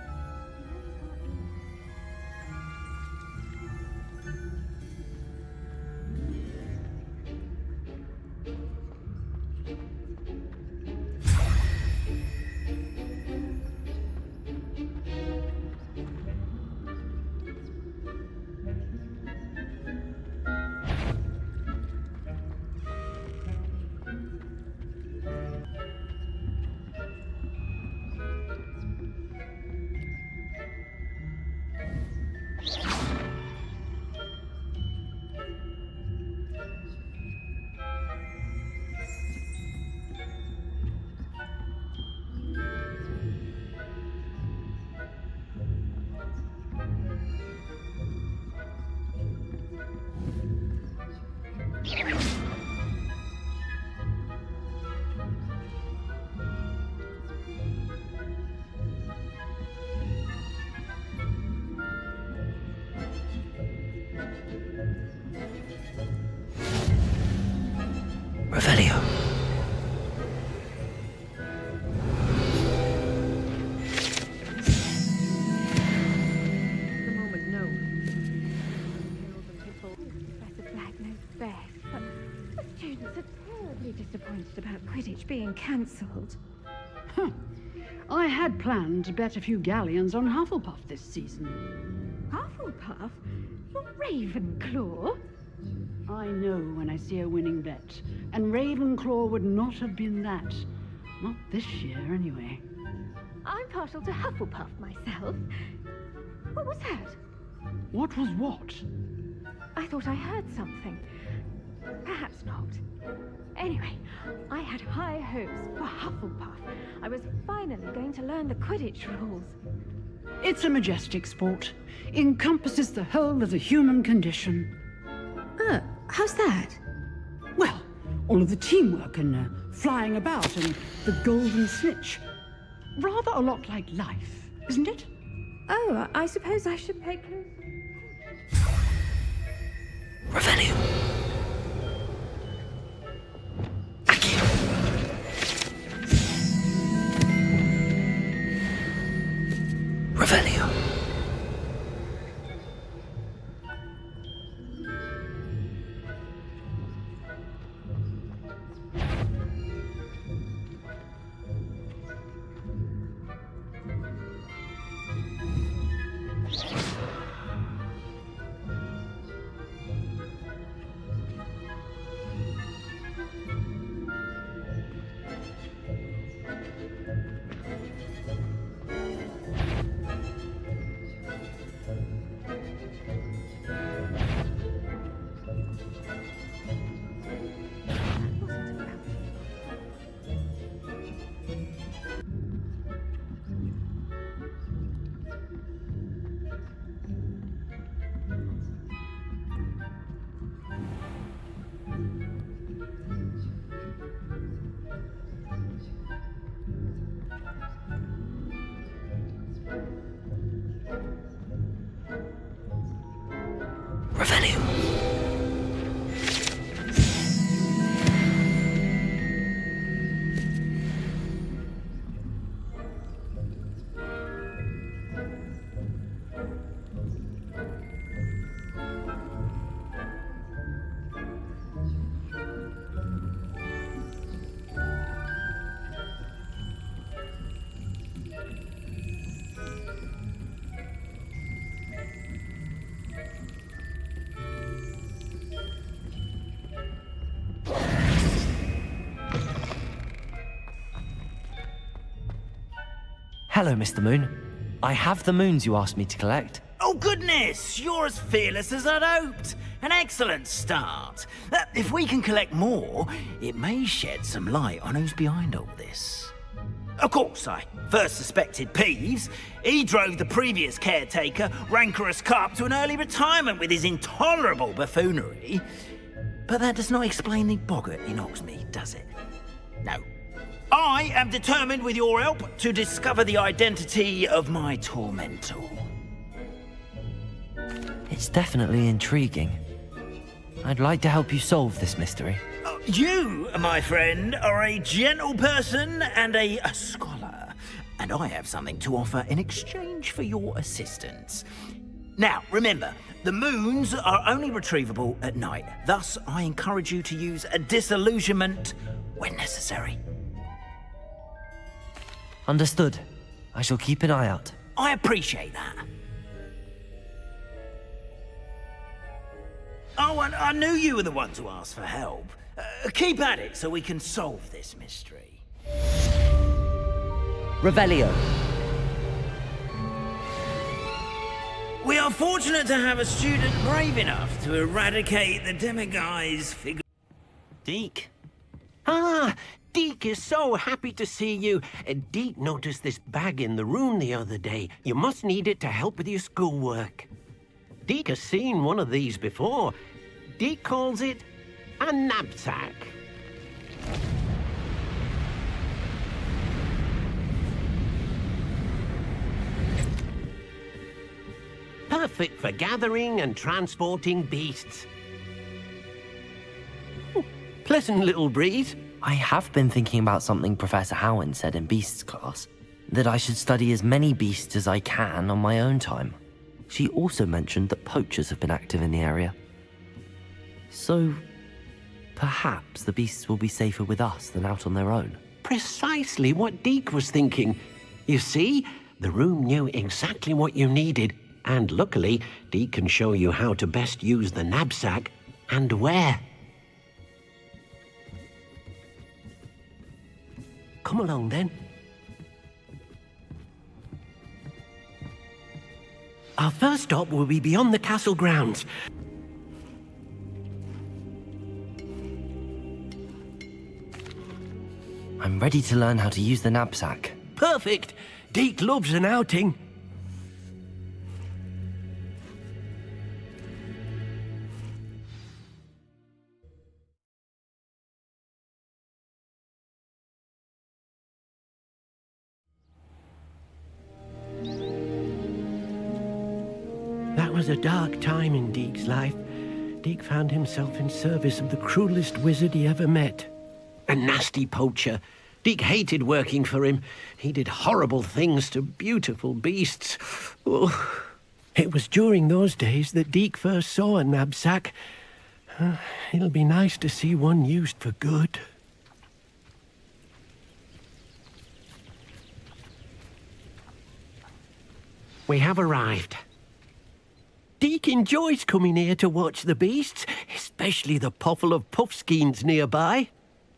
[SPEAKER 2] Revelio.
[SPEAKER 8] The moment, no. Professor Black knows best, but the students are terribly disappointed about Quidditch being cancelled.
[SPEAKER 23] Huh. I had planned to bet a few galleons on Hufflepuff this season.
[SPEAKER 8] Hufflepuff? You're Ravenclaw?
[SPEAKER 23] I know when I see a winning bet, and Ravenclaw would not have been that. Not this year, anyway.
[SPEAKER 8] I'm partial to Hufflepuff myself. What was that?
[SPEAKER 23] What was what?
[SPEAKER 8] I thought I heard something. Perhaps not. Anyway, I had high hopes for Hufflepuff. I was finally going to learn the Quidditch rules.
[SPEAKER 23] It's a majestic sport. Encompasses the whole of the human condition.
[SPEAKER 8] How's that?
[SPEAKER 23] Well, all of the teamwork and flying about and the golden snitch. Rather a lot like life, isn't it?
[SPEAKER 8] Oh, I suppose I should pay close.
[SPEAKER 2] Revelio. Revelio. Hello, Mr. Moon. I have the moons you asked me to collect.
[SPEAKER 3] Oh, goodness! You're as fearless as I'd hoped. An excellent start. If we can collect more, it may shed some light on who's behind all this. Of course, I first suspected Peeves. He drove the previous caretaker, rancorous Carp, to an early retirement with his intolerable buffoonery. But that does not explain the boggart in Hogsmeade, does it? No. I am determined, with your help, to discover the identity of my tormentor.
[SPEAKER 2] It's definitely intriguing. I'd like to help you solve this mystery.
[SPEAKER 3] You, my friend, are a gentle person and a scholar, and I have something to offer in exchange for your assistance. Now, remember, the moons are only retrievable at night. Thus, I encourage you to use a disillusionment when necessary.
[SPEAKER 2] Understood. I shall keep an eye out.
[SPEAKER 3] I appreciate that. Oh, and I knew you were the one to ask for help. Keep at it so we can solve this mystery.
[SPEAKER 20] Revelio.
[SPEAKER 3] We are fortunate to have a student brave enough to eradicate the demiguise figure.
[SPEAKER 5] Deke. Ah, Deke is so happy to see you. Deke noticed this bag in the room the other day. You must need it to help with your schoolwork. Deke has seen one of these before. Deke calls it a Nab-Sack. Perfect for gathering and transporting beasts. Pleasant little breeze.
[SPEAKER 2] I have been thinking about something Professor Howard said in Beasts class, that I should study as many beasts as I can on my own time. She also mentioned that poachers have been active in the area. So, perhaps the beasts will be safer with us than out on their own.
[SPEAKER 5] Precisely what Deke was thinking. You see, the room knew exactly what you needed, and luckily, Deke can show you how to best use the Nab-Sack and where. Come along, then. Our first stop will be beyond the castle grounds.
[SPEAKER 2] I'm ready to learn how to use the Nab-Sack.
[SPEAKER 5] Perfect! Deke loves an outing. That was a dark time in Deke's life. Deke found himself in service of the cruelest wizard he ever met. A nasty poacher, Deke hated working for him. He did horrible things to beautiful beasts. Oh. It was during those days that Deke first saw a Nab-Sack. It'll be nice to see one used for good. We have arrived. Deke enjoys coming here to watch the beasts, especially the puffle of puffskeins nearby.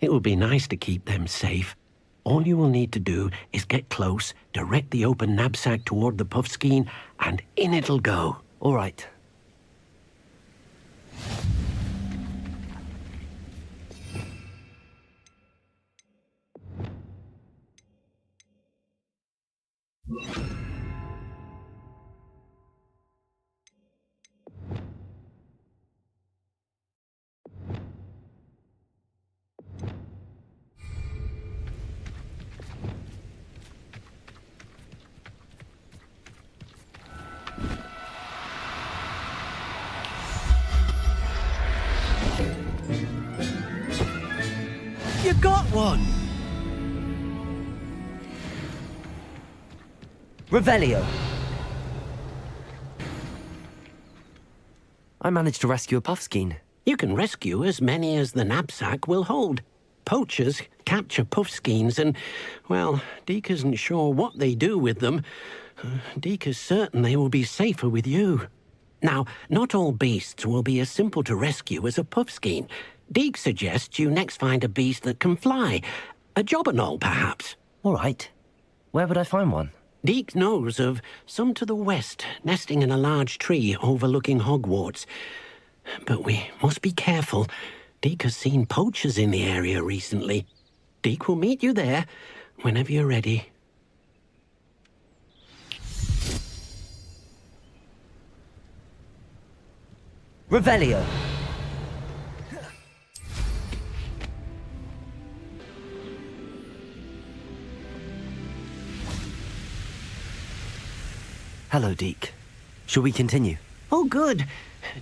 [SPEAKER 5] It will be nice to keep them safe. All you will need to do is get close, direct the open Nab-Sack toward the puffskein, and in it'll go.
[SPEAKER 2] All right.
[SPEAKER 5] You got one!
[SPEAKER 20] Revelio.
[SPEAKER 2] I managed to rescue a puffskein.
[SPEAKER 5] You can rescue as many as the Nab-Sack will hold. Poachers capture puffskeins and, well, Deke isn't sure what they do with them. Deke is certain they will be safer with you. Now, not all beasts will be as simple to rescue as a puffskein. Deke suggests you next find a beast that can fly. A jobberknoll, perhaps.
[SPEAKER 2] All right. Where would I find one?
[SPEAKER 5] Deke knows of some to the west, nesting in a large tree overlooking Hogwarts. But we must be careful. Deke has seen poachers in the area recently. Deke will meet you there whenever you're ready.
[SPEAKER 20] Revelio.
[SPEAKER 2] Hello, Deke. Shall we continue?
[SPEAKER 5] Oh, good.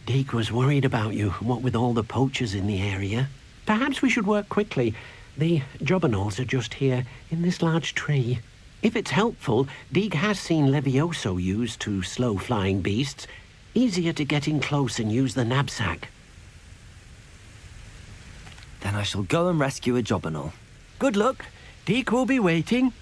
[SPEAKER 5] Deke was worried about you, what with all the poachers in the area. Perhaps we should work quickly. The jobberknolls are just here, in this large tree. If it's helpful, Deke has seen Levioso used to slow flying beasts. Easier to get in close and use the Nab-Sack.
[SPEAKER 2] Then I shall go and rescue a jobberknoll.
[SPEAKER 5] Good luck. Deke will be waiting.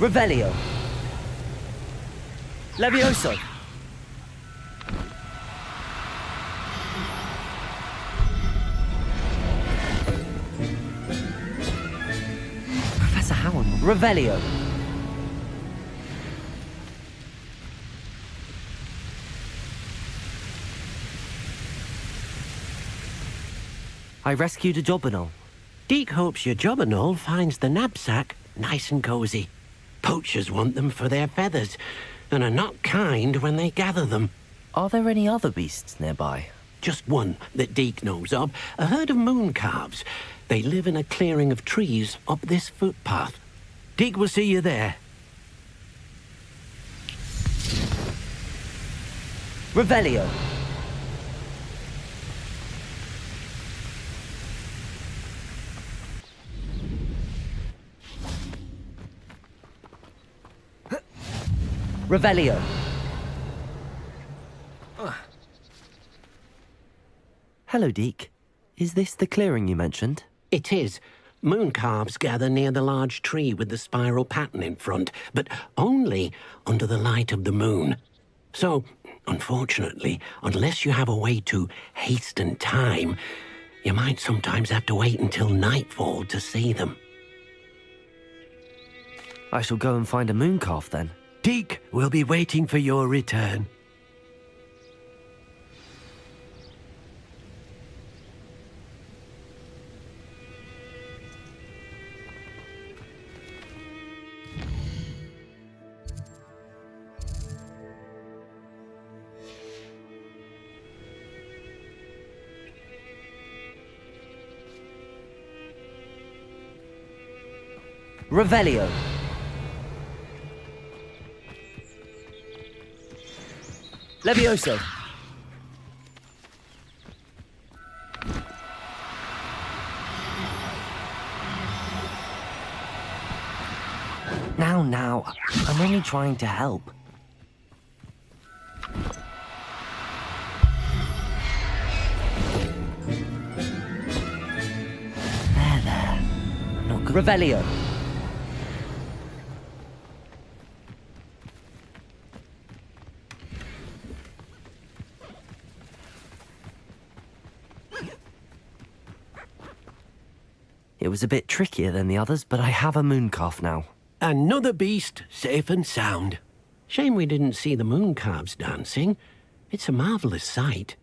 [SPEAKER 20] Revelio. Levioso.
[SPEAKER 2] Professor Howard.
[SPEAKER 20] Revelio.
[SPEAKER 2] I rescued a jobberknoll.
[SPEAKER 5] Deke hopes your jobberknoll finds the Nab-Sack nice and cozy. Poachers want them for their feathers, and are not kind when they gather them.
[SPEAKER 2] Are there any other beasts nearby?
[SPEAKER 5] Just one that Deke knows of, a herd of moon calves. They live in a clearing of trees up this footpath. Deke will see you there.
[SPEAKER 20] Revelio. Revelio.
[SPEAKER 2] Hello, Deke. Is this the clearing you mentioned?
[SPEAKER 5] It is. Moon calves gather near the large tree with the spiral pattern in front, but only under the light of the moon. So, unfortunately, unless you have a way to hasten time, you might sometimes have to wait until nightfall to see them.
[SPEAKER 2] I shall go and find a moon calf then.
[SPEAKER 5] Deke will be waiting for your return.
[SPEAKER 20] Revelio. Levioso.
[SPEAKER 2] Now, I'm only trying to help. There. I'm not good.
[SPEAKER 20] Revelio.
[SPEAKER 2] It was a bit trickier than the others, but I have a mooncalf now.
[SPEAKER 5] Another beast, safe and sound. Shame we didn't see the mooncalves dancing. It's a marvellous sight.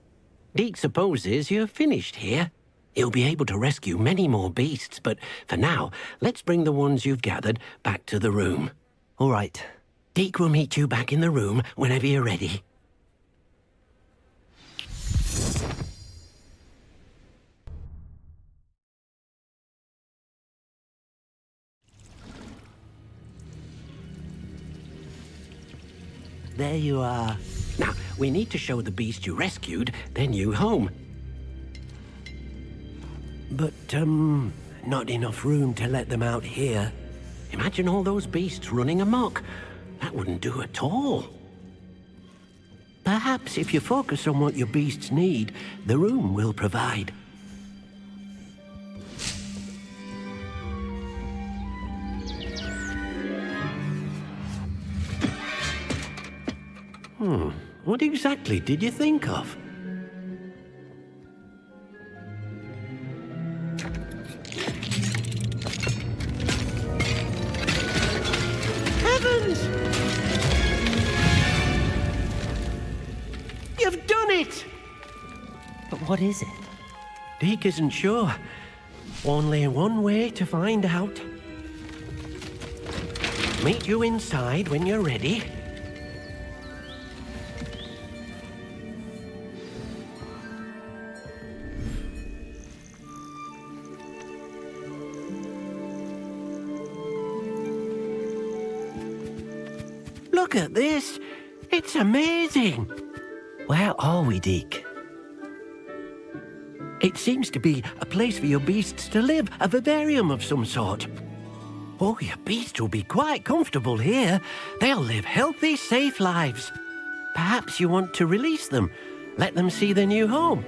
[SPEAKER 5] Deke supposes you're finished here. He'll be able to rescue many more beasts, but for now, let's bring the ones you've gathered back to the room.
[SPEAKER 2] All right.
[SPEAKER 5] Deke will meet you back in the room whenever you're ready. There you are. Now, we need to show the beast you rescued their new home. But, not enough room to let them out here. Imagine all those beasts running amok. That wouldn't do at all. Perhaps if you focus on what your beasts need, the room will provide. What exactly did you think of? Heavens! You've done it!
[SPEAKER 2] But what is it?
[SPEAKER 5] Deke isn't sure. Only one way to find out. Meet you inside when you're ready. Look at this! It's amazing!
[SPEAKER 2] Where are we, Deke?
[SPEAKER 5] It seems to be a place for your beasts to live, a vivarium of some sort. Oh, your beasts will be quite comfortable here. They'll live healthy, safe lives. Perhaps you want to release them, let them see their new home.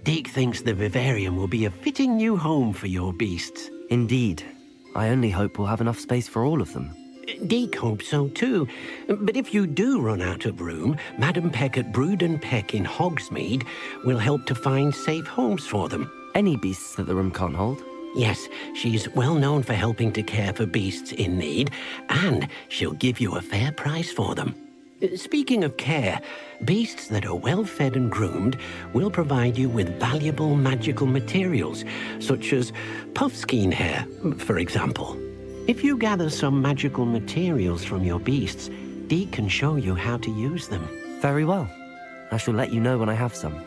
[SPEAKER 5] Deke thinks the vivarium will be a fitting new home for your beasts.
[SPEAKER 2] Indeed. I only hope we'll have enough space for all of them.
[SPEAKER 5] Deke hopes so too. But if you do run out of room, Madam Peck at Brood and Peck in Hogsmeade will help to find safe homes for them.
[SPEAKER 2] Any beasts that the room can't hold?
[SPEAKER 5] Yes, she's well known for helping to care for beasts in need, and she'll give you a fair price for them. Speaking of care, beasts that are well fed and groomed will provide you with valuable magical materials, such as puffskein hair, for example. If you gather some magical materials from your beasts, Deke can show you how to use them.
[SPEAKER 2] Very well. I shall let you know when I have some.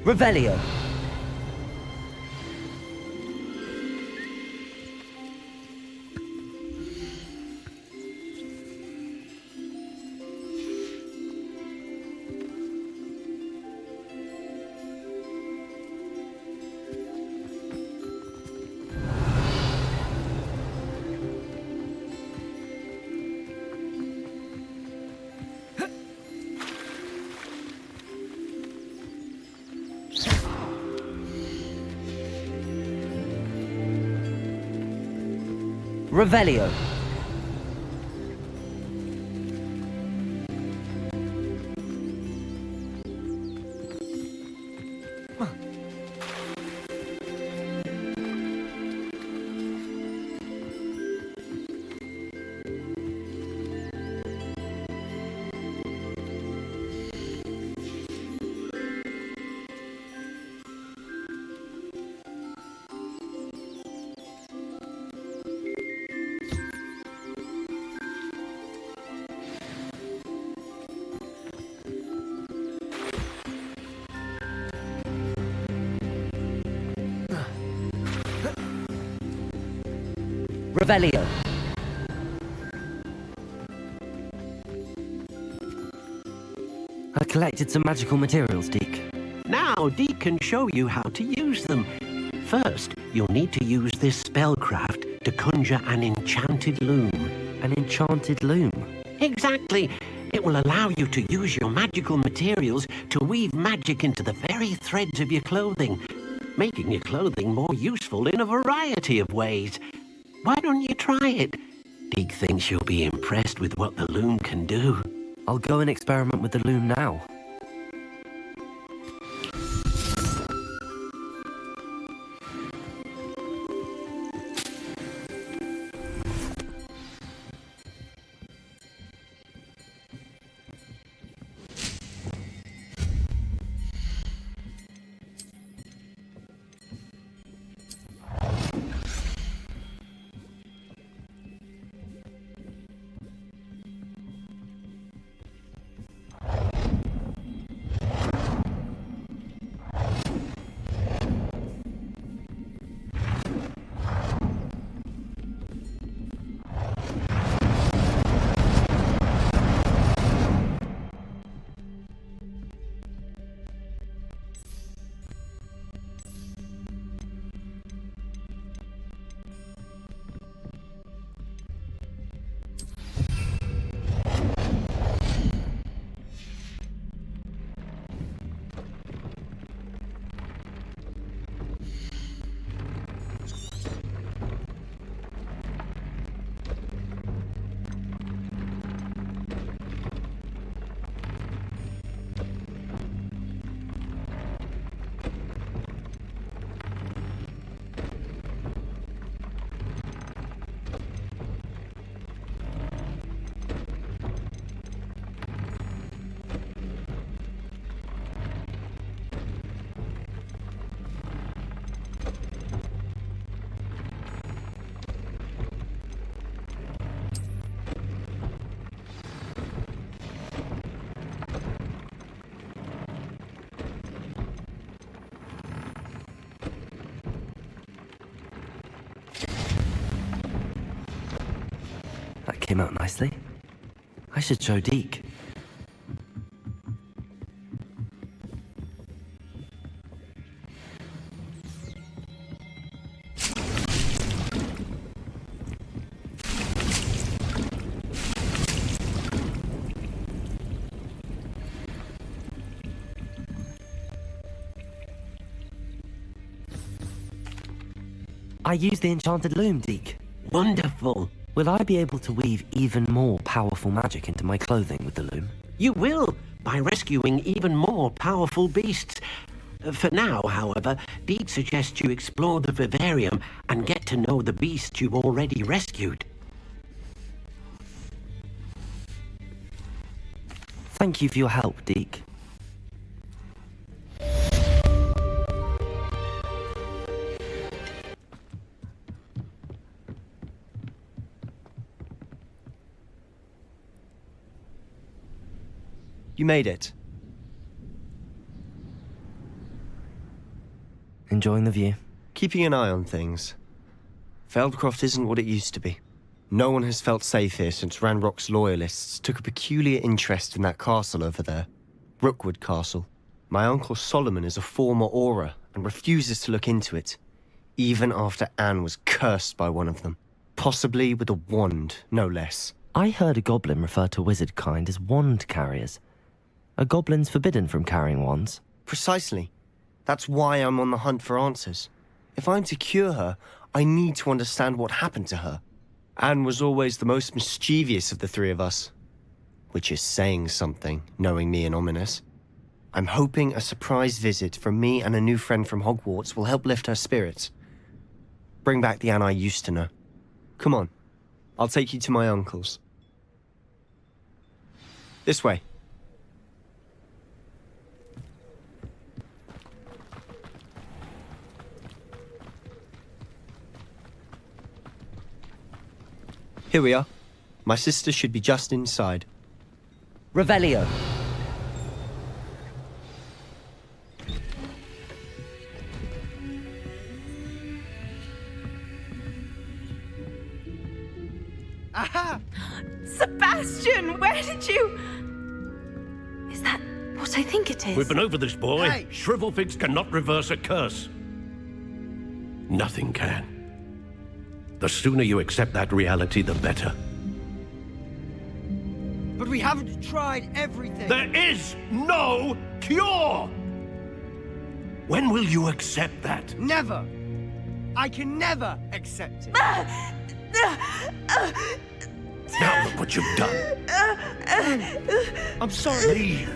[SPEAKER 20] Revelio. Revelio. Revelio.
[SPEAKER 2] I collected some magical materials, Deke.
[SPEAKER 5] Now, Deke can show you how to use them. First, you'll need to use this spellcraft to conjure an enchanted loom.
[SPEAKER 2] An enchanted loom?
[SPEAKER 5] Exactly. It will allow you to use your magical materials to weave magic into the very threads of your clothing, making your clothing more useful in a variety of ways. Why don't you try it? Deke thinks you'll be impressed with what the loom can do.
[SPEAKER 2] I'll go and experiment with the loom now. That came out nicely. I should show Deke. I used the enchanted loom, Deke.
[SPEAKER 5] Wonderful.
[SPEAKER 2] Will I be able to weave even more powerful magic into my clothing with the loom?
[SPEAKER 5] You will, by rescuing even more powerful beasts. For now, however, Deke suggests you explore the vivarium and get to know the beasts you've already rescued.
[SPEAKER 2] Thank you for your help, Deke.
[SPEAKER 20] You made it.
[SPEAKER 2] enjoying the view.
[SPEAKER 1] Keeping an eye on things. Feldcroft isn't what it used to be. No one has felt safe here since Ranrock's loyalists took a peculiar interest in that castle over there. Rookwood Castle. My uncle Solomon is a former Auror and refuses to look into it, even after Anne was cursed by one of them. Possibly with a wand, no less.
[SPEAKER 2] I heard a goblin refer to wizard kind as wand carriers. Are goblins forbidden from carrying wands?
[SPEAKER 1] Precisely. That's why I'm on the hunt for answers. If I'm to cure her, I need to understand what happened to her. Anne was always the most mischievous of the three of us. Which is saying something, knowing me and Ominous. I'm hoping a surprise visit from me and a new friend from Hogwarts will help lift her spirits. Bring back the Anne I used to know. Come on, I'll take you to my uncle's. This way. Here we are. My sister should be just inside.
[SPEAKER 20] Revelio.
[SPEAKER 15] Aha! Sebastian, where did you... Is that what I think it is?
[SPEAKER 4] We've been over this, boy.
[SPEAKER 15] Hey.
[SPEAKER 4] Shrivelfigs cannot reverse a curse. Nothing can. The sooner you accept that reality, the better.
[SPEAKER 20] But we haven't tried everything.
[SPEAKER 4] There is no cure! When will you accept that?
[SPEAKER 20] Never. I can never accept it.
[SPEAKER 4] Now look what you've done.
[SPEAKER 20] I'm sorry.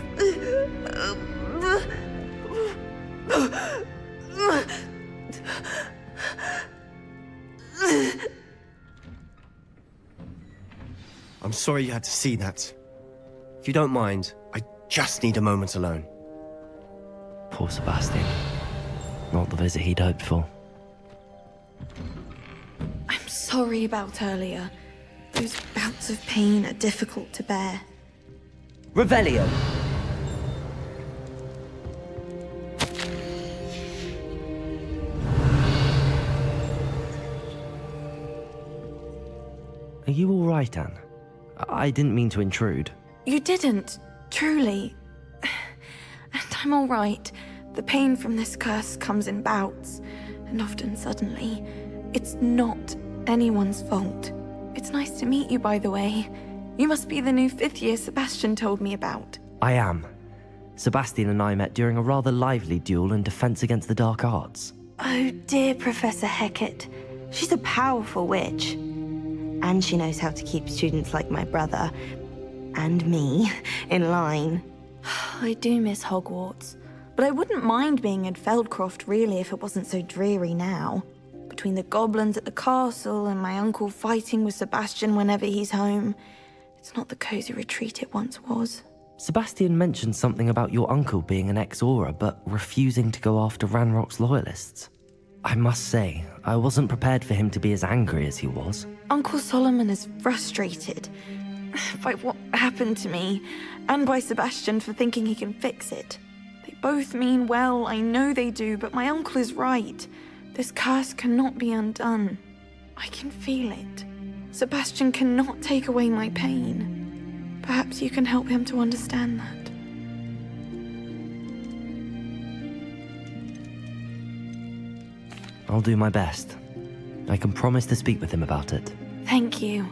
[SPEAKER 1] I'm sorry you had to see that. If you don't mind, I just need a moment alone.
[SPEAKER 2] Poor Sebastian. Not the visit he'd hoped for.
[SPEAKER 15] I'm sorry about earlier. Those bouts of pain are difficult to bear.
[SPEAKER 20] Revelio.
[SPEAKER 2] Are you all right, Anne? I didn't mean to intrude.
[SPEAKER 15] You didn't, truly. And I'm all right. The pain from this curse comes in bouts, and often suddenly. It's not anyone's fault. It's nice to meet you, by the way. You must be the new 5th year Sebastian told me about.
[SPEAKER 2] I am. Sebastian and I met during a rather lively duel in defense against the dark arts.
[SPEAKER 15] Oh, dear Professor Hecat. She's a powerful witch.
[SPEAKER 10] And she knows how to keep students like my brother, and me, in line.
[SPEAKER 15] I do miss Hogwarts, but I wouldn't mind being in Feldcroft, really, if it wasn't so dreary now. Between the goblins at the castle and my uncle fighting with Sebastian whenever he's home, it's not the cozy retreat it once was.
[SPEAKER 2] Sebastian mentioned something about your uncle being an ex-Auror, but refusing to go after Ranrock's loyalists. I must say, I wasn't prepared for him to be as angry as he was.
[SPEAKER 15] Uncle Solomon is frustrated by what happened to me, and by Sebastian for thinking he can fix it. They both mean well, I know they do, but my uncle is right. This curse cannot be undone. I can feel it. Sebastian cannot take away my pain. Perhaps you can help him to understand that.
[SPEAKER 2] I'll do my best. I can promise to speak with him about it.
[SPEAKER 15] Thank you.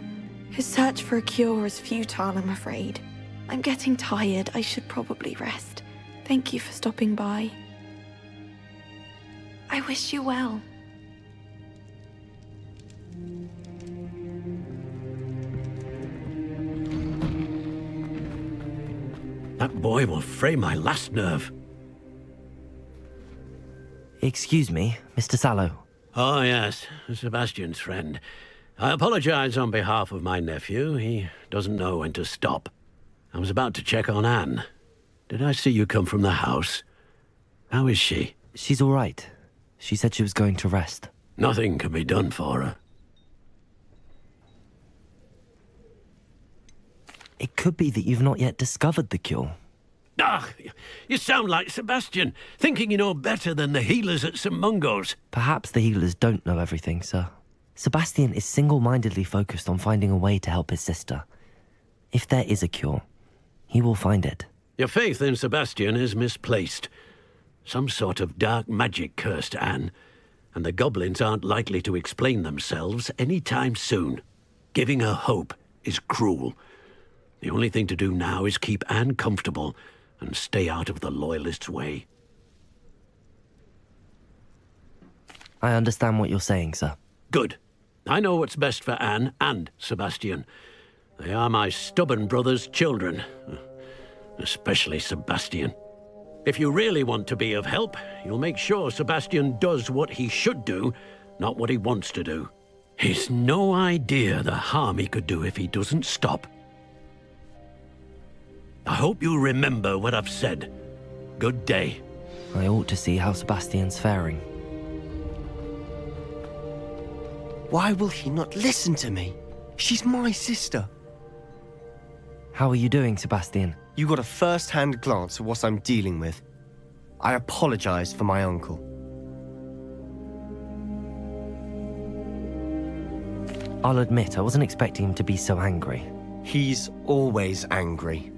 [SPEAKER 15] His search for a cure is futile, I'm afraid. I'm getting tired. I should probably rest. Thank you for stopping by. I wish you well.
[SPEAKER 5] That boy will fray my last nerve.
[SPEAKER 2] Excuse me, Mr. Sallow.
[SPEAKER 5] Oh, yes, Sebastian's friend. I apologize on behalf of my nephew. He doesn't know when to stop. I was about to check on Anne. Did I see you come from the house? How is she?
[SPEAKER 2] She's all right. She said she was going to rest.
[SPEAKER 5] Nothing can be done for her.
[SPEAKER 2] It could be that you've not yet discovered the cure.
[SPEAKER 4] Ah, you sound like Sebastian, thinking you know better than the healers at St. Mungo's.
[SPEAKER 2] Perhaps the healers don't know everything, sir. Sebastian is single-mindedly focused on finding a way to help his sister. If there is a cure, he will find it.
[SPEAKER 4] Your faith in Sebastian is misplaced. Some sort of dark magic cursed Anne, and the goblins aren't likely to explain themselves any time soon. Giving her hope is cruel. The only thing to do now is keep Anne comfortable and stay out of the Loyalists' way.
[SPEAKER 2] I understand what you're saying, sir.
[SPEAKER 4] Good. I know what's best for Anne and Sebastian. They are my stubborn brother's children. Especially Sebastian. If you really want to be of help, you'll make sure Sebastian does what he should do, not what he wants to do. He's no idea the harm he could do if he doesn't stop. I hope you remember what I've said. Good day.
[SPEAKER 2] I ought to see how Sebastian's faring.
[SPEAKER 1] Why will he not listen to me? She's my sister.
[SPEAKER 2] How are you doing, Sebastian?
[SPEAKER 1] You got a first-hand glance at what I'm dealing with. I apologize for my uncle.
[SPEAKER 2] I'll admit, I wasn't expecting him to be so angry.
[SPEAKER 1] He's always angry.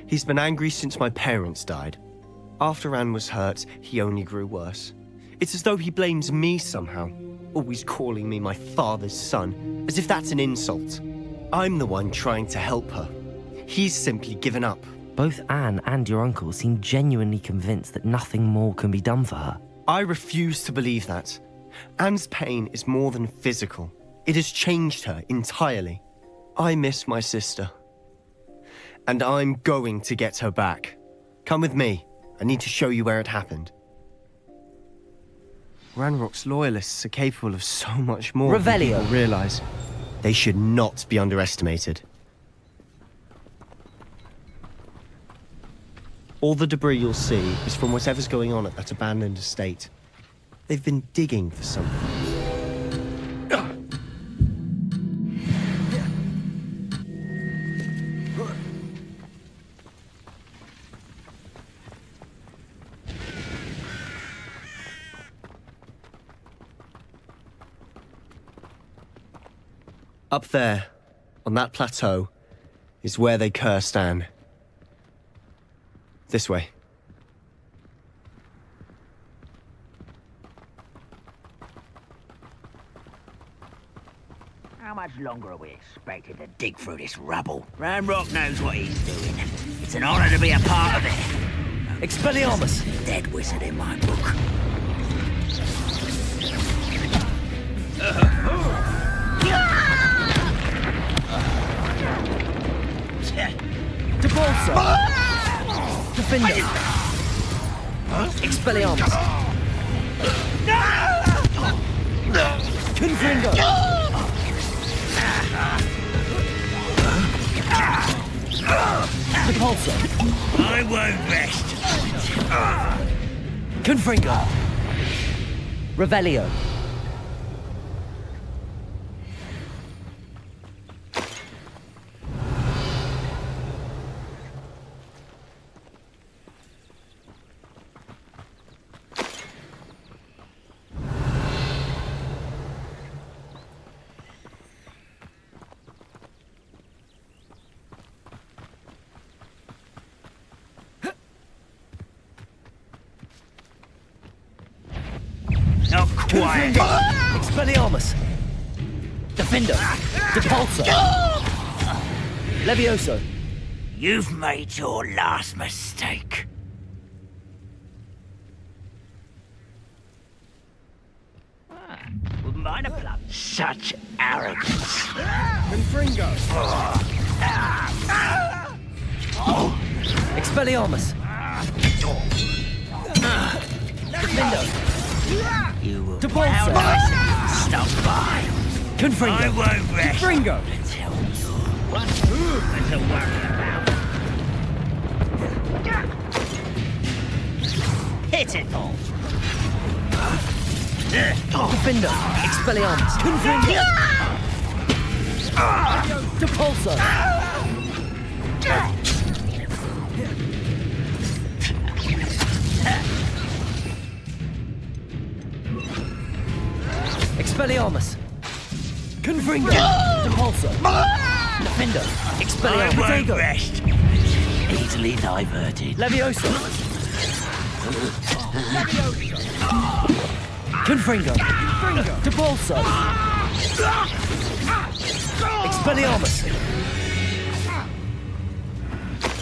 [SPEAKER 1] He's been angry since my parents died. After Anne was hurt, he only grew worse. It's as though he blames me somehow, always calling me my father's son, as if that's an insult. I'm the one trying to help her. He's simply given up.
[SPEAKER 2] Both Anne and your uncle seem genuinely convinced that nothing more can be done for her.
[SPEAKER 1] I refuse to believe that. Anne's pain is more than physical. It has changed her entirely. I miss my sister. And I'm going to get her back. Come with me. I need to show you where it happened. Ranrock's loyalists are capable of so much more than people realize. They should not be underestimated. All the debris you'll see is from whatever's going on at that abandoned estate. They've been digging for something. Up there, on that plateau, is where they cursed Anne. This way.
[SPEAKER 3] How much longer are we expected to dig through this rubble? Ranrock knows what he's doing. It's an honor to be a part of it.
[SPEAKER 20] Expelliarmus!
[SPEAKER 3] Dead wizard in my book.
[SPEAKER 20] Debolsa! Defender! Expelliarmus! Confringo! Repulsor!
[SPEAKER 3] I won't rest!
[SPEAKER 20] Confringo! Revelio!
[SPEAKER 3] Quiet!
[SPEAKER 20] Expelliarmus! Defender! Depulsor! Levioso!
[SPEAKER 3] You've made your last mistake. Wouldn't mind a plum. Such arrogance.
[SPEAKER 20] Confringo! Expelliarmus! Defender!
[SPEAKER 3] You will
[SPEAKER 20] Depulsor!
[SPEAKER 3] stop by.
[SPEAKER 20] Confringo!
[SPEAKER 3] I won't rest
[SPEAKER 20] Confringo!
[SPEAKER 3] until you're one movement to worry about. Hit it all.
[SPEAKER 20] Defender! Expelliarmus! Confringo! Depulsor! Expelliarmus! Confringo! Depulso! Defender! Expelliarmus! Protego!
[SPEAKER 3] Rest. Easily diverted.
[SPEAKER 20] Levioso! Confringo! Depulso! Expelliarmus!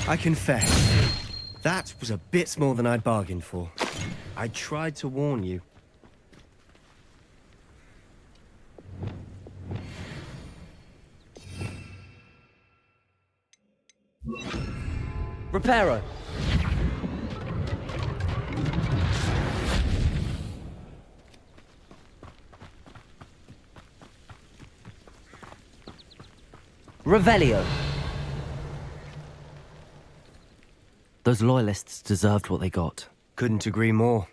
[SPEAKER 1] I confess, that was a bit more than I'd bargained for. I tried to warn you.
[SPEAKER 20] Reparo! Revelio! Those loyalists deserved what they got.
[SPEAKER 1] Couldn't agree more.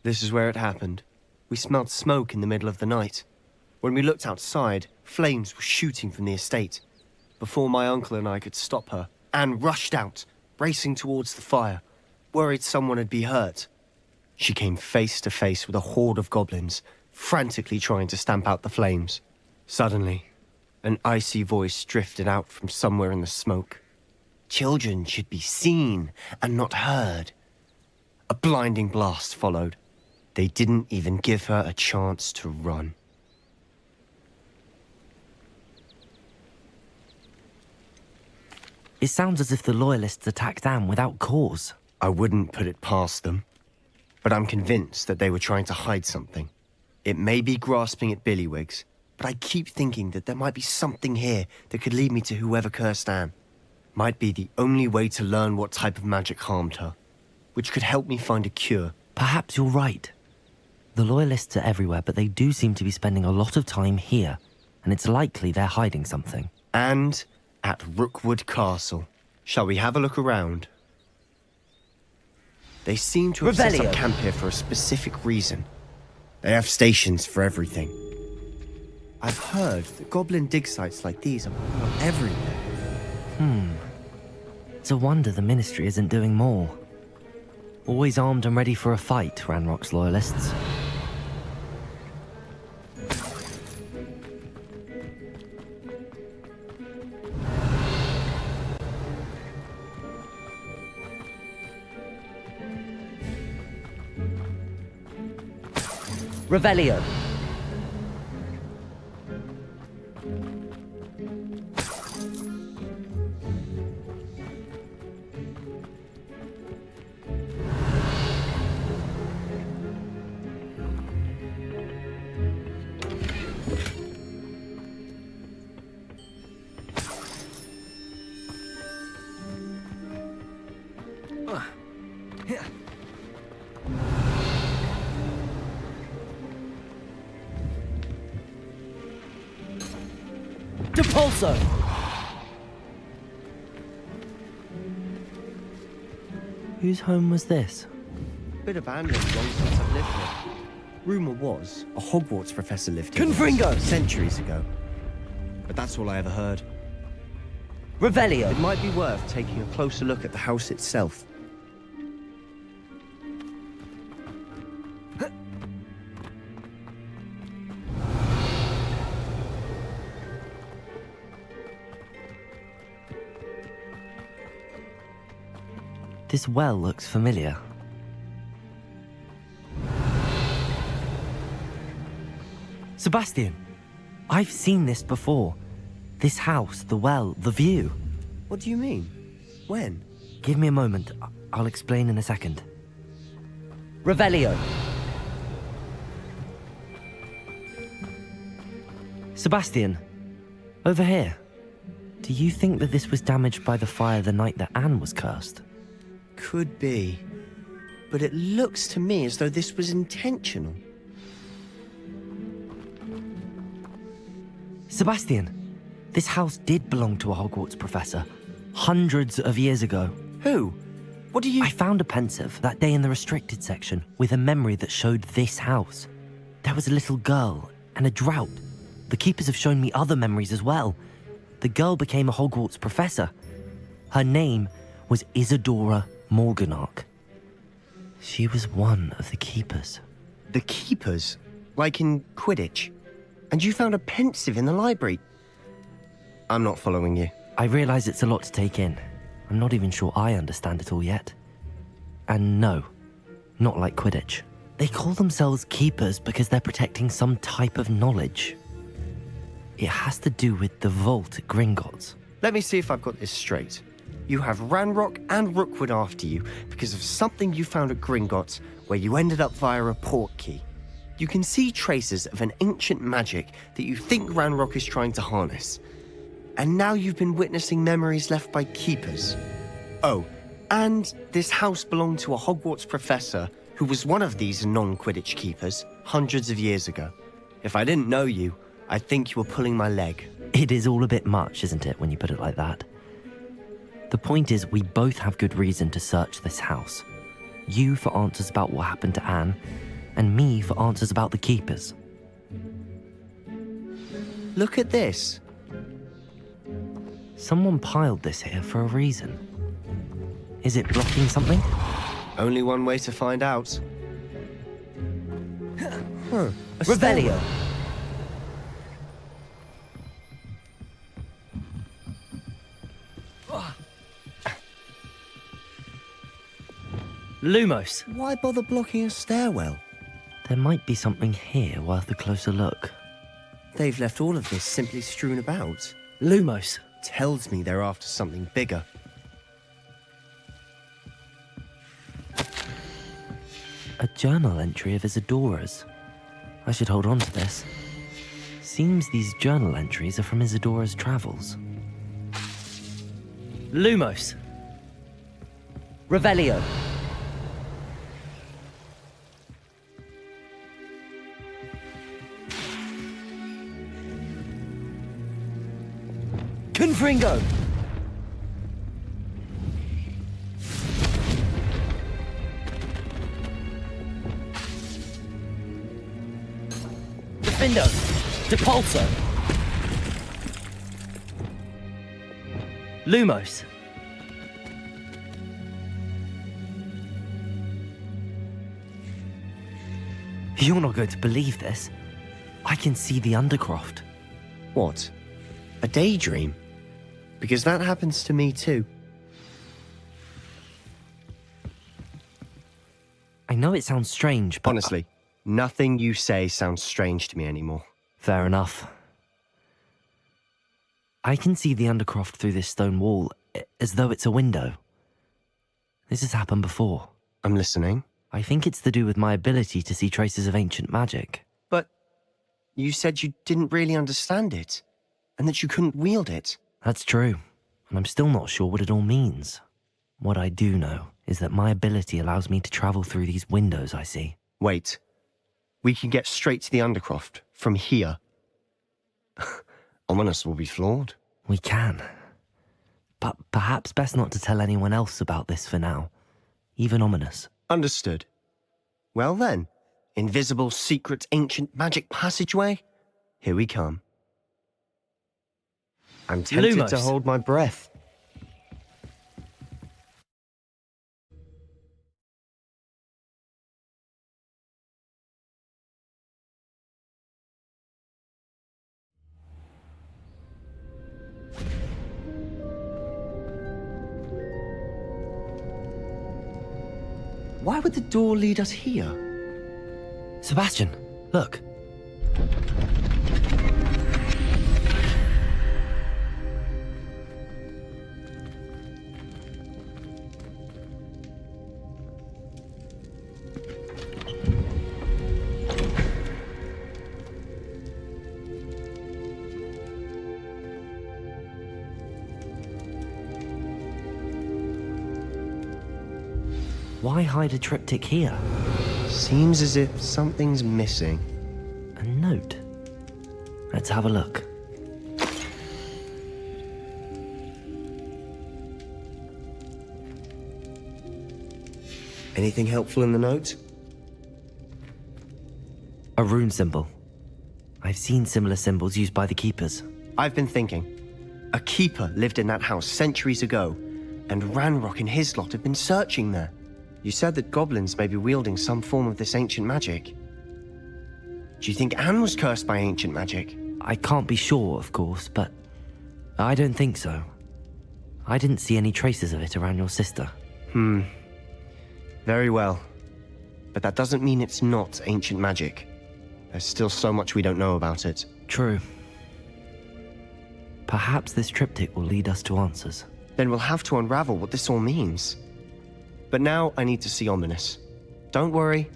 [SPEAKER 1] This is where it happened. We smelled smoke in the middle of the night. When we looked outside, flames were shooting from the estate. Before my uncle and I could stop her, Anne rushed out, racing towards the fire, worried someone had been hurt. She came face to face with a horde of goblins, frantically trying to stamp out the flames. Suddenly, an icy voice drifted out from somewhere in the smoke. Children should be seen and not heard. A blinding blast followed. They didn't even give her a chance to run.
[SPEAKER 2] It sounds as if the Loyalists attacked Anne without cause.
[SPEAKER 1] I wouldn't put it past them, but I'm convinced that they were trying to hide something. It may be grasping at Billywigs, but I keep thinking that there might be something here that could lead me to whoever cursed Anne. Might be the only way to learn what type of magic harmed her, which could help me find a cure.
[SPEAKER 2] Perhaps you're right. The Loyalists are everywhere, but they do seem to be spending a lot of time here, and it's likely they're hiding something.
[SPEAKER 1] And at Rookwood Castle. Shall we have a look around? They seem to have set up camp here for a specific reason. They have stations for everything. I've heard that goblin dig sites like these are everywhere.
[SPEAKER 2] It's a wonder the Ministry isn't doing more. Always armed and ready for a fight, Ranrock's Loyalists.
[SPEAKER 20] Revelio! Depulso!
[SPEAKER 2] Whose home was this?
[SPEAKER 1] Bit abandoned long since I've lived here. Rumour was a Hogwarts professor lived here
[SPEAKER 20] Confringo!
[SPEAKER 1] Centuries ago. But that's all I ever heard.
[SPEAKER 20] Revelio!
[SPEAKER 1] It might be worth taking a closer look at the house itself.
[SPEAKER 2] This well looks familiar. Sebastian! I've seen this before. This house, the well, the view.
[SPEAKER 1] What do you mean? When?
[SPEAKER 2] Give me a moment. I'll explain in a second.
[SPEAKER 20] Revelio!
[SPEAKER 2] Sebastian, over here. Do you think that this was damaged by the fire the night that Anne was cursed?
[SPEAKER 1] Could be. But it looks to me as though this was intentional.
[SPEAKER 2] Sebastian, this house did belong to a Hogwarts professor. Hundreds of years ago.
[SPEAKER 1] Who? What do you...
[SPEAKER 2] I found a Pensieve that day in the restricted section with a memory that showed this house. There was a little girl and a drought. The keepers have shown me other memories as well. The girl became a Hogwarts professor. Her name was Isadora Morganach. She was one of the keepers.
[SPEAKER 1] The keepers? Like in Quidditch. And you found a Pensieve in the library. I'm not following you.
[SPEAKER 2] I realize it's a lot to take in. I'm not even sure I understand it all yet. And no, not like Quidditch. They call themselves keepers because they're protecting some type of knowledge. It has to do with the vault at Gringotts.
[SPEAKER 1] Let me see if I've got this straight. You have Ranrock and Rookwood after you because of something you found at Gringotts where you ended up via a portkey. You can see traces of an ancient magic that you think Ranrock is trying to harness. And now you've been witnessing memories left by keepers. Oh, and this house belonged to a Hogwarts professor who was one of these non-Quidditch keepers hundreds of years ago. If I didn't know you, I'd think you were pulling my leg.
[SPEAKER 2] It is all a bit much, isn't it, when you put it like that? The point is, we both have good reason to search this house. You for answers about what happened to Anne, and me for answers about the keepers.
[SPEAKER 1] Look at this.
[SPEAKER 2] Someone piled this here for a reason. Is it blocking something?
[SPEAKER 1] Only one way to find out.
[SPEAKER 2] Revelio! Lumos!
[SPEAKER 1] Why bother blocking a stairwell?
[SPEAKER 2] There might be something here worth a closer look.
[SPEAKER 1] They've left all of this simply strewn about.
[SPEAKER 2] Lumos!
[SPEAKER 1] Tells me they're after something bigger.
[SPEAKER 2] A journal entry of Isadora's. I should hold on to this. Seems these journal entries are from Isadora's travels. Lumos! Revelio! Confringo! Defendo! Depulso! Lumos! You're not going to believe this. I can see the Undercroft.
[SPEAKER 1] What? A daydream? Because that happens to me too.
[SPEAKER 2] I know it sounds strange, but...
[SPEAKER 1] Honestly, nothing you say sounds strange to me anymore.
[SPEAKER 2] Fair enough. I can see the Undercroft through this stone wall, as though it's a window. This has happened before.
[SPEAKER 1] I'm listening.
[SPEAKER 2] I think it's to do with my ability to see traces of ancient magic.
[SPEAKER 1] But you said you didn't really understand it, and that you couldn't wield it.
[SPEAKER 2] That's true, and I'm still not sure what it all means. What I do know is that my ability allows me to travel through these windows I see.
[SPEAKER 1] Wait. We can get straight to the Undercroft from here. Ominous will be flawed.
[SPEAKER 2] We can. But perhaps best not to tell anyone else about this for now. Even Ominous.
[SPEAKER 1] Understood. Well then, invisible, secret, ancient magic passageway? Here we come. I'm tempted
[SPEAKER 2] Lumos.
[SPEAKER 1] to hold my breath. Why would the door lead us here?
[SPEAKER 2] Sebastian, look. Why hide a triptych here?
[SPEAKER 1] Seems as if something's missing.
[SPEAKER 2] A note. Let's have a look.
[SPEAKER 1] Anything helpful in the note?
[SPEAKER 2] A rune symbol. I've seen similar symbols used by the keepers.
[SPEAKER 1] I've been thinking. A keeper lived in that house centuries ago, and Ranrock and his lot have been searching there. You said that goblins may be wielding some form of this ancient magic. Do you think Anne was cursed by ancient magic?
[SPEAKER 20] I can't be sure, of course, but I don't think so. I didn't see any traces of it around your sister.
[SPEAKER 1] Very well. But that doesn't mean it's not ancient magic. There's still so much we don't know about it.
[SPEAKER 20] True. Perhaps this triptych will lead us to answers.
[SPEAKER 1] Then we'll have to unravel what this all means. But now I need to see Ominous. Don't worry,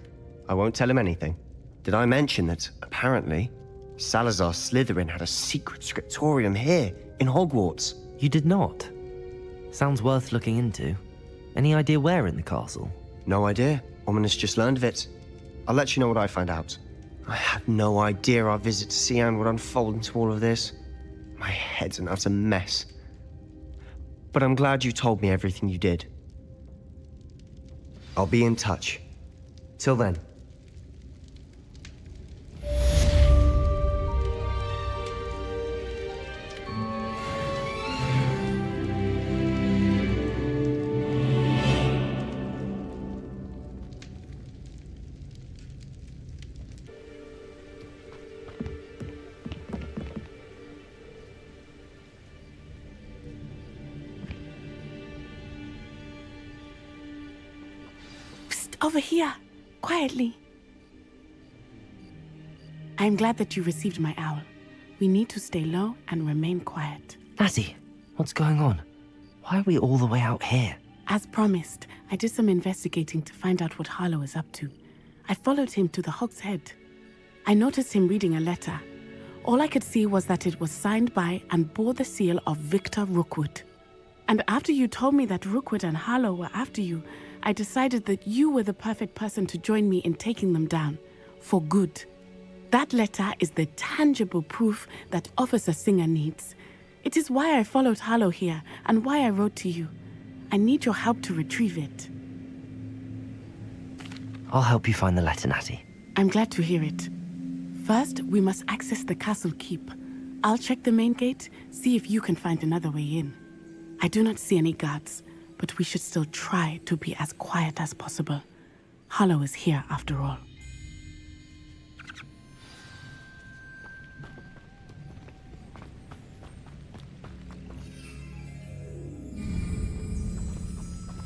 [SPEAKER 1] I won't tell him anything. Did I mention that, apparently, Salazar Slytherin had a secret scriptorium here, in Hogwarts?
[SPEAKER 20] You did not? Sounds worth looking into. Any idea where in the castle?
[SPEAKER 1] No idea. Ominous just learned of it. I'll let you know what I find out. I had no idea our visit to Cian would unfold into all of this. My head's an utter mess. But I'm glad you told me everything you did. I'll be in touch. Till then.
[SPEAKER 11] Over here, quietly. I'm glad that you received my owl. We need to stay low and remain quiet.
[SPEAKER 20] Natty, what's going on? Why are we all the way out here?
[SPEAKER 11] As promised, I did some investigating to find out what Harlow is up to. I followed him to the Hog's Head. I noticed him reading a letter. All I could see was that it was signed by and bore the seal of Victor Rookwood. And after you told me that Rookwood and Harlow were after you, I decided that you were the perfect person to join me in taking them down, for good. That letter is the tangible proof that Officer Singer needs. It is why I followed Harlow here, and why I wrote to you. I need your help to retrieve it.
[SPEAKER 20] I'll help you find the letter, Natty.
[SPEAKER 11] I'm glad to hear it. First, we must access the castle keep. I'll check the main gate, see if you can find another way in. I do not see any guards, but we should still try to be as quiet as possible. Harlow is here after all.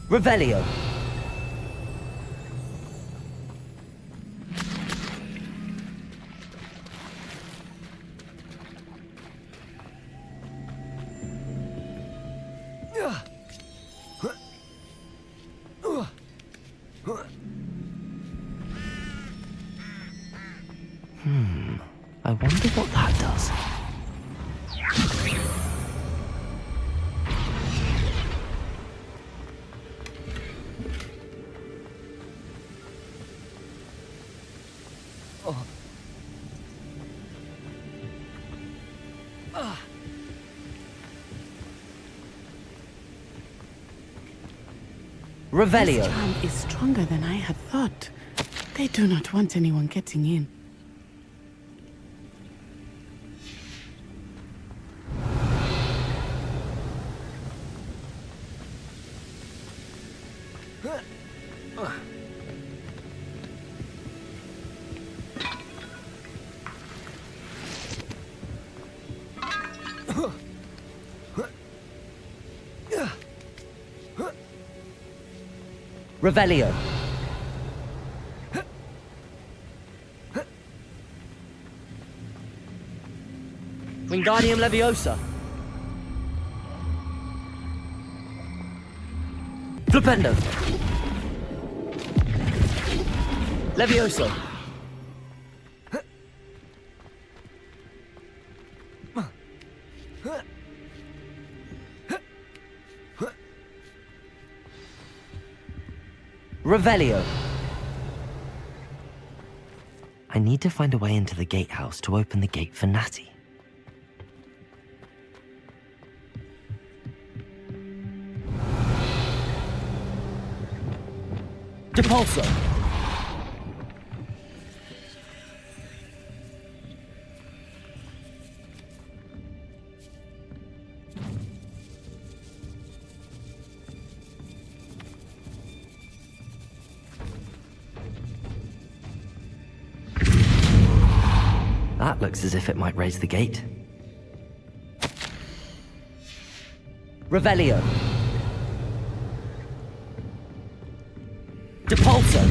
[SPEAKER 20] Revelio. I wonder what that does. Revelio.
[SPEAKER 11] This charm is stronger than I had thought. They do not want anyone getting in.
[SPEAKER 20] Revelio. Wingardium Leviosa. Flipendo. Levioso. Revelio. I need to find a way into the gatehouse to open the gate for Natty. Depulso. That looks as if it might raise the gate. Revelio. Depulso.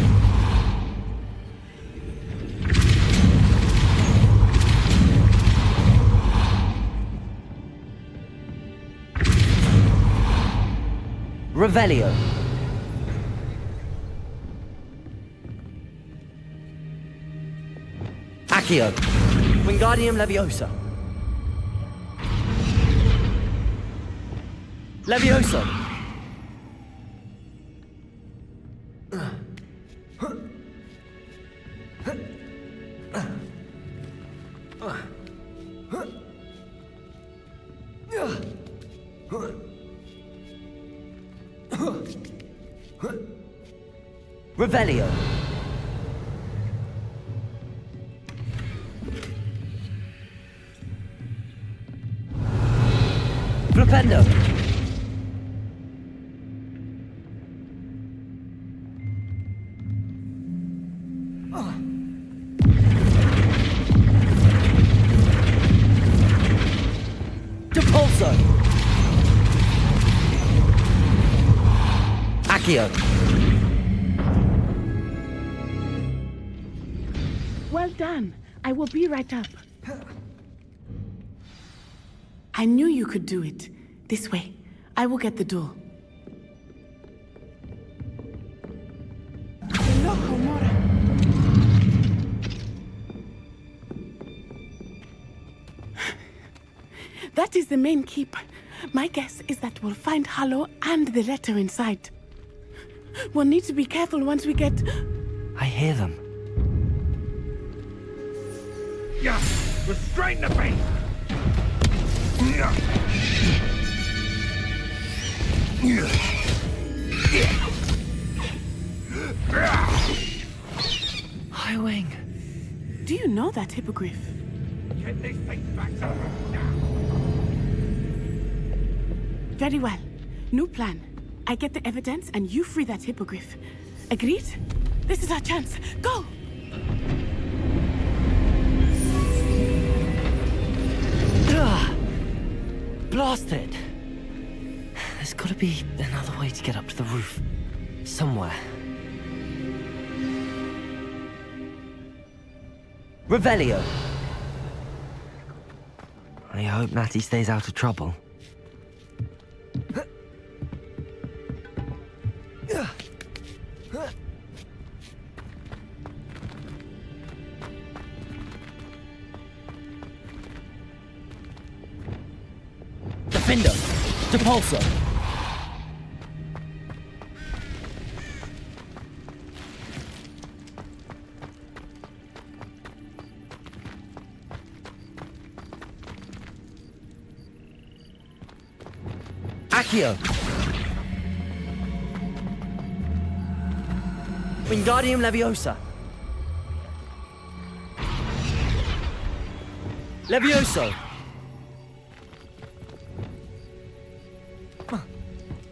[SPEAKER 20] Revelio. Accio. Wingardium Leviosa. Levioso. Revelio. Flipendo. Depulso. Accio.
[SPEAKER 11] Well done. I will be right up. I knew you could do it. This way. I will get the door. That is the main keep. My guess is that we'll find Hallow and the letter inside. We'll need to be careful once we get...
[SPEAKER 20] I hear them.
[SPEAKER 19] Yeah, restrain the beast!
[SPEAKER 20] High Wing.
[SPEAKER 11] Do you know that hippogriff?
[SPEAKER 19] Get these things back to me now.
[SPEAKER 11] Very well. New plan. I get the evidence and you free that hippogriff. Agreed? This is our chance. Go!
[SPEAKER 20] Blasted! There's gotta be another way to get up to the roof. Somewhere. Revelio! I hope Natty stays out of trouble. Defender! Depulso! Accio! Wingardium Leviosa! Levioso!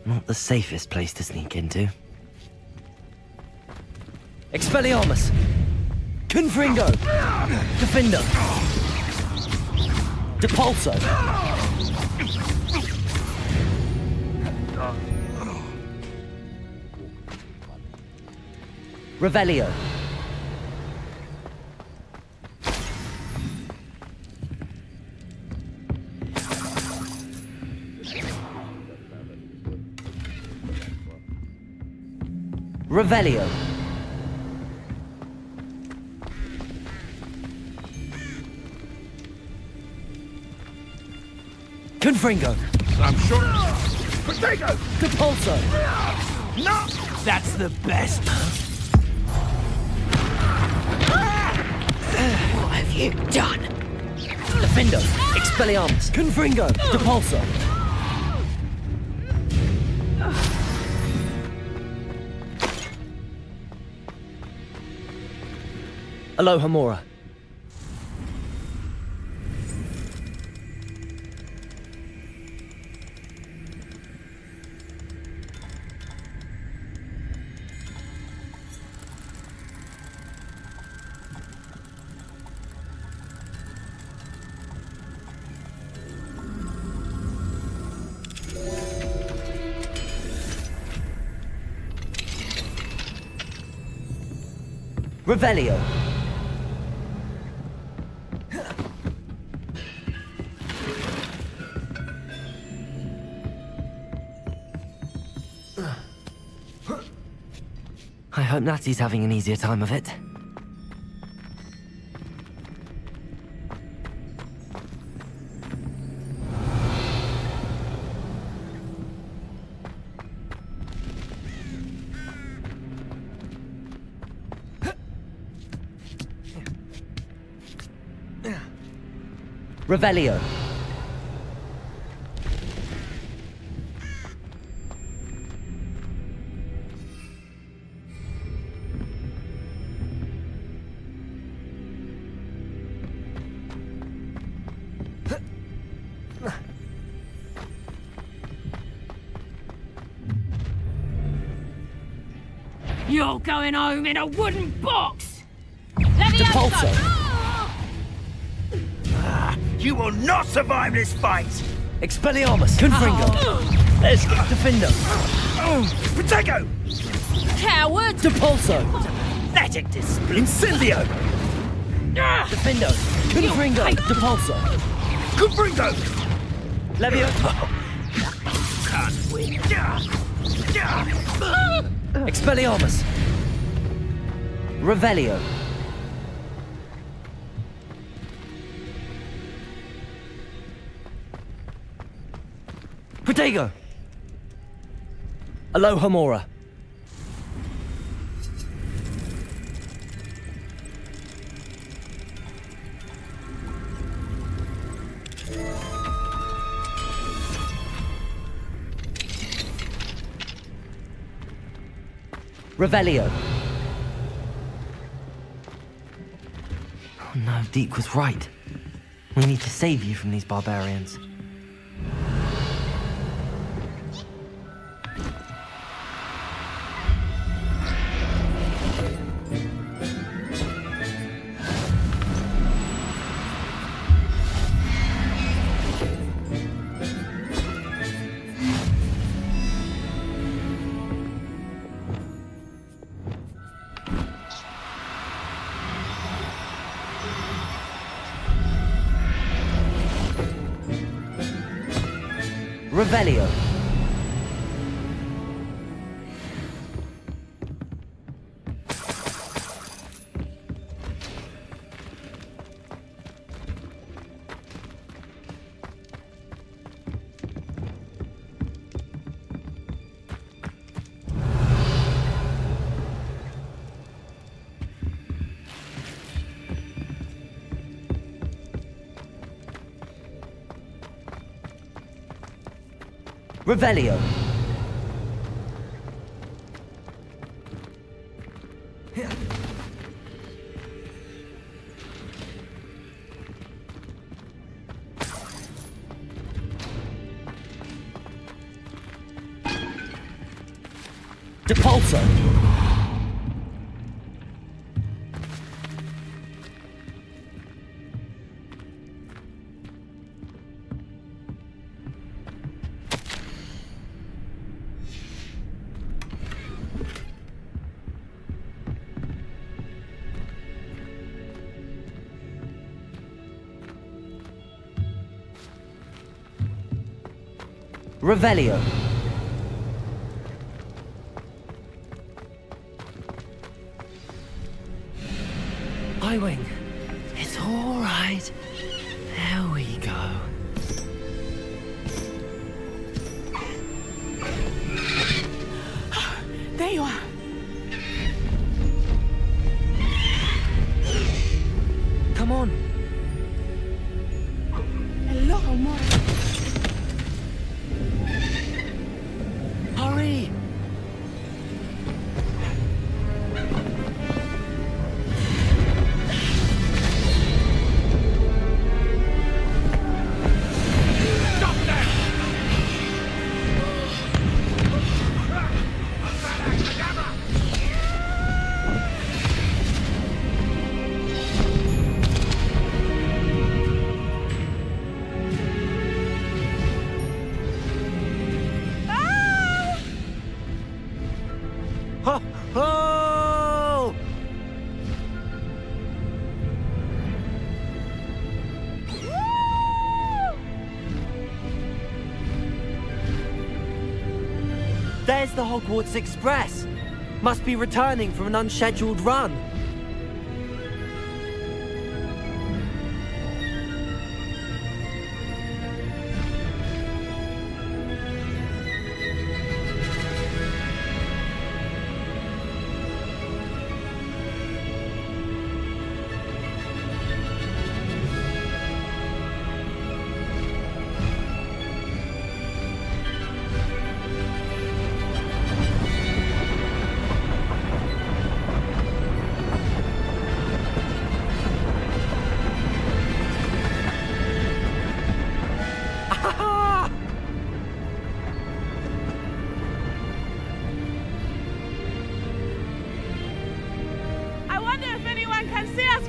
[SPEAKER 20] Not the safest place to sneak into. Expelliarmus! Confringo! Defender! Depulso! Revelio! Revelio! Confringo!
[SPEAKER 19] I'm sure. Potato!
[SPEAKER 20] Depulso!
[SPEAKER 3] No! That's the best.
[SPEAKER 20] What have you done? Defender! Expelliarmus! Confringo! Depulso! Aloha Mora. Revelio. I hope Natty's having an easier time of it. Revelio.
[SPEAKER 7] You're going home in a wooden box!
[SPEAKER 3] You will not survive this fight!
[SPEAKER 20] Expelliarmus! Confringo!
[SPEAKER 3] Let's get
[SPEAKER 20] Defender!
[SPEAKER 3] Protego!
[SPEAKER 7] Coward!
[SPEAKER 20] Depulso!
[SPEAKER 3] Pathetic display!
[SPEAKER 20] Incendio! Defendo! Confringo! Depulso!
[SPEAKER 3] Confringo!
[SPEAKER 20] Levio!
[SPEAKER 3] Can't win!
[SPEAKER 20] Expelliarmus! Revelio! Protego! Alohomora! Revelio. Oh no, Deke was right. We need to save you from these barbarians. Revelio. Revelio. Depulso. Revelio. I-Wing. It's all right. There we go.
[SPEAKER 11] There you are.
[SPEAKER 20] Come on.
[SPEAKER 11] Hello, more.
[SPEAKER 20] Hurry! Where's the Hogwarts Express? Must be returning from an unscheduled run.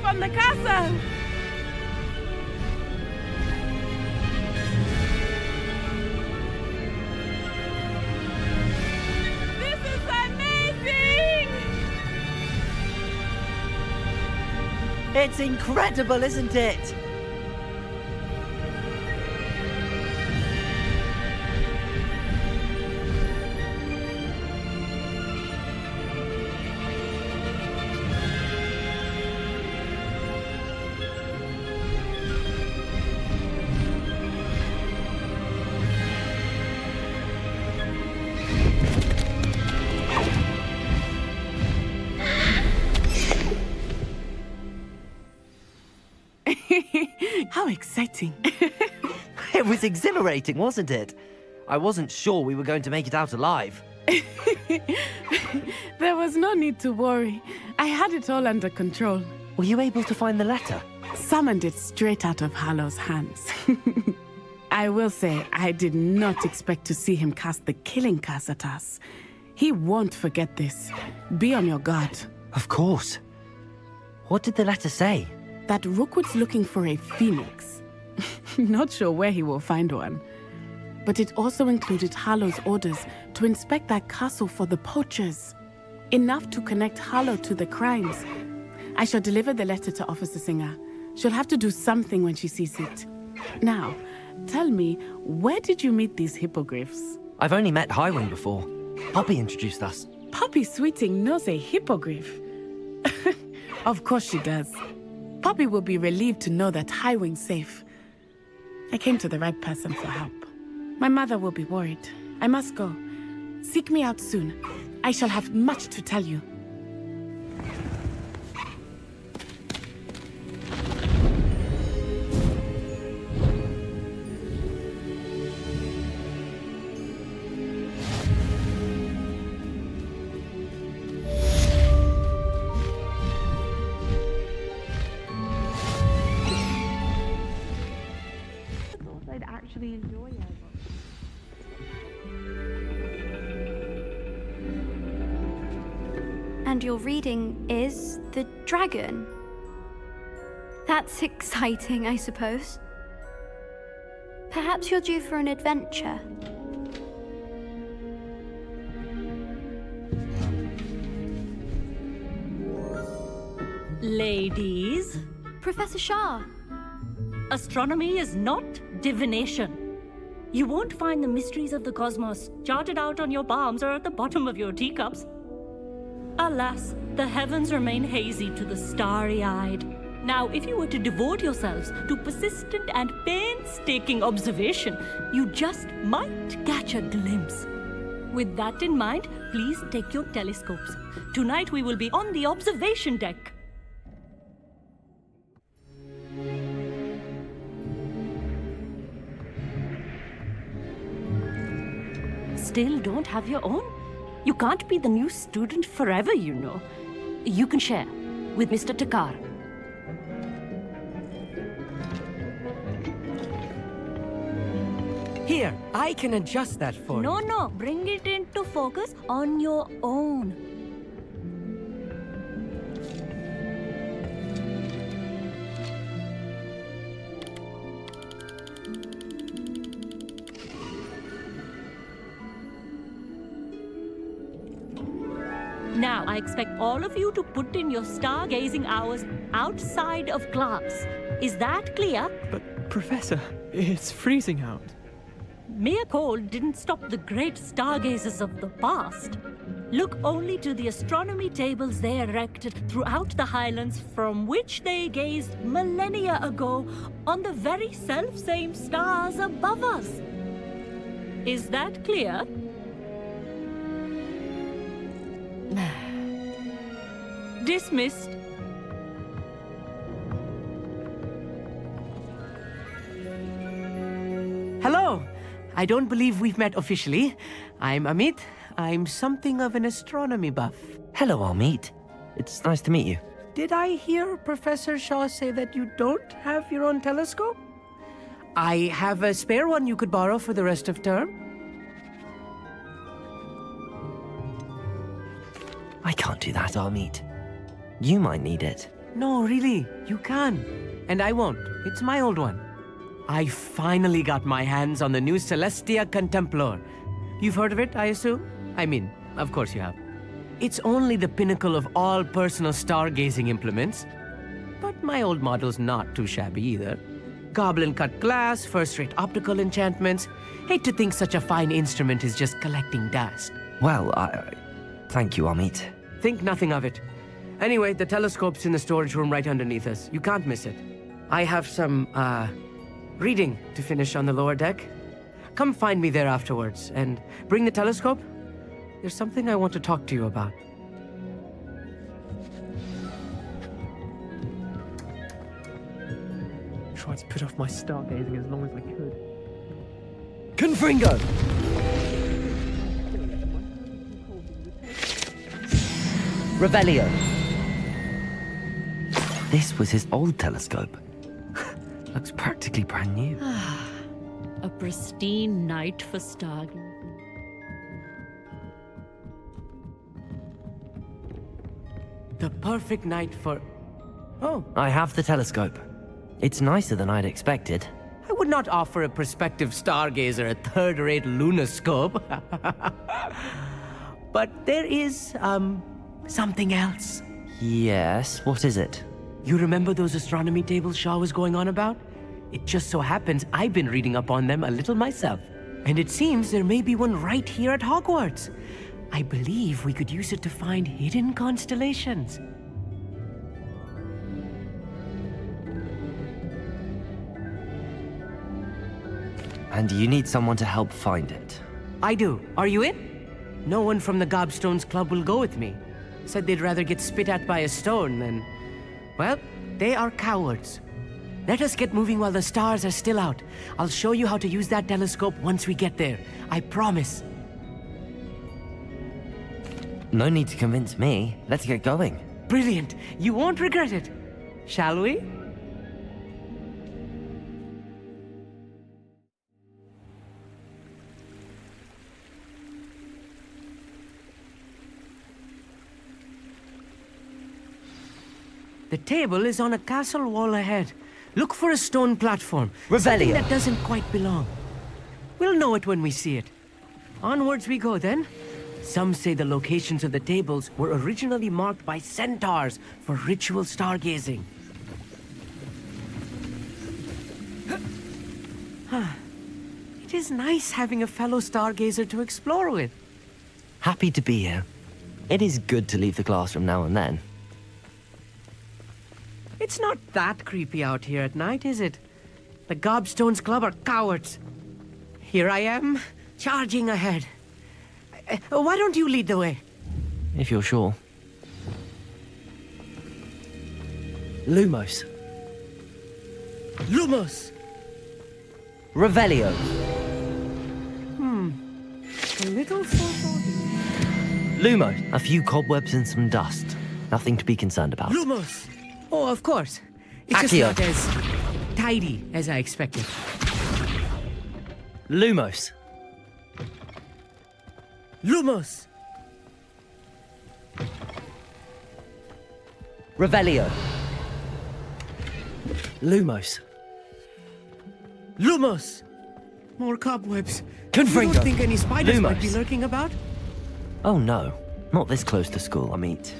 [SPEAKER 11] From the castle! This is amazing!
[SPEAKER 20] It's incredible, isn't it?
[SPEAKER 11] How exciting.
[SPEAKER 20] It was exhilarating, wasn't it? I wasn't sure we were going to make it out alive.
[SPEAKER 11] There was no need to worry. I had it all under control.
[SPEAKER 20] Were you able to find the letter?
[SPEAKER 11] Summoned it straight out of Hallow's hands. I will say, I did not expect to see him cast the killing curse at us. He won't forget this. Be on your guard.
[SPEAKER 20] Of course. What did the letter say?
[SPEAKER 11] That Rookwood's looking for a phoenix. Not sure where he will find one. But it also included Hallow's orders to inspect that castle for the poachers. Enough to connect Hallow to the crimes. I shall deliver the letter to Officer Singer. She'll have to do something when she sees it. Now, tell me, where did you meet these hippogriffs?
[SPEAKER 20] I've only met Highwing before. Poppy introduced us.
[SPEAKER 11] Poppy Sweeting knows a hippogriff. Of course she does. Poppy will be relieved to know that Highwing's safe. I came to the right person for help. My mother will be worried. I must go. Seek me out soon. I shall have much to tell you.
[SPEAKER 15] Actually enjoy it.
[SPEAKER 14] And your reading is The Dragon. That's exciting, I suppose. Perhaps you're due for an adventure.
[SPEAKER 16] Ladies.
[SPEAKER 14] Professor Shah.
[SPEAKER 16] Astronomy is not divination. You won't find the mysteries of the cosmos charted out on your palms or at the bottom of your teacups. Alas, the heavens remain hazy to the starry-eyed. Now, if you were to devote yourselves to persistent and painstaking observation, you just might catch a glimpse. With that in mind, please take your telescopes. Tonight we will be on the observation deck. Still don't have your own? You can't be the new student forever, you know. You can share with Mr. Takar.
[SPEAKER 20] Here, I can adjust that for you.
[SPEAKER 16] No, bring it into focus on your own. Now, I expect all of you to put in your stargazing hours outside of class. Is that clear?
[SPEAKER 17] But, Professor, it's freezing out.
[SPEAKER 16] mere cold didn't stop the great stargazers of the past. Look only to the astronomy tables they erected throughout the Highlands, from which they gazed millennia ago on the very self-same stars above us. Is that clear? Dismissed.
[SPEAKER 13] Hello! I don't believe we've met officially. I'm Amit. I'm something of an astronomy buff.
[SPEAKER 20] Hello, Amit. It's nice to meet you.
[SPEAKER 13] Did I hear Professor Shaw say that you don't have your own telescope? I have a spare one you could borrow for the rest of term.
[SPEAKER 20] I can't do that, Amit. You might need it.
[SPEAKER 13] No, really, you can. And I won't. It's my old one. I finally got my hands on the new Celestia Contemplar. You've heard of it, I assume? I mean, of course you have. It's only the pinnacle of all personal stargazing implements. But my old model's not too shabby either. Goblin-cut glass, first-rate optical enchantments. Hate to think such a fine instrument is just collecting dust.
[SPEAKER 20] Well, thank you, Amit.
[SPEAKER 13] Think nothing of it. Anyway, the telescope's in the storage room right underneath us. You can't miss it. I have some, reading to finish on the lower deck. Come find me there afterwards, and bring the telescope. There's something I want to talk to you about.
[SPEAKER 12] Tried to put off my stargazing as long as I could.
[SPEAKER 20] Confringo! Revelio! This was his old telescope. Looks practically brand new.
[SPEAKER 16] A pristine night for stargazing.
[SPEAKER 13] The perfect night for... Oh.
[SPEAKER 20] I have the telescope. It's nicer than I'd expected.
[SPEAKER 13] I would not offer a prospective stargazer a third-rate lunoscope. But there is, something else.
[SPEAKER 20] Yes, what is it?
[SPEAKER 13] You remember those astronomy tables Shaw was going on about? It just so happens I've been reading up on them a little myself. And it seems there may be one right here at Hogwarts. I believe we could use it to find hidden constellations.
[SPEAKER 20] And you need someone to help find it.
[SPEAKER 13] I do. Are you in? No one from the Gobstones Club will go with me. Said they'd rather get spit at by a stone than... Well, they are cowards. Let us get moving while the stars are still out. I'll show you how to use that telescope once we get there. I promise.
[SPEAKER 20] No need to convince me. Let's get going.
[SPEAKER 13] Brilliant. You won't regret it. Shall we? The table is on a castle wall ahead. Look for a stone platform. Something that doesn't quite belong. We'll know it when we see it. Onwards we go then. Some say the locations of the tables were originally marked by centaurs for ritual stargazing. It is nice having a fellow stargazer to explore with.
[SPEAKER 20] Happy to be here. It is good to leave the classroom now and then.
[SPEAKER 13] It's not that creepy out here at night, is it? The Gobstones Club are cowards. Here I am, charging ahead. Why don't you lead the way?
[SPEAKER 20] If you're sure. Lumos.
[SPEAKER 13] Lumos!
[SPEAKER 20] Revelio.
[SPEAKER 13] A little foreboding.
[SPEAKER 20] Lumos. A few cobwebs and some dust. Nothing to be concerned about.
[SPEAKER 13] Lumos! Oh, of course. It's
[SPEAKER 20] Accio.
[SPEAKER 13] just not as tidy as I expected.
[SPEAKER 20] Lumos.
[SPEAKER 13] Lumos!
[SPEAKER 20] Revelio. Lumos.
[SPEAKER 13] Lumos! More cobwebs.
[SPEAKER 20] Confringo.
[SPEAKER 13] You don't think any spiders might be
[SPEAKER 20] Lumos.
[SPEAKER 13] lurking about?
[SPEAKER 20] Oh no, not this close to school, Amit.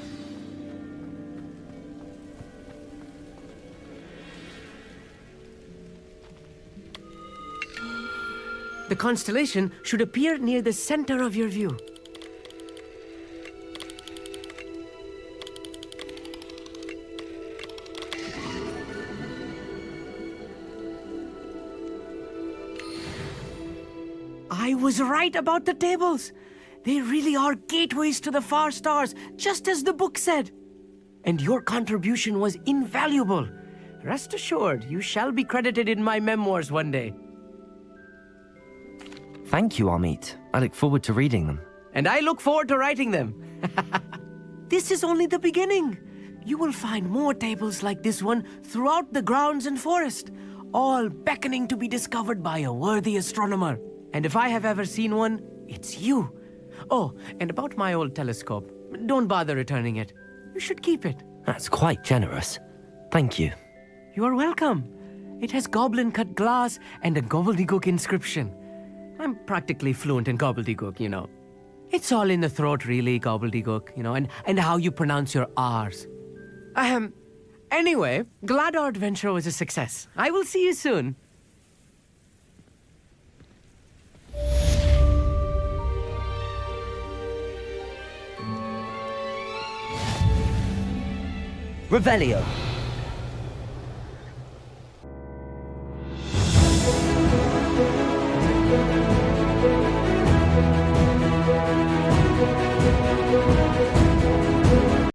[SPEAKER 13] The constellation should appear near the center of your view. I was right about the tables. They really are gateways to the far stars, just as the book said. And your contribution was invaluable. Rest assured, you shall be credited in my memoirs one day.
[SPEAKER 20] Thank you, Amit. I look forward to reading them.
[SPEAKER 13] And I look forward to writing them. This is only the beginning. You will find more tables like this one throughout the grounds and forest, all beckoning to be discovered by a worthy astronomer. And if I have ever seen one, it's you. Oh, and about my old telescope, don't bother returning it. You should keep it.
[SPEAKER 20] That's quite generous. Thank you.
[SPEAKER 13] You are welcome. It has goblin-cut glass and a gobbledygook inscription. I'm practically fluent in gobbledygook, you know. It's all in the throat, really, gobbledygook, you know, and how you pronounce your R's. Anyway, glad our adventure was a success. I will see you soon.
[SPEAKER 20] Revelio.